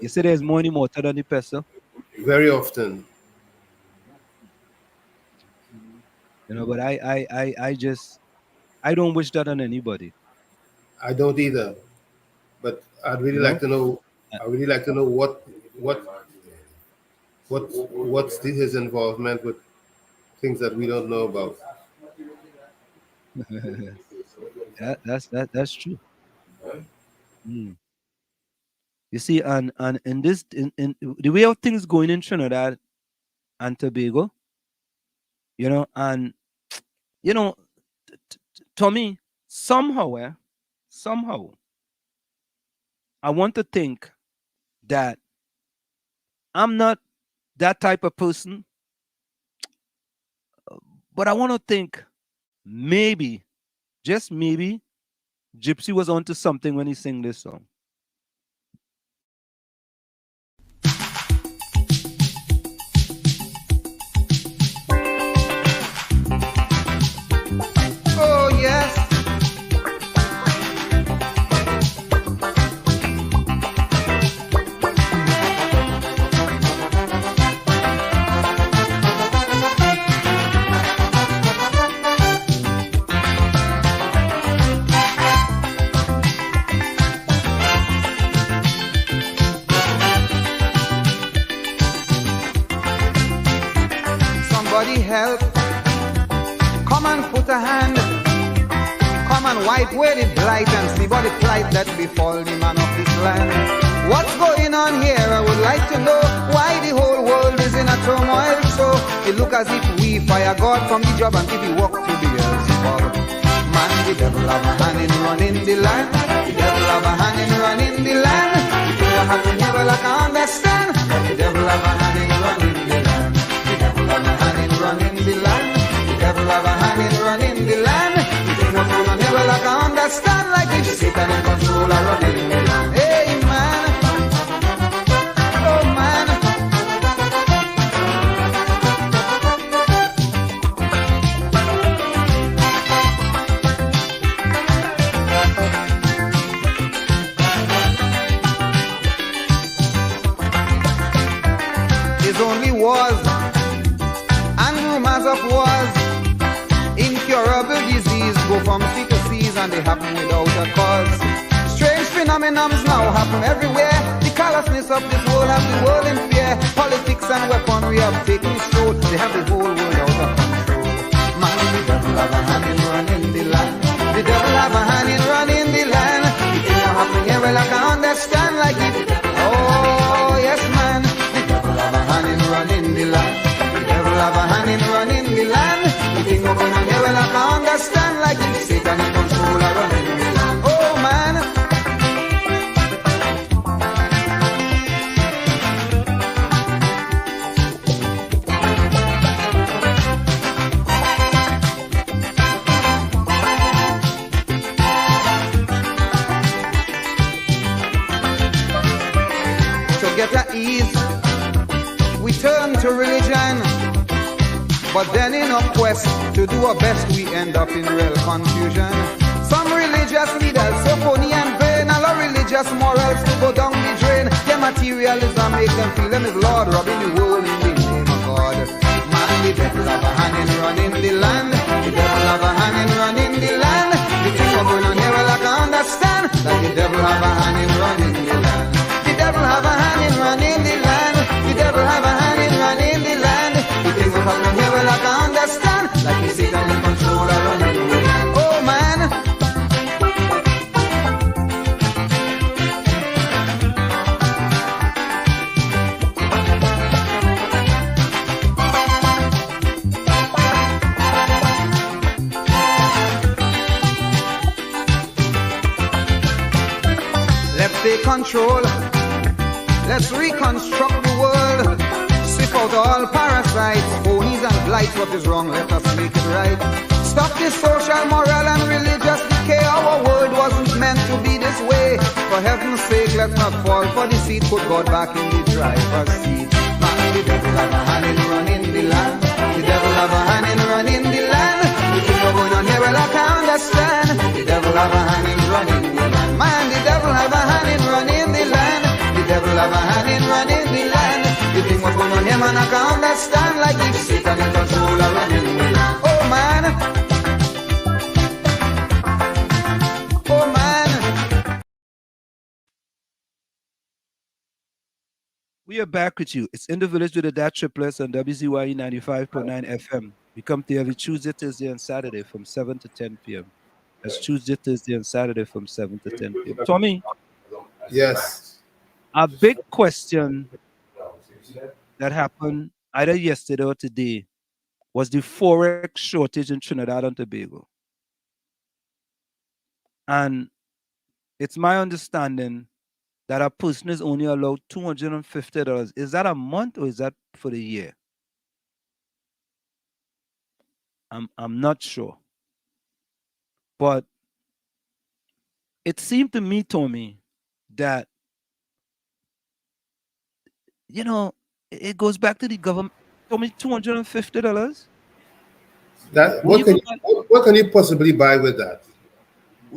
You say there's more mortar than the pestle?
Very often.
You know, but I don't wish that on anybody.
I don't either. But I'd really like to know. I really like to know what's his involvement with things that we don't know about.
That's true. Mm. You see, and in this in the way of things going in Trinidad and Tobago, you know, and you know, to me, somehow, I want to think that I'm not that type of person, but I want to think maybe, just maybe, Gypsy was onto something when he sang this song.
Oh, yes. Somebody help. Come and put a hand. Come and wipe away the blight and see what the plight that befall the man of this land. What's going on here? I would like to know why the whole world is in a turmoil. So it look as if we fire God from the job and if we walk to the earth. Man, the devil have a hand in running the land. The devil have a hand in running the land. If you have to never like understand. The devil have a hand in running the land. The devil have a hand in running the land. The devil have a hand in running the land. Never like I understand like if Satan in control of running the land. Hey man, oh man. There's only wars and rumors of wars. Incurable disease go from sea to seas and they happen without a cause. Strange phenomena now happen everywhere. The callousness of this world have the world in fear. Politics and weaponry have taken its toll. They have the whole world out of control. Man, the devil have a hand in running the land. The devil have a hand in running the land. It don't happen here well I can understand like it. Oh yes man, the devil have a hand in running the land. The devil have a hand in running the land. Thing up on here, well, I can understand like this. Satan in control of running the land. Oh, man. to religion. But then in a quest to do our best, we end up in real confusion. Some religious leaders so phony and vain, all religious morals to go down the drain. Their materialism make them feel them is Lord, robbing the world in the name of God. Man, the devil have a hand in running the land. The devil have a hand in running the land. The thing we're going on here, well, I can understand that the devil have a hand in running the land. The devil have a hand in running the land. The devil have a hand in running the land. The thing we're talking here, well, I can understand that the Satan in control of running the land. Oh man. Take control. Let's reconstruct the world. Sweep out all parasites, phonies and blights. What is wrong? Let us make it right. Stop this social, moral and religious decay. Our world wasn't meant to be this way. For heaven's sake, let's not fall for the seat. Put God back in the driver's seat. Man, the devil have a hand in running the land. The devil have a hand in running the land. The thing going on here, well, I can understand. The devil have a hand in running the land. Man, the devil have a hand in running the land. The devil have a hand in running the land. The thing what's going on here, man, I can understand. Like if Satan in control of running the land. Oh man. Oh man.
We are back with you. It's in the village with the DAT Triplets on WZYE 95.9 FM. We come to you every Tuesday, Thursday, and Saturday from 7 to 10 p.m. That's Tuesday, Thursday, and Saturday from 7 to 10 p.m. Tommy?
Yes.
A big question that happened either yesterday or today was the Forex shortage in Trinidad and Tobago. And it's my understanding that a person is only allowed $250. Is that a month or is that for the year? I'm not sure. But it seemed to me, Tommy, that, you know, it goes back to the government. Tommy, $250?
What can you possibly buy with that?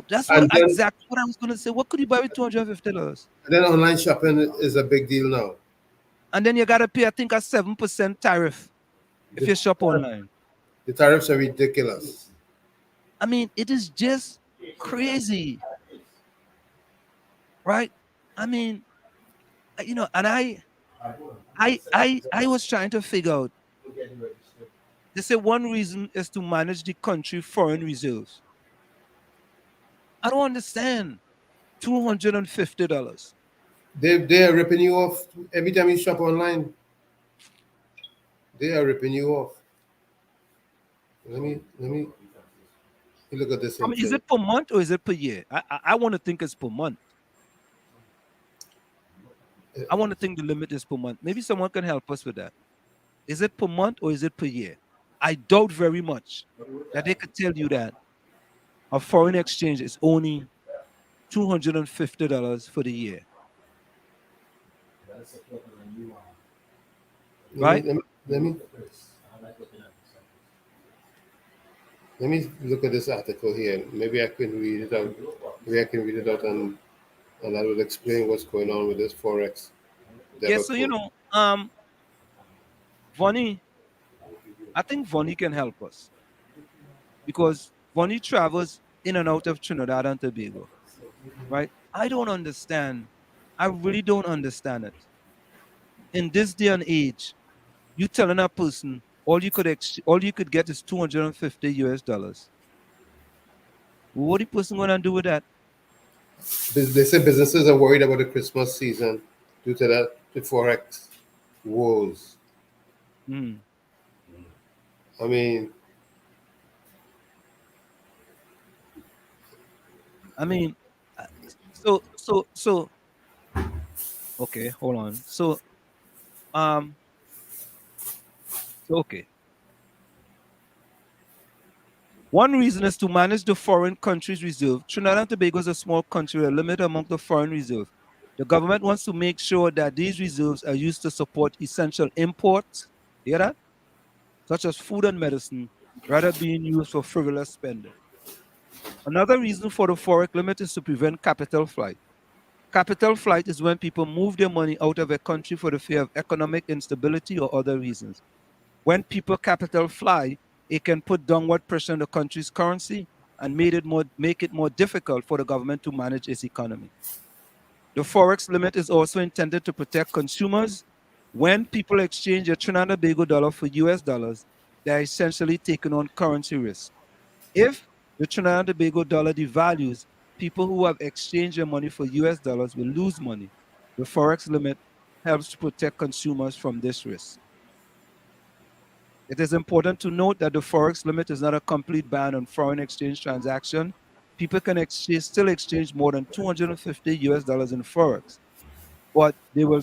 That's what exactly what I was going to say. What could you buy with $250?
And then online shopping is a big deal now.
And then you got to pay, I think, a 7% tariff if you shop online.
The tariffs are ridiculous.
I mean, it is just crazy. Right? I mean, you know, and I was trying to figure out. They say one reason is to manage the country foreign reserves. I don't understand. $250.
They are ripping you off every time you shop online. They are ripping you off. Let me look at this.
I mean, is it per month or is it per year? I want to think it's per month. I want to think the limit is per month. Maybe someone can help us with that. Is it per month or is it per year? I doubt very much that they could tell you that a foreign exchange is only $250 for the year. Right?
Let me look at this article here. Maybe I can read it out. Maybe I can read it out and I will explain what's going on with this Forex.
Yeah, so you know, Vonnie, I think Vonnie can help us because Vonnie travels in and out of Trinidad and Tobago, right? I don't understand. I really don't understand it. In this day and age, you telling a person all you could get is $250. What the person gonna do with that?
They say businesses are worried about the Christmas season due to the Forex woes. I mean,
so okay, hold on. So okay. One reason is to manage the foreign country's reserve. Trinidad and Tobago is a small country with a limited amount of foreign reserve. The government wants to make sure that these reserves are used to support essential imports Hear that? Such as food and medicine, rather being used for frivolous spending. Another reason for the forex limit is to prevent capital flight. Capital flight is when people move their money out of a country for the fear of economic instability or other reasons. When people capital fly, it can put downward pressure on the country's currency and make it more difficult for the government to manage its economy. The forex limit is also intended to protect consumers. When people exchange a Trinidad and Tobago dollar for US dollars, they are essentially taking on currency risk. If the Trinidad and Tobago dollar devalues, people who have exchanged their money for US dollars will lose money. The forex limit helps to protect consumers from this risk. It is important to note that the forex limit is not a complete ban on foreign exchange transaction. People can still exchange more than 250 US dollars in forex, but they will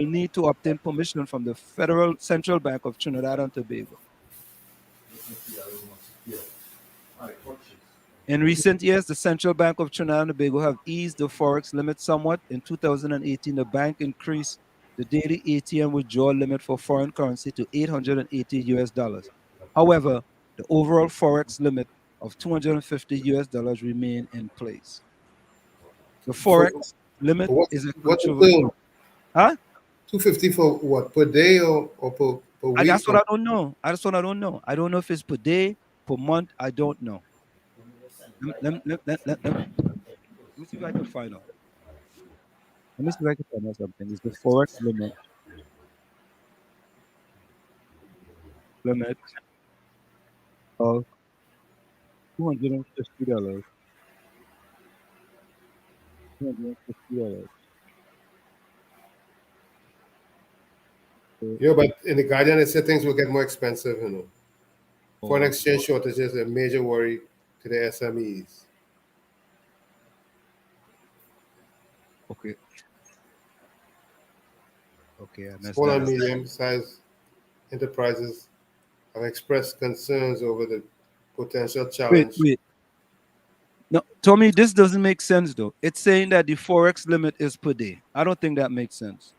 need to obtain permission from the Federal Central Bank of Trinidad and Tobago. In recent years, the Central Bank of Trinidad and Tobago have eased the forex limit somewhat. In 2018, the bank increased the daily ATM withdrawal limit for foreign currency to 880 US dollars. However, the overall forex limit of 250 US dollars remain in place. The forex limit is a controversial. Huh?
250 for what, per day or per week?
That's what I don't know. That's what I don't know. I don't know if it's per day, per month. I don't know. Let me see if I can find out. Let me see if I can find out something. It's the forex limit of $250. $250.
Yeah, but in the Guardian, it said things will get more expensive, you know. Foreign
Oh.
exchange shortages are a major worry to the SMEs.
Okay. Okay, I missed
Small and
that.
medium-sized enterprises have expressed concerns over the potential challenge.
Wait. No, Tommy, this doesn't make sense though. It's saying that the forex limit is per day. I don't think that makes sense.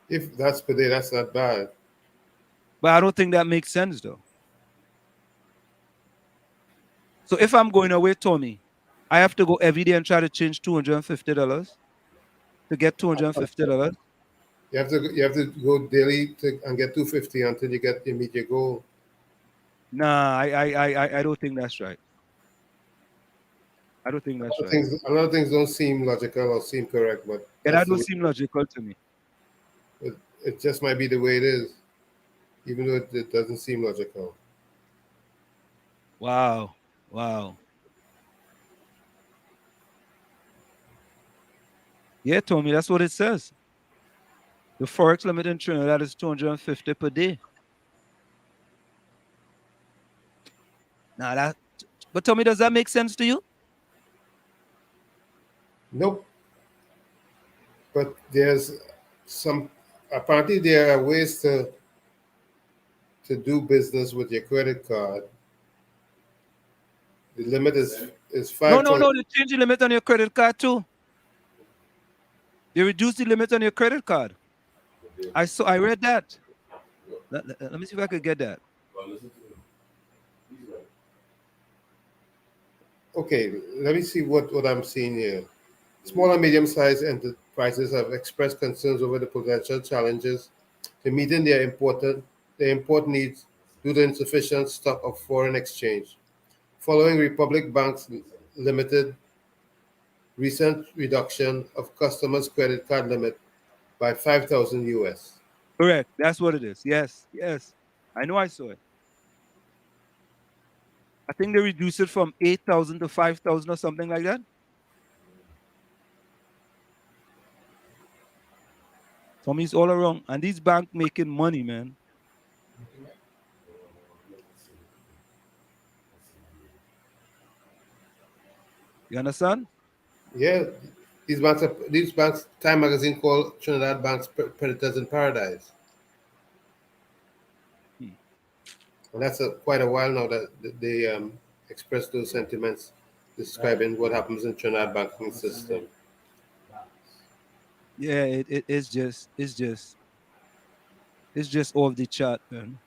If that's per day, that's not bad.
But I don't think that makes sense though. So if I'm going away, Tommy, I have to go every day and try to change $250 to get $250.
You have to go daily and get 250 until you meet your goal.
Nah, I don't think that's right. I don't think that's right.
A lot of things don't seem logical or seem correct, but
that don't seem logical to me.
It just might be the way it is, even though it doesn't seem logical.
Wow. Yeah, Tommy, that's what it says. The forex limit in Trinidad is 250 per day. But Tommy, does that make sense to you?
Nope. But apparently there are ways to do business with your credit card. The limit is 5.
No, they change the limit on your credit card too. They reduce the limit on your credit card. I read that. Let me see if I could get that.
Okay, let me see what I'm seeing here. Small and medium-sized enterprises have expressed concerns over the potential challenges to meeting their import needs due to insufficient stock of foreign exchange. Following Republic Bank's limited recent reduction of customers' credit card limit by 5,000 US.
Correct. That's what it is. Yes. I know I saw it. I think they reduced it from 8,000 to 5,000 or something like that. Tommy's all around. And these banks making money, man. You understand?
Yeah. These banks, Time Magazine called Trinidad banks predators in paradise. And that's quite a while now that they expressed those sentiments describing what happens in Trinidad banking system.
Yeah, it's just It's just off the chart, man.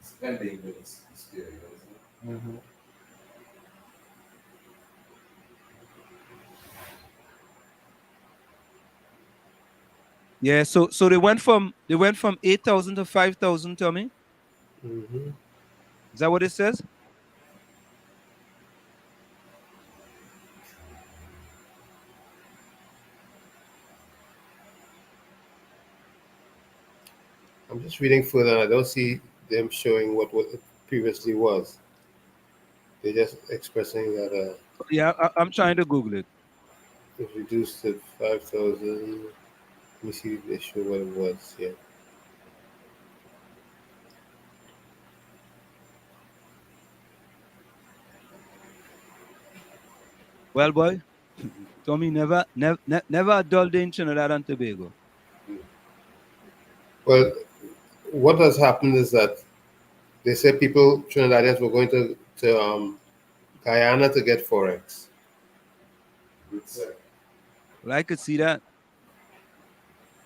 Spending is scary, isn't it?
Mm-hmm.
Yeah, so they went from 8,000 to 5,000, Tommy.
Mm-hmm.
Is that what it says?
I'm just reading further, and I don't see them showing what it previously was. They're just expressing that
Yeah, I'm trying to Google it.
it reduced to 5,000. Let me see if they show what it was. Yeah.
Well, boy, Tommy never a dull day in Trinidad and Tobago.
Well, what has happened is that they said Trinidadians were going to Guyana to get forex.
Well, I could see that.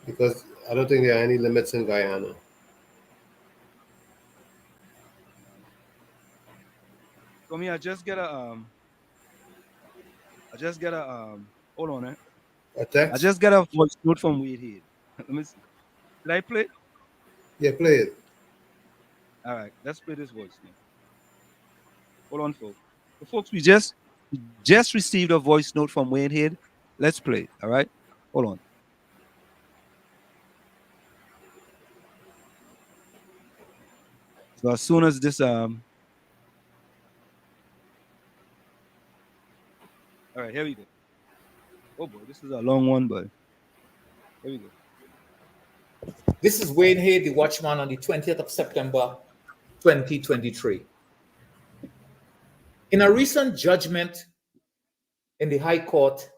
Because I don't think there are any limits in Guyana.
Tommy, I just get a hold on,
A text?
I just got a voice note from Wade here. Let me see. Did I play it?
Yeah, play it.
All right, let's play this voice note. Hold on, folks. So, folks, we just received a voice note from Wayne Head. Let's play it. All right, hold on. So as soon as this all right, here we go. Oh boy, this is a long one, but here we go.
This is Wayne Hay, the watchman, on the 20th of September, 2023. In a recent judgment in the High Court,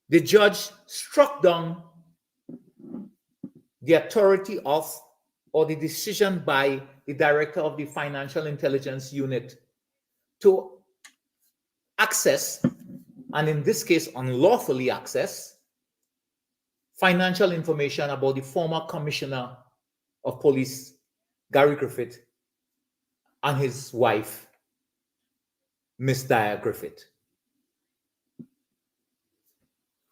the judge struck down the authority of or the decision by the director of the Financial Intelligence Unit to access, and in this case, unlawfully access, financial information about the former Commissioner of Police, Gary Griffith, and his wife, Miss Dia Griffith.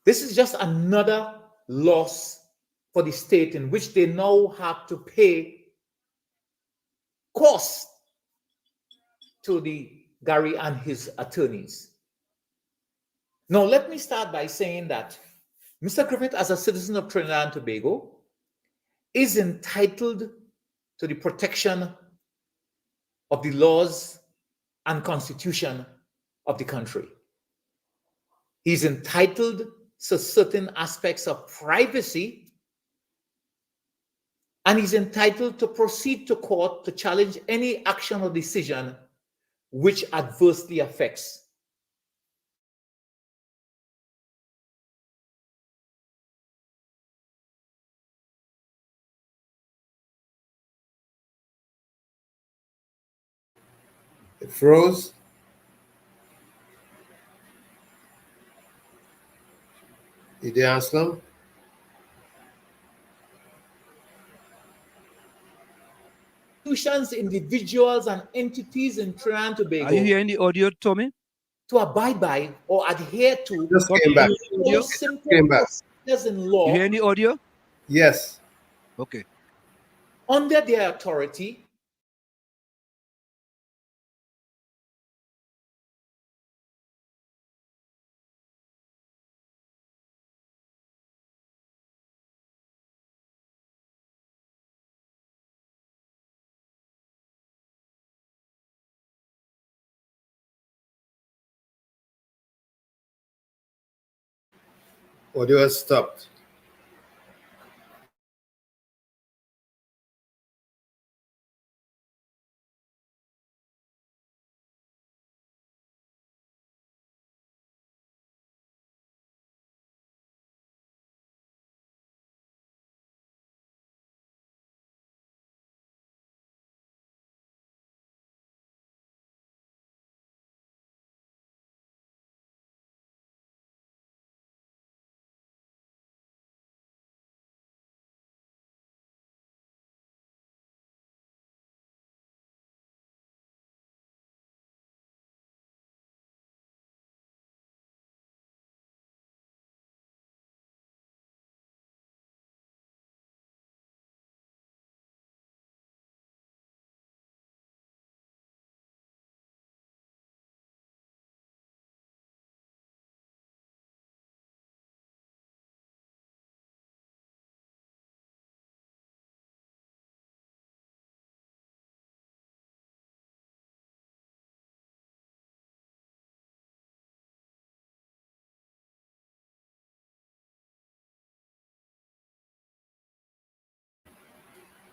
This is just another loss for the state in which they now have to pay costs to the Gary and his attorneys. Now, let me start by saying that Mr. Griffith, as a citizen of Trinidad and Tobago, is entitled to the protection of the laws and constitution of the country. He's entitled to certain aspects of privacy, and he's entitled to proceed to court to challenge any action or decision which adversely affects
It froze. Did they answer them?
institutions, individuals, and entities in Trinidad and Tobago.
Are you hearing the audio, Tommy?
To abide by or adhere to
Just came back.
simple
Came back.
procedures in law.
You hear any audio?
Yes.
Okay.
Under their authority,
Audio has stopped.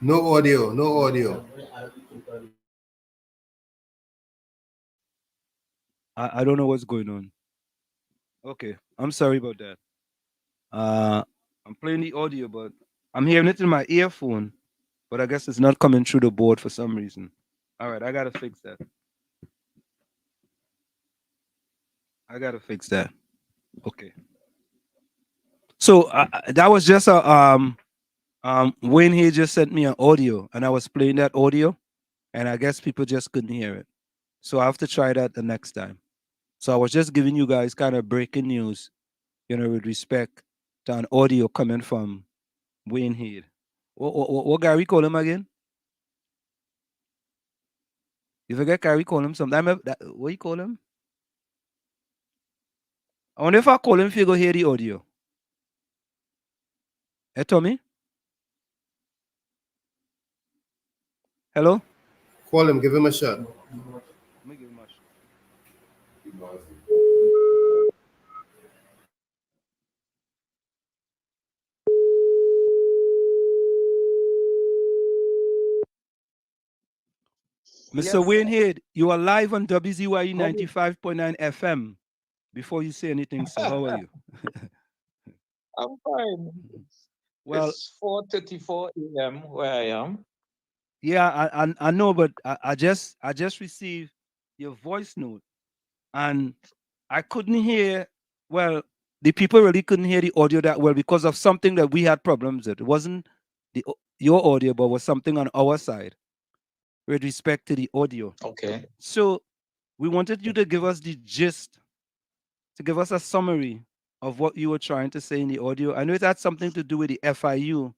No audio, no audio.
I don't know what's going on. Okay, I'm sorry about that. I'm playing the audio, but I'm hearing it in my earphone, but I guess it's not coming through the board for some reason. All right, I gotta fix that. Okay. So that was just a Wayne here just sent me an audio, and I was playing that audio, and I guess people just couldn't hear it. So I have to try that the next time. So I was just giving you guys kind of breaking news, with respect to an audio coming from Wayne Head. What guy we call him again? You forget Gary call him sometime. What you call him? I wonder if I call him if you go hear the audio. Hey Tommy? Hello?
Call him, give him a shot.
Let me give him a shot. Mr.
Yes.
Wayne Head, you are live on WZYE 95.9 FM. Before you say anything, sir, how are you?
I'm fine.
Well,
It's 4:34 a.m. where I am.
Yeah, I know, but I just received your voice note, and I couldn't hear. Well, the people really couldn't hear the audio that well because of something that we had problems with. It wasn't your audio, but was something on our side with respect to the audio.
Okay.
So we wanted you to give us the gist, to give us a summary of what you were trying to say in the audio. I know it had something to do with the FIU,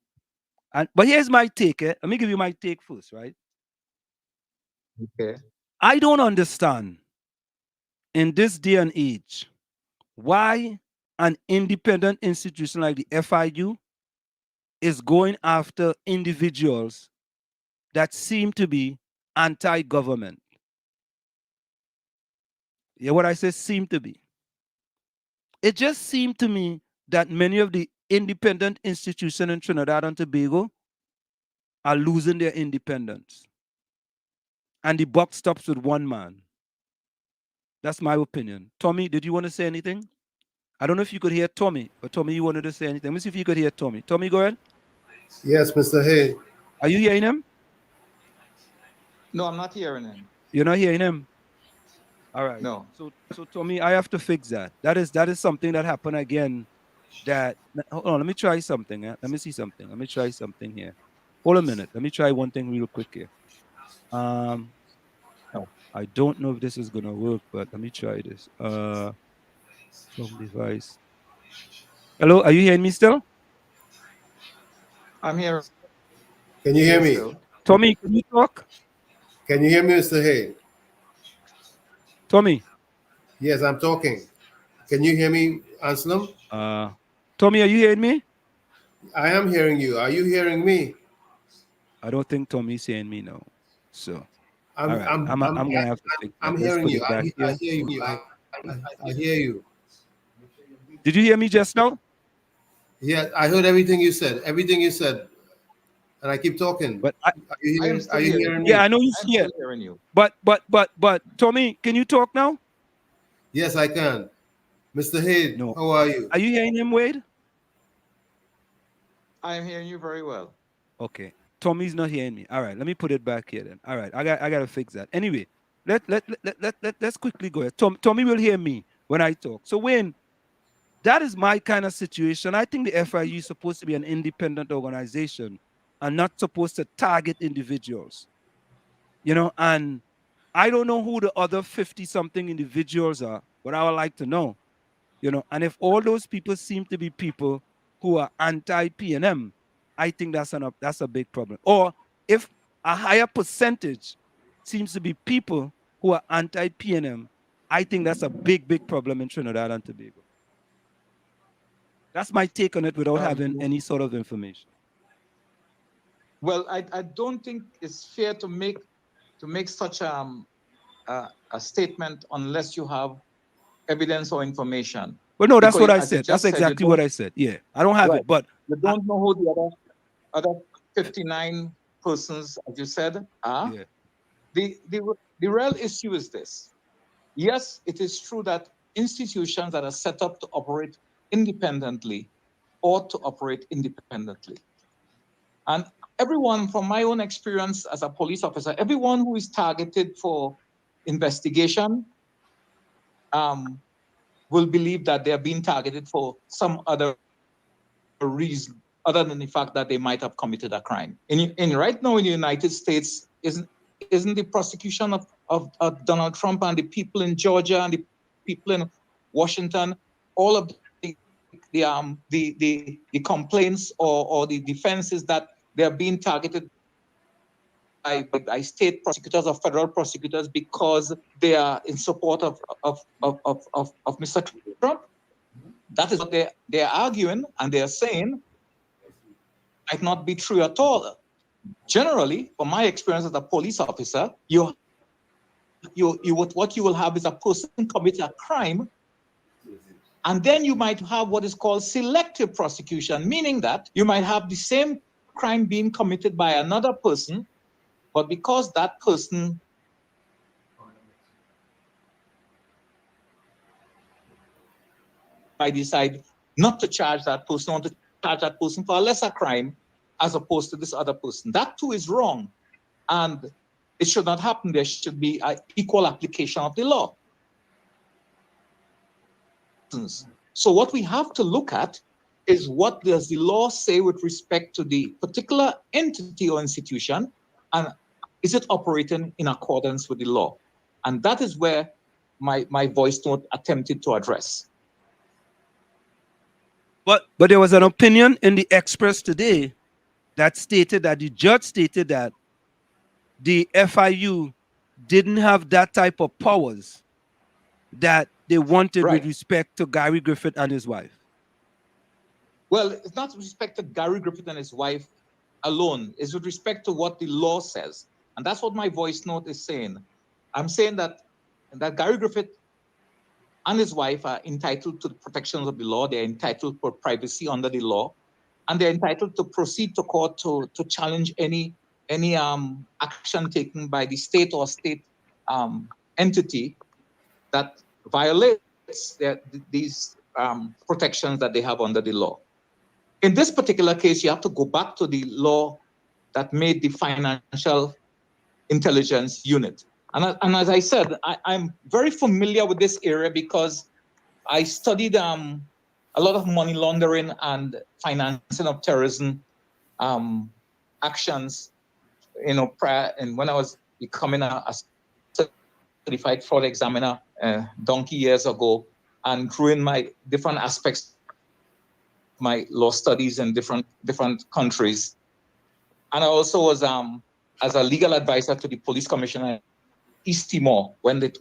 but here's my take. Let me give you my take first, right?
Okay.
I don't understand in this day and age why an independent institution like the FIU is going after individuals that seem to be anti-government. Yeah, what I say seem to be. It just seemed to me that many of the independent institutions in Trinidad and Tobago are losing their independence. And the buck stops with one man. That's my opinion. Tommy, did you want to say anything? I don't know if you could hear Tommy, but Tommy, you wanted to say anything. Let me see if you could hear Tommy. Tommy, go ahead.
Yes, Mr. Hay.
Are you hearing him?
No, I'm not hearing him.
You're not hearing him? All right.
No.
So Tommy, I have to fix that. That is something that happened again. Hold on, let me try something. Let me see something. Let me try something here. Hold a minute. Let me try one thing real quick here. I don't know if this is gonna work, but let me try this. From device. Hello, are you hearing me still?
I'm here.
Can you hear me?
Still.
Tommy, can you talk?
Can you hear me, Mr. Hay?
Tommy.
Yes, I'm talking. Can you hear me, Anselm?
Tommy, are you hearing me?
I am hearing you. Are you hearing me?
I don't think Tommy's hearing me now. So,
I'm
all right. I'm gonna have to fix that.
I'm
Let's
hearing
put
you.
it back
I
here.
hear you. I hear you.
Did you hear me just now?
Yeah, I heard everything you said. Everything you said, and I keep talking.
But
are you hearing me?
Yeah, I know you're here.
Still hearing you.
But Tommy, can you talk now?
Yes, I can. Mr. Hay,
No.
how are you?
Are you hearing him, Wade?
I am hearing you very well.
Okay. Tommy's not hearing me. All right, let me put it back here then. All right, I got to fix that. Anyway, let's quickly go ahead. Tommy will hear me when I talk. So Wayne, that is my kind of situation. I think the FIU is supposed to be an independent organization and not supposed to target individuals. And I don't know who the other 50-something individuals are, but I would like to know. And if all those people seem to be people who are anti-PNM, I think that's a big problem. Or if a higher percentage seems to be people who are anti-PNM, I think that's a big problem in Trinidad and Tobago. That's my take on it without having any sort of information.
Well, I don't think it's fair to make such a statement unless you have evidence or information.
Well, no, that's
Because
what I
as you
said. That's
just said, you
exactly what I said. Yeah, I don't have
right.
it, but
You don't know who the other 59 persons, as you said, are. Yeah. The real issue is this. Yes, it is true that institutions that are set up to operate independently ought to operate independently. And everyone, from my own experience as a police officer, everyone who is targeted for investigation will believe that they are being targeted for some other reason other than the fact that they might have committed a crime. In right now in the United States, isn't the prosecution of Donald Trump and the people in Georgia and the people in Washington, all of the complaints or the defenses that they are being targeted by state prosecutors or federal prosecutors because they are in support of Mr. Trump? That is what they are arguing, and they are saying might not be true at all. Generally, from my experience as a police officer, what you will have is a person commit a crime, and then you might have what is called selective prosecution, meaning that you might have the same crime being committed by another person, but because that person I decide not to charge that person, or to charge that person for a lesser crime as opposed to this other person. That too is wrong. And it should not happen. There should be an equal application of the law. So what we have to look at is what does the law say with respect to the particular entity or institution, and is it operating in accordance with the law? And that is where my voice note attempted to address.
But there was an opinion in the Express today that stated that the judge stated that the FIU didn't have that type of powers that they wanted with respect to Gary Griffith and his wife.
Well, it's not with respect to Gary Griffith and his wife alone. It's with respect to what the law says. And that's what my voice note is saying. I'm saying that Gary Griffith and his wife are entitled to the protections of the law. They're entitled for privacy under the law. And they're entitled to proceed to court to challenge any action taken by the state or state entity that violates these protections that they have under the law. In this particular case, you have to go back to the law that made the Financial Intelligence Unit. And as I said, I'm very familiar with this area because I studied a lot of money laundering and financing of terrorism actions, prior, and when I was becoming a certified fraud examiner donkey years ago, and growing my different aspects, my law studies in different countries. And I also was as a legal advisor to the police commissioner East Timor when the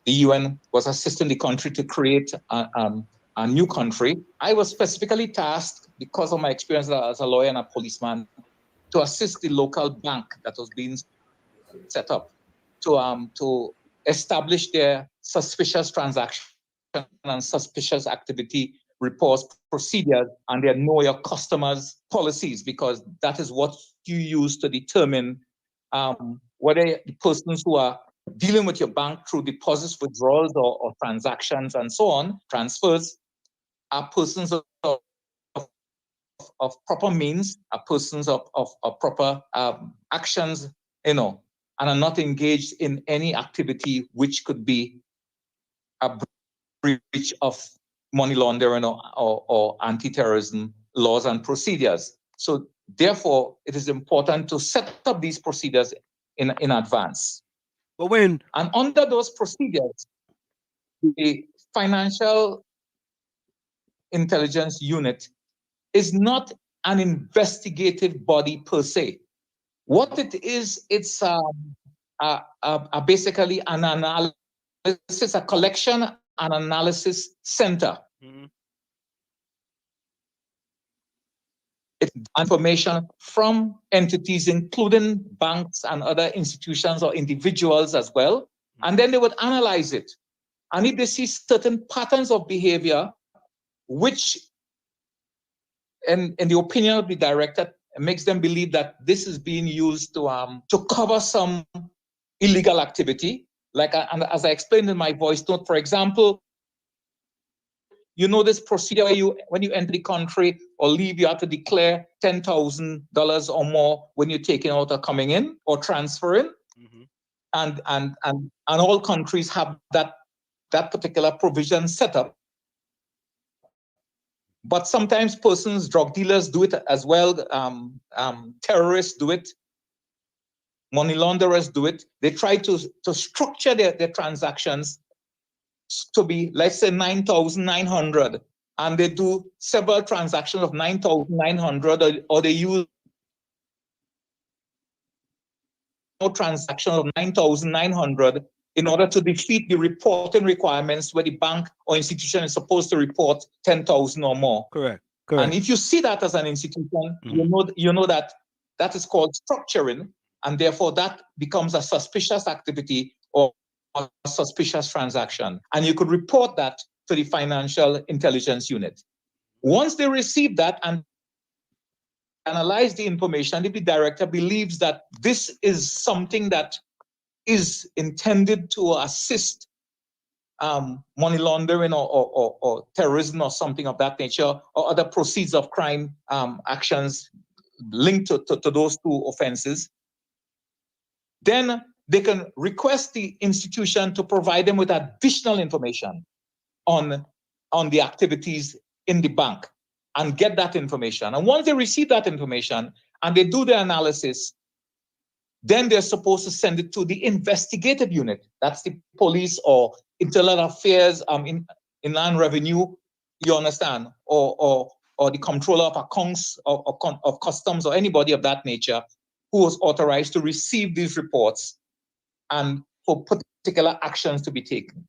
UN was assisting the country to create a new country. I was specifically tasked, because of my experience as a lawyer and a policeman, to assist the local bank that was being set up to establish their suspicious transaction and suspicious activity reports, procedures, and their know your customers policies, because that is what you use to determine whether the persons who are dealing with your bank through deposits, withdrawals, or transactions and so on, transfers, are persons of proper means, are persons of proper actions, and are not engaged in any activity which could be a breach of money laundering or anti-terrorism laws and procedures. So therefore, it is important to set up these procedures in advance. And under those procedures, the Financial Intelligence Unit is not an investigative body per se. What it is, it's basically an analysis, a collection and analysis center. Mm-hmm. It's information from entities, including banks and other institutions or individuals as well. Mm-hmm. And then they would analyze it. And if they see certain patterns of behavior, which in the opinion of the director makes them believe that this is being used to cover some illegal activity. Like, and as I explained in my voice note, for example, you know this procedure where when you enter the country or leave, you have to declare $10,000 or more when you're taking out or coming in or transferring. And all countries have that particular provision set up. But sometimes persons, drug dealers do it as well. Terrorists do it. Money launderers do it. They try to structure their transactions to be, let's say, 9,900. And they do several transactions of 9,900, or they use no transaction of 9,900 in order to defeat the reporting requirements where the bank or institution is supposed to report 10,000 or more.
Correct.
And if you see that as an institution, you know that that is called structuring, and therefore that becomes a suspicious activity or a suspicious transaction. And you could report that to the Financial Intelligence Unit. Once they receive that and analyze the information, if the director believes that this is something that is intended to assist money laundering or terrorism or something of that nature, or other proceeds of crime actions linked to those two offenses, then they can request the institution to provide them with additional information on the activities in the bank and get that information. And once they receive that information and they do the analysis, then they're supposed to send it to the investigative unit. That's the police or internal affairs, inland revenue, you understand, or the controller of accounts of customs or anybody of that nature who was authorized to receive these reports and for particular actions to be taken.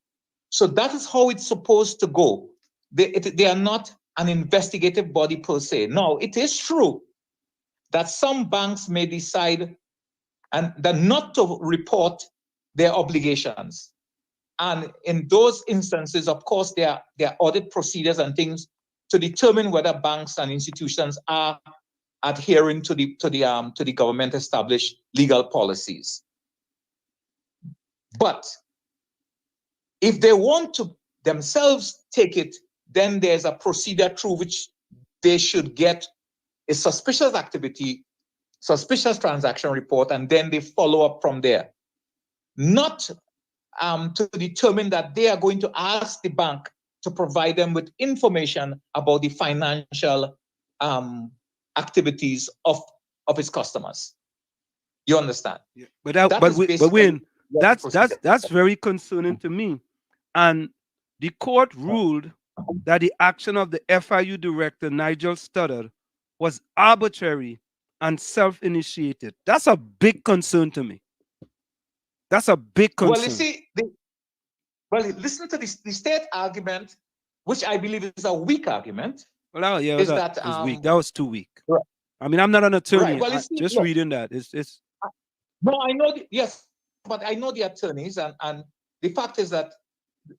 So that is how it's supposed to go. They are not an investigative body per se. No, it is true that some banks may decide and that not to report their obligations. And in those instances, of course, there are audit procedures and things to determine whether banks and institutions are adhering to the government established legal policies. But if they want to themselves take it, then there's a procedure through which they should get a suspicious activity, suspicious transaction report, and then they follow up from there. Not to determine that they are going to ask the bank to provide them with information about the financial activities of its customers. You understand?
Yeah. But Wayne, that's very concerning to me. And the court ruled that the action of the FIU director, Nigel Studdard, was arbitrary and self-initiated. That's a big concern to me. That's a big concern.
Well, you see, listen to the state argument, which I believe is a weak argument.
Well, yeah,
is
that
that
was weak. That was too weak.
Right.
I mean, I'm not an attorney.
Right. Well,
Just reading that. It's
No, I know. Yes, but I know the attorneys, and the fact is that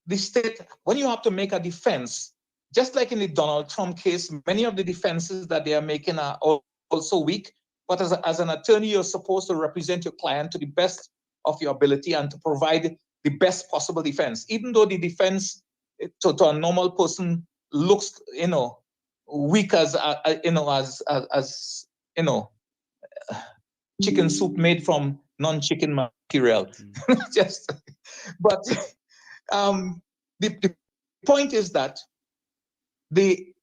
the state, when you have to make a defense, just like in the Donald Trump case, many of the defenses that they are making are also weak. But as an attorney, you're supposed to represent your client to the best of your ability and to provide the best possible defense, even though the defense to a normal person looks, weak as chicken soup made from non-chicken material. But the point is that the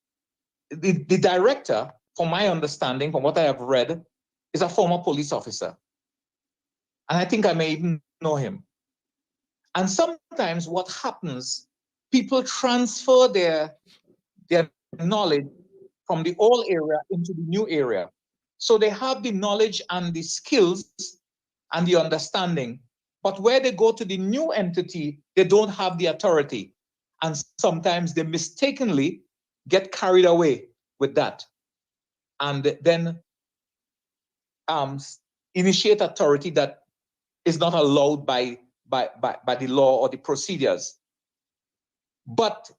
director, from my understanding, from what I have read, is a former police officer. And I think I may even know him. And sometimes what happens, people transfer their knowledge from the old area into the new area. So they have the knowledge and the skills and the understanding, but where they go to the new entity, they don't have the authority. And sometimes they mistakenly get carried away with that and then initiate authority that is not allowed by the law or the procedures. But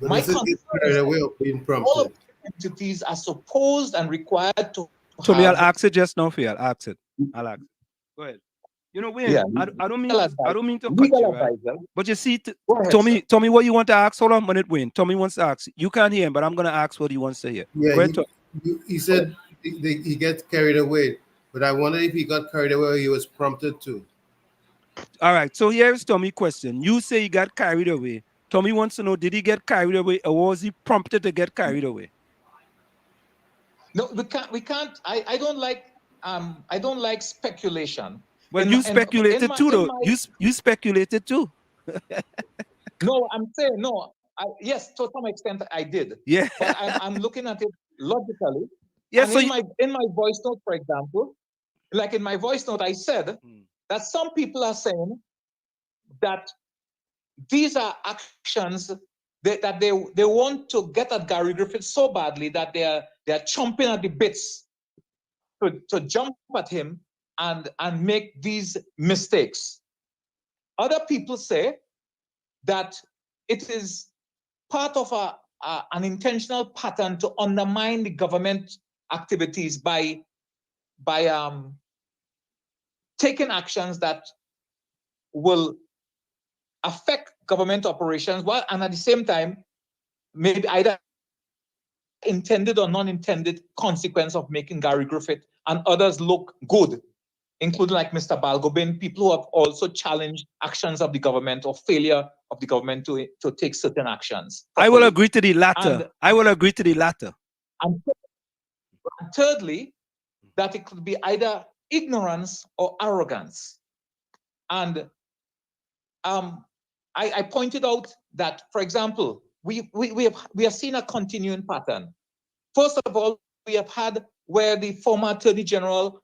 my concern is
way of being prompted.
All entities are supposed and required to
Tommy, I'll
have,
ask it just now for you. I'll ask it. I'll ask it. Go ahead. You know, Wayne,
yeah,
I don't mean
legal
to, I don't mean to cut
legal
you, right?
advisor.
But you see,
Go ahead,
Tommy,
sir.
Tommy, what you want to ask? Hold on a minute, Wayne. Tommy wants to ask. You can't hear him, but I'm gonna ask what he wants to hear.
Yeah,
Go ahead, Tommy.
he said he gets carried away, but I wonder if he got carried away or he was prompted to.
All right. So here's Tommy's question. You say he got carried away. Tommy wants to know: did he get carried away, or was he prompted to get carried away?
No, we can't. We can't. I don't like. I don't like speculation.
Well, you speculated too, though. You speculated too.
No, I'm saying no. Yes, to some extent I did.
Yeah.
But I'm looking at it logically.
Yeah.
And
So
in my voice note, for example, like in my voice note, I said that some people are saying that these are actions that they want to get at Gary Griffith so badly that they are chomping at the bits to jump at him and make these mistakes. Other people say that it is part of an intentional pattern to undermine the government activities by taking actions that will affect government operations, while and at the same time maybe either intended or non-intended consequence of making Gary Griffith and others look good, including like Mr. Balgobin, people who have also challenged actions of the government or failure of the government to take certain actions.
I will agree to the latter. I will agree to the latter.
And thirdly, that it could be either ignorance or arrogance. And I pointed out that, for example, we have seen a continuing pattern. First of all, we have had where the former Attorney General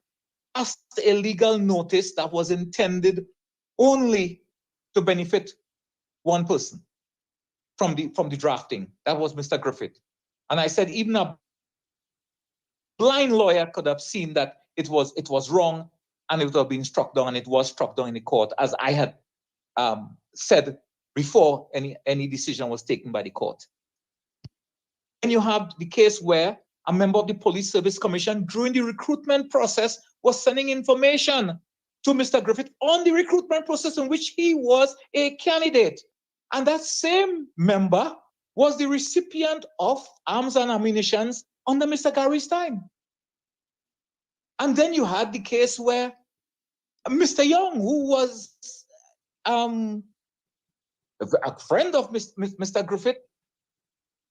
passed a legal notice that was intended only to benefit one person from the drafting. That was Mr. Griffith. And I said even a blind lawyer could have seen that it was wrong and it would have been struck down, and it was struck down in the court, as I had said before any decision was taken by the court. And you have the case where a member of the Police Service Commission during the recruitment process was sending information to Mr. Griffith on the recruitment process in which he was a candidate. And that same member was the recipient of arms and ammunition under Mr. Gary's time. And then you had the case where Mr. Young, who was a friend of Mr. Griffith,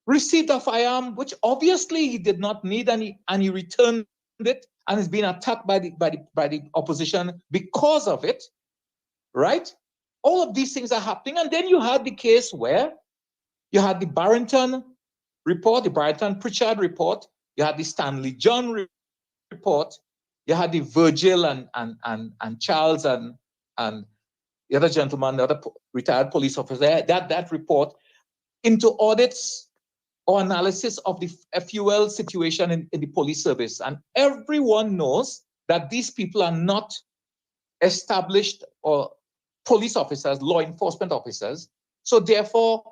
received a firearm which obviously he did not need, and he returned it and is being attacked by the opposition because of it, right? All of these things are happening. And then you had the case where you had the Barrington report, the Barrington-Pritchard report, you had the Stanley John report, you had the Virgil and Charles and the other gentleman, the other retired police officer, that report into audits or analysis of the fuel situation in the police service. And everyone knows that these people are not established or police officers, law enforcement officers. So therefore,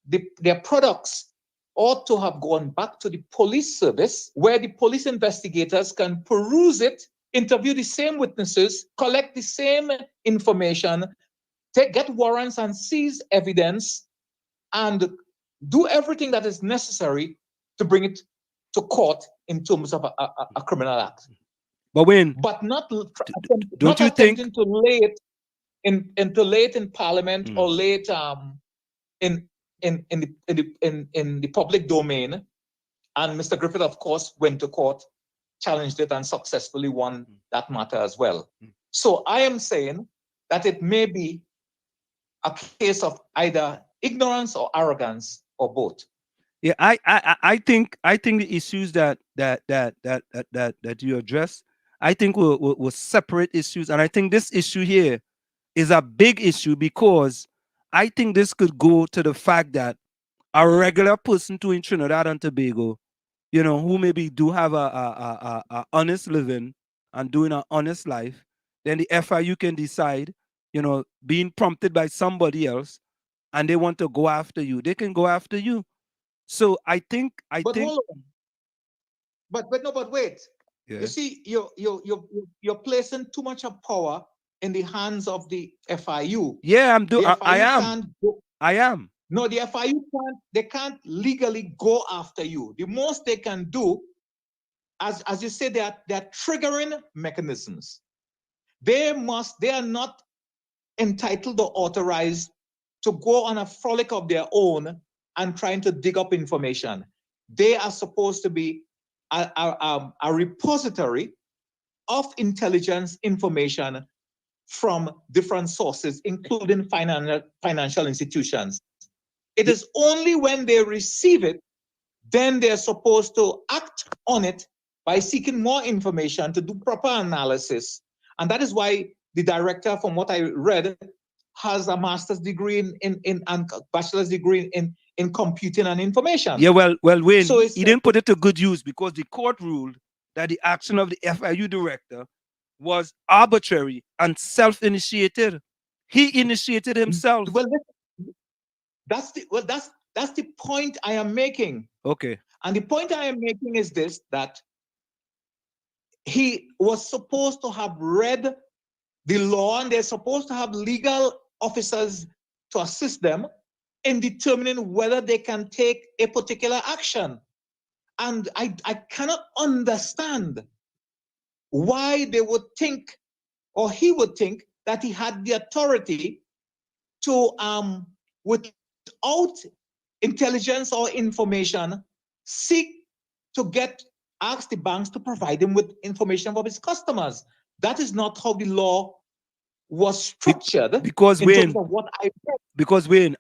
their products ought to have gone back to the police service, where the police investigators can peruse it, interview the same witnesses, collect the same information, get warrants and seize evidence, and do everything that is necessary to bring it to court in terms of a criminal act.
But
not
don't you think
to lay it in Parliament or lay it in the public domain? And Mr. Griffith, of course, went to court, challenged it, and successfully won that matter as well. So I am saying that it may be a case of either ignorance or arrogance or both.
Yeah, I think the issues that you address, I think were separate issues, and I think this issue here is a big issue, because I think this could go to the fact that a regular person too in Trinidad and Tobago, you know, who maybe do have a honest living and doing an honest life, then the FIU can decide, you know, being prompted by somebody else, and they want to go after you, they can go after you. So I think
hold on. But wait.
Yeah.
You see, you're placing too much of power in the hands of the FIU.
Yeah, I'm doing. I am.
Can't go,
I am.
no, the FIU can't legally go after you. The most they can do, as you say, they're triggering mechanisms. They are not entitled or authorized to go on a frolic of their own and trying to dig up information. They are supposed to be a repository of intelligence information from different sources, including financial institutions. It is only when they receive it, then they're supposed to act on it by seeking more information to do proper analysis. And that is why the director, from what I read, has a master's degree and bachelor's degree in computing and information.
Yeah, well, Wayne,
so
he didn't put it to good use because the court ruled that the action of the FIU director was arbitrary and self-initiated. He initiated himself.
Well, that's the point I am making.
Okay.
And the point I am making is this, that he was supposed to have read the law, and they're supposed to have legal officers to assist them in determining whether they can take a particular action. And I cannot understand why they would think, or he would think, that he had the authority to, without intelligence or information, seek to ask the banks to provide him with information of his customers. That is not how the law was structured.
Because Wayne,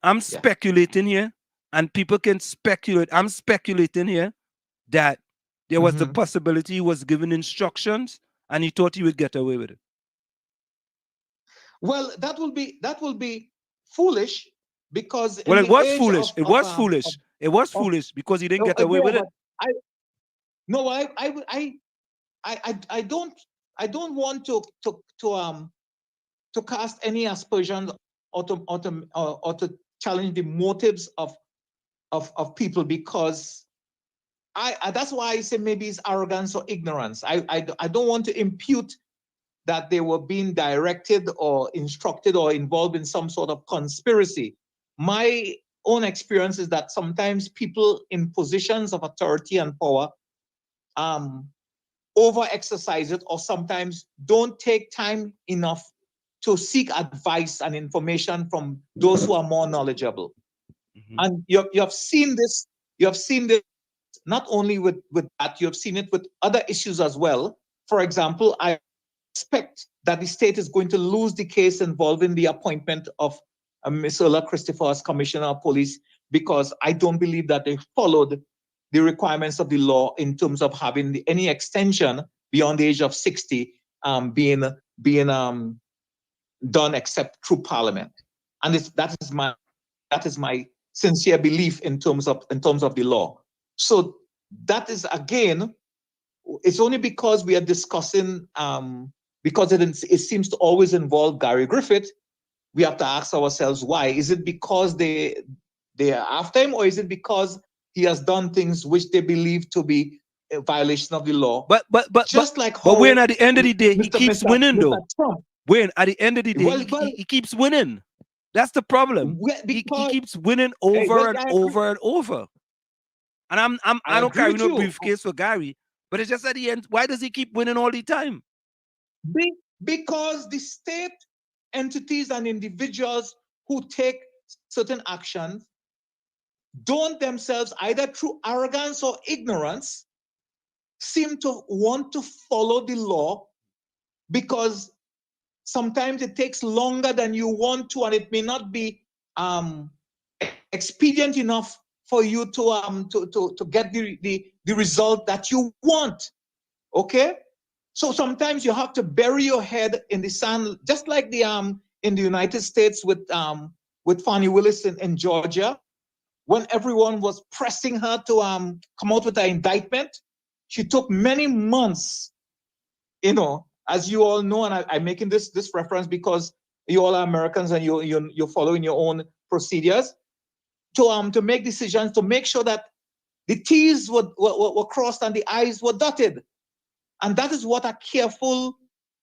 I'm
Yeah.
speculating here, and people can speculate. I'm speculating here that there was the possibility he was given instructions and he thought he would get away with it.
Well, that will be foolish, because
it was foolish. It was foolish. It was foolish because he didn't get away with it.
I don't want to cast any aspersions or to challenge the motives of people, because that's why I say maybe it's arrogance or ignorance. I don't want to impute that they were being directed or instructed or involved in some sort of conspiracy. My own experience is that sometimes people in positions of authority and power over-exercise it, or sometimes don't take time enough to seek advice and information from those who are more knowledgeable. And you have seen this. You have seen this not only with that, you have seen it with other issues as well. For example, I expect that the state is going to lose the case involving the appointment of Ms. Ulla Christopher as Commissioner of Police, because I don't believe that they followed the requirements of the law in terms of having any extension beyond the age of 60 being done except through Parliament. And that is my sincere belief in terms of the law. So that is, again, it's only because we are discussing, because it seems to always involve Gary Griffith, we have to ask ourselves why. Is it because they are after him, or is it because he has done things which they believe to be a violation of the law?
But Wayne, at the end of the day, he keeps winning, though. Wayne, at the end of the day, he keeps winning. That's the problem. He keeps winning over and over. And I don't carry no briefcase for Gary, but it's just at the end, why does he keep winning all the time?
Because the state entities and individuals who take certain actions don't themselves, either through arrogance or ignorance, seem to want to follow the law, because sometimes it takes longer than you want to, and it may not be expedient enough for you to get the result that you want. Okay? So sometimes you have to bury your head in the sand, just like the in the United States with Fannie Willis in Georgia, when everyone was pressing her to come out with an indictment. She took many months, as you all know, and I'm making this reference because you all are Americans and you're following your own procedures, to make decisions to make sure that the T's were crossed and the I's were dotted. And that is what a careful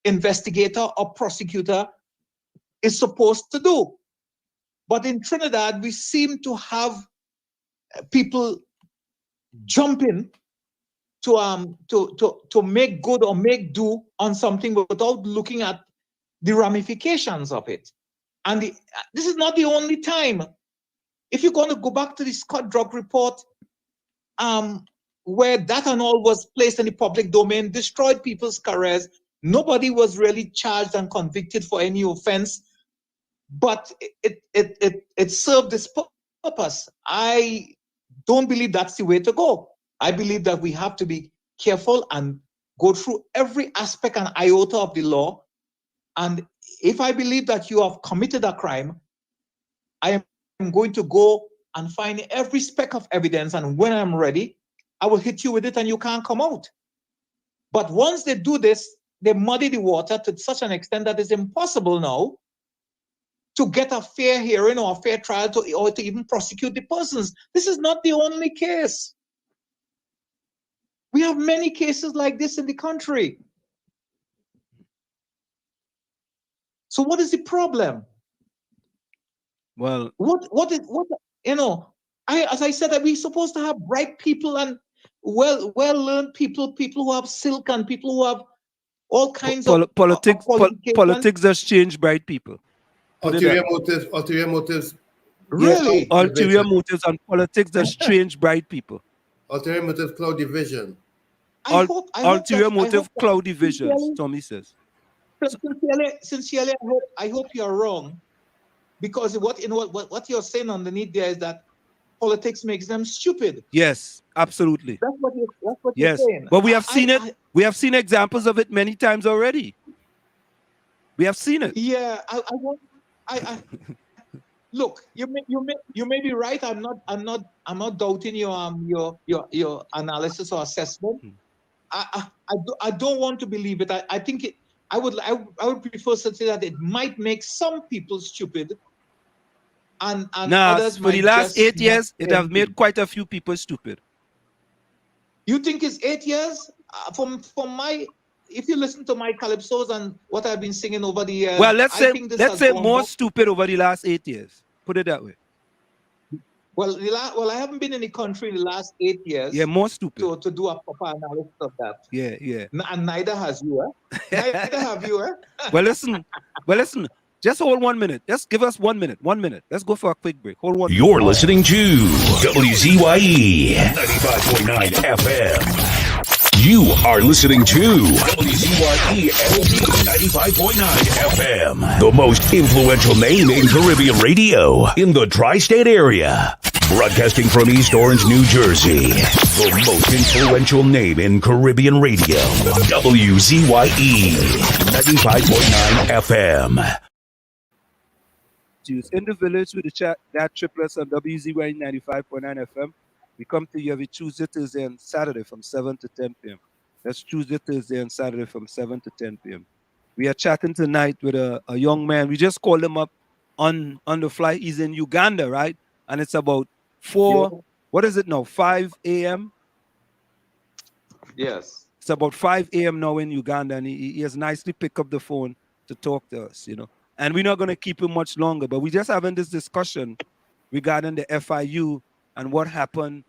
investigator or prosecutor is supposed to do. But in Trinidad, we seem to have people jumping to make good or make do on something without looking at the ramifications of it. And this is not the only time. If you're going to go back to the Scott drug report, where that and all was placed in the public domain, destroyed people's careers, nobody was really charged and convicted for any offense, but it served this purpose. I don't believe that's the way to go. I believe that we have to be careful and go through every aspect and iota of the law. And if I believe that you have committed a crime, I am going to go and find every speck of evidence, and when I'm ready, I will hit you with it and you can't come out. But once they do this, they muddy the water to such an extent that it's impossible now to get a fair hearing or a fair trial or to even prosecute the persons. This is not the only case. We have many cases like this in the country. So what is the problem?
Well,
as I said, that we're supposed to have bright people and well-learned people who have silk and people who have all kinds of
politics just change bright people.
Ulterior motives.
Really?
Yeah, ulterior motives and politics just change bright people.
Ulterior motives cloud division.
Ulterior motive cloud divisions, Tommy says.
Sincerely, I hope you're wrong, because what you're saying underneath there is that politics makes them stupid.
Yes, absolutely.
That's what you're saying.
But we have seen it. We have seen examples of it many times already. We have seen it.
Yeah, look. You may be right. I'm not doubting your analysis or assessment. I don't want to believe it. I think I would prefer to say that it might make some people stupid. And others
for the last 8 years, it has made quite a few people stupid.
You think it's 8 years? From my, if you listen to my calypsos and what I've been singing over the years,
well, let's say more stupid over the last 8 years. Put it that way.
Well, I haven't been in the country in the last 8 years.
Yeah, more stupid.
To do a proper analysis of that.
Yeah.
And neither has you, eh? Neither have you, eh?
Well, listen. Just hold 1 minute. Just give us 1 minute. 1 minute. Let's go for a quick break. Hold 1 minute.
You're listening to WZYE 95.9 FM. You are listening to WZYE 95.9 FM, the most influential name in Caribbean radio in the tri-state area. Broadcasting from East Orange, New Jersey, the most influential name in Caribbean radio, WZYE 95.9 FM.
In the village with the DAT Triplets on WZYE 95.9 FM. We come to you every Tuesday, Thursday, and Saturday from 7 to 10 p.m. That's Tuesday, Thursday, and Saturday from 7 to 10 p.m. We are chatting tonight with a young man. We just called him up on the fly. He's in Uganda, right? And it's about 5 a.m.?
Yes.
It's about 5 a.m. now in Uganda, and he has nicely picked up the phone to talk to us, And we're not going to keep him much longer, but we're just having this discussion regarding the FIU and what happened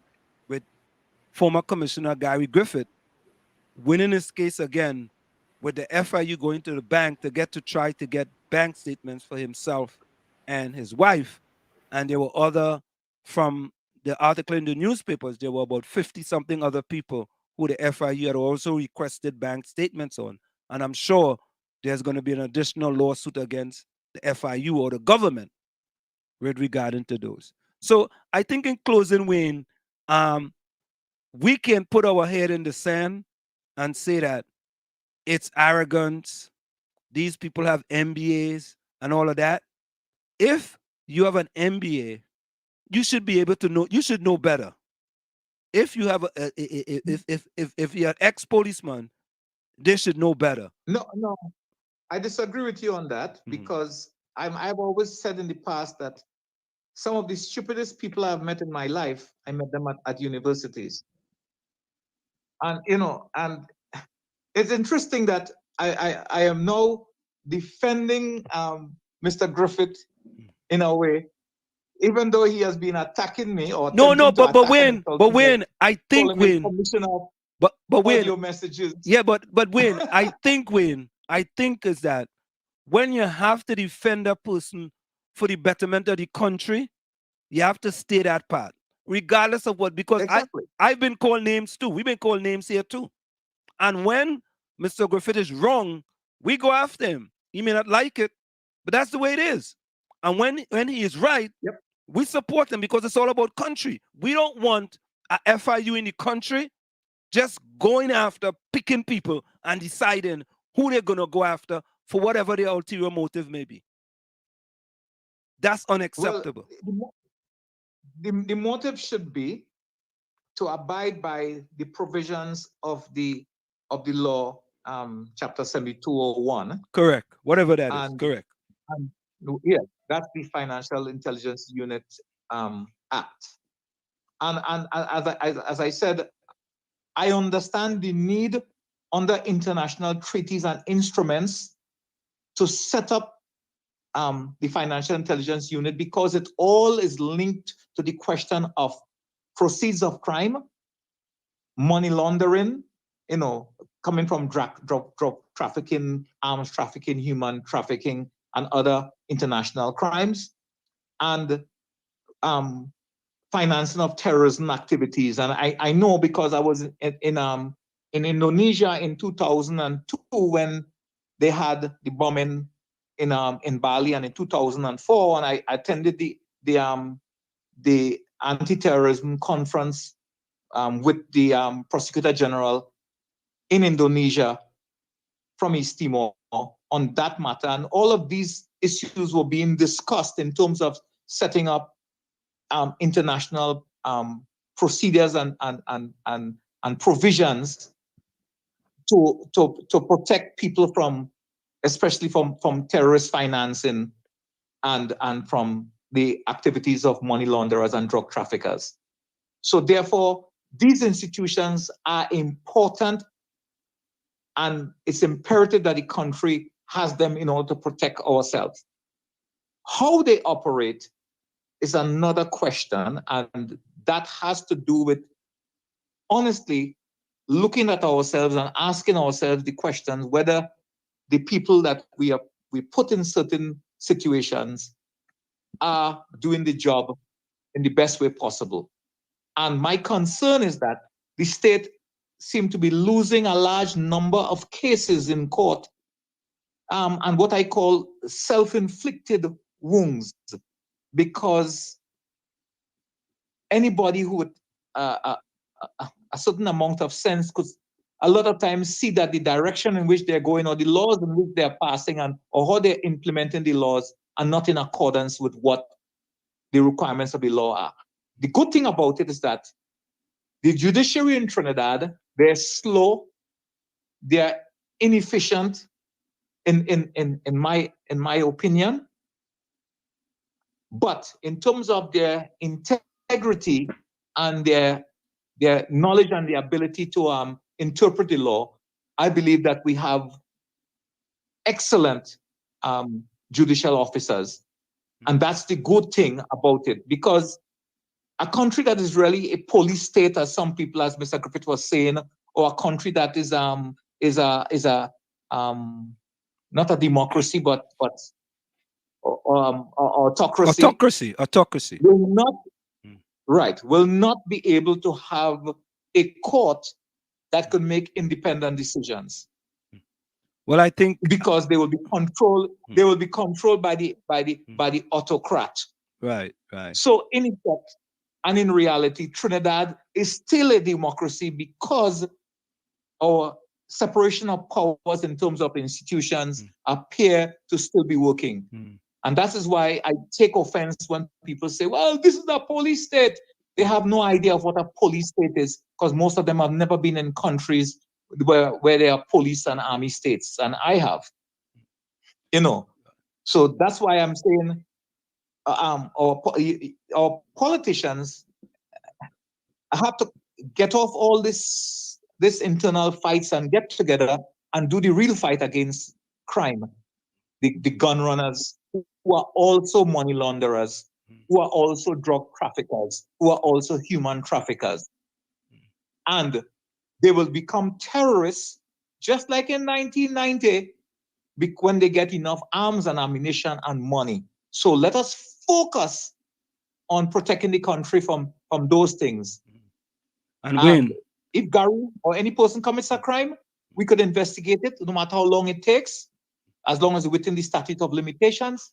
with former Commissioner Gary Griffith winning his case again with the FIU going to the bank to try to get bank statements for himself and his wife. And there were other, from the article in the newspapers, there were about 50-something other people who the FIU had also requested bank statements on. And I'm sure there's going to be an additional lawsuit against the FIU or the government with regarding to those. So I think in closing, Wayne, we can put our head in the sand and say that it's arrogance. These people have MBAs and all of that. If you have an MBA, you should be able to know. You should know better. If you have if you're an ex-policeman, they should know better.
No, I disagree with you on that because I've always said in the past that some of the stupidest people I've met in my life, I met them at universities. And, you know, and it's interesting that I am now defending Mr. Griffith in a way, even though he has been attacking me or
No,
attempting
but
to attack and
Wayne, I think
calling me
Wayne,
commissioner of
but Wayne,
audio messages.
yeah, but Wayne, I think is that when you have to defend a person for the betterment of the country, you have to stay that part, regardless of what, because
Exactly.
I've been called names too. We've been called names here too. And when Mr. Griffith is wrong, we go after him. He may not like it, but that's the way it is. And when he is right, we support him because it's all about country. We don't want a FIU in the country just going after picking people and deciding who they're going to go after for whatever their ulterior motive may be. That's unacceptable.
Well, the motive should be to abide by the provisions of the law, chapter 7201.
Correct. Whatever that is. Correct.
And yeah, that's the Financial Intelligence Unit Act. And as I said, I understand the need under international treaties and instruments to set up the Financial Intelligence Unit because it all is linked to the question of proceeds of crime, money laundering, you know, coming from drug trafficking, arms trafficking, human trafficking, and other international crimes, and financing of terrorism activities. And I know because I was in Indonesia in 2002 when they had the bombing in Bali, and in 2004, and I attended the anti-terrorism conference with the Prosecutor General in Indonesia from East Timor on that matter. And all of these issues were being discussed in terms of setting up international procedures and provisions to protect people from, especially from terrorist financing and from the activities of money launderers and drug traffickers. So therefore, these institutions are important, and it's imperative that the country has them in order to protect ourselves. How they operate is another question, and that has to do with, honestly, looking at ourselves and asking ourselves the question whether the people that we put in certain situations are doing the job in the best way possible. And my concern is that the state seems to be losing a large number of cases in court, and what I call self-inflicted wounds, because anybody who with a certain amount of sense could a lot of times see that the direction in which they're going or the laws in which they're passing or how they're implementing the laws are not in accordance with what the requirements of the law are. The good thing about it is that the judiciary in Trinidad, they're slow, they're inefficient, in my opinion. But in terms of their integrity and their knowledge and the ability to interpret the law, I believe that we have excellent judicial officers. And that's the good thing about it, because a country that is really a police state, as some people, as Mr. Griffith was saying, or a country that is not a democracy, but autocracy.
Autocracy.
Will not be able to have a court that could make independent decisions.
Well, I think
because they will be controlled. They will be controlled by the autocrat.
Right.
So in effect, and in reality, Trinidad is still a democracy because our separation of powers in terms of institutions appear to still be working. And that is why I take offense when people say, well, this is a police state. They have no idea of what a police state is, because most of them have never been in countries where there are police and army states, and I have. So that's why I'm saying our politicians have to get off all this internal fights and get together and do the real fight against crime. The gun runners, who are also money launderers, who are also drug traffickers, who are also human traffickers. And they will become terrorists just like in 1990 when they get enough arms and ammunition and money. So let us focus on protecting the country from those things.
And when
if Gary or any person commits a crime, we could investigate it no matter how long it takes, as long as it's within the statute of limitations,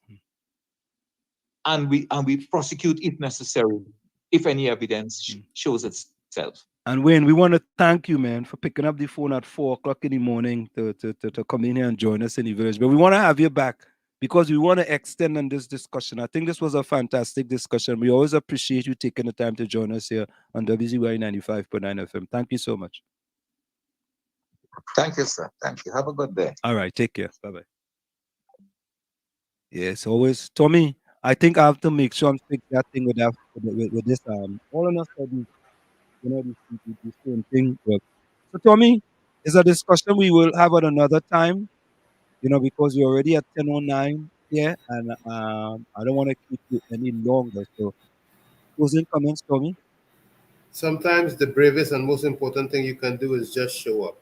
and we prosecute if necessary, if any evidence shows itself.
And Wayne, we want to thank you, man, for picking up the phone at 4 o'clock in the morning to come in here and join us in the village. But we want to have you back because we want to extend on this discussion. I think this was a fantastic discussion. We always appreciate you taking the time to join us here on WZYE 95.9 FM. Thank you so much.
Thank you, sir. Thank you. Have a good day.
All right. Take care. Bye-bye. Yes, always. Tommy, I think I have to make sure I'm fixing that thing with this. All on us, the same thing. So, Tommy, it's a discussion we will have at another time, because we're already at 10:09 here, and I don't want to keep you any longer. So, closing comments, Tommy?
Sometimes the bravest and most important thing you can do is just show up.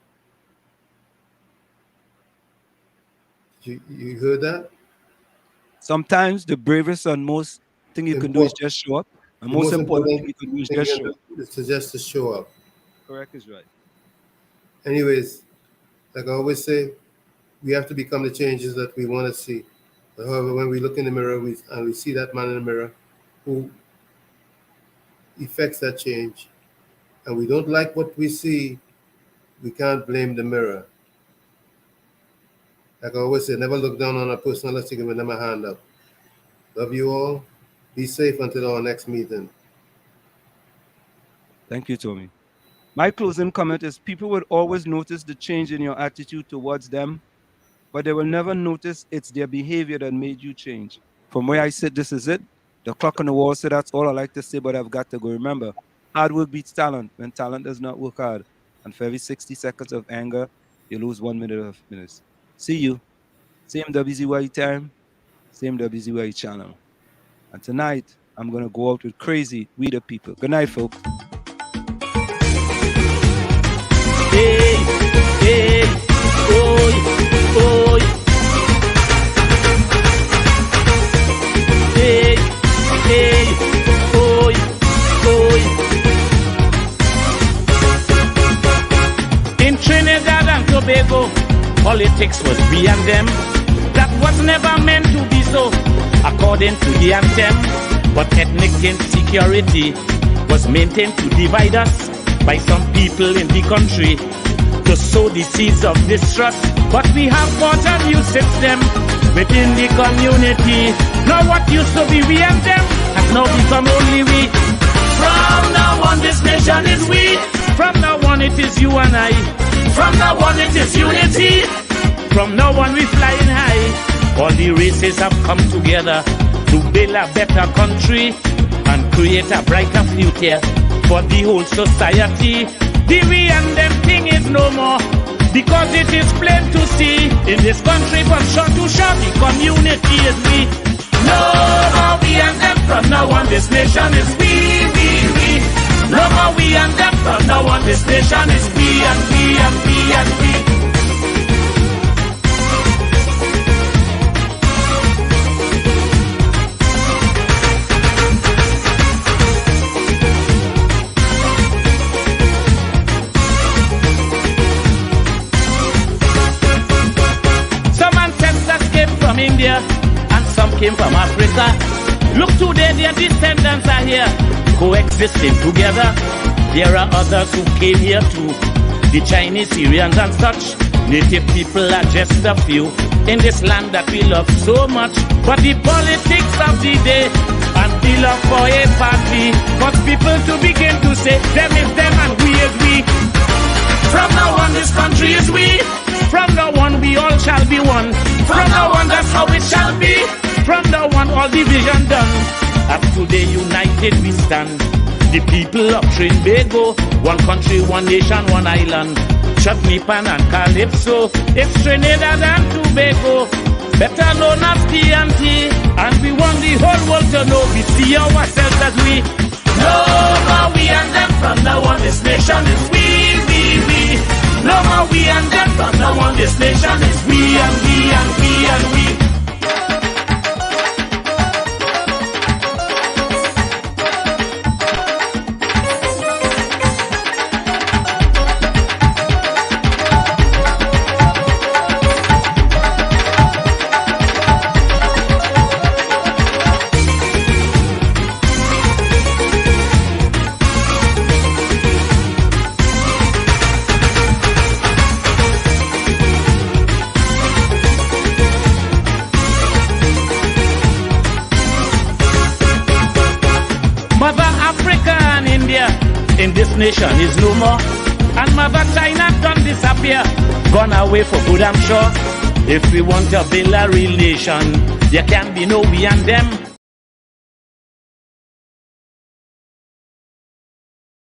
You heard that?
Sometimes the bravest and most thing you can do is just show up. The most important thing you can do is just show up.
It's just to show up.
Correct is right.
Anyways, like I always say, we have to become the changes that we want to see. However, when we look in the mirror and we see that man in the mirror who effects that change, and we don't like what we see, we can't blame the mirror. Like I always say, never look down on a person unless you give them a hand up. Love you all. Be safe until our next meeting.
Thank you, Tommy. My closing comment is people will always notice the change in your attitude towards them, but they will never notice it's their behavior that made you change. From where I sit, this is it. The clock on the wall said that's all I like to say, but I've got to go. Remember, hard work beats talent when talent does not work hard. And for every 60 seconds of anger, you lose 1 minute of happiness. See you. Same WZYE time, same WZYE channel. And tonight, I'm going to go out with Crazy, We the People. Good night, folks.
Hey, hey, oi, oi. Hey, hey, oi, oi. In Trinidad and Tobago, politics was we and them. That was never meant to be so, according to the anthem. But ethnic insecurity was maintained to divide us by some people in the country to sow the seeds of distrust. But we have bought a new system within the community. Now what used to be we and them has now become only we. From now on this nation is we. From now on it is you and I. From now on it is unity. From now on we flying high. All the races have come together to build a better country and create a brighter future for the whole society. The we and them thing is no more, because it is plain to see in this country from shore to shore the community is we. No more we and them, from now on this nation is we. No more we and them, from now on this nation is we and we and we and we. From India and some came from Africa. Look today, their descendants are here, coexisting together. There are others who came here too, the Chinese, Syrians and such. Native people are just a few in this land that we love so much. But the politics of the day and the love for a party cause people to begin to say them is them and we is we. From now on this country is we. From now on we all shall be one. From now on that's how it shall be. From now on all the
division done. As today united we stand. The people of Trinbago, one country, one nation, one island. Chutney Pan and Calypso, it's Trinidad and Tobago, better known as TNT. And we want the whole world to know we see ourselves as we. No more we and them, from now on this nation is we. No more we and them, from now on this nation is we and we and we and we. In this nation is no more, and Mother China done disappear, gone away for good I'm sure. If we want to build a real nation, there can be no we and them.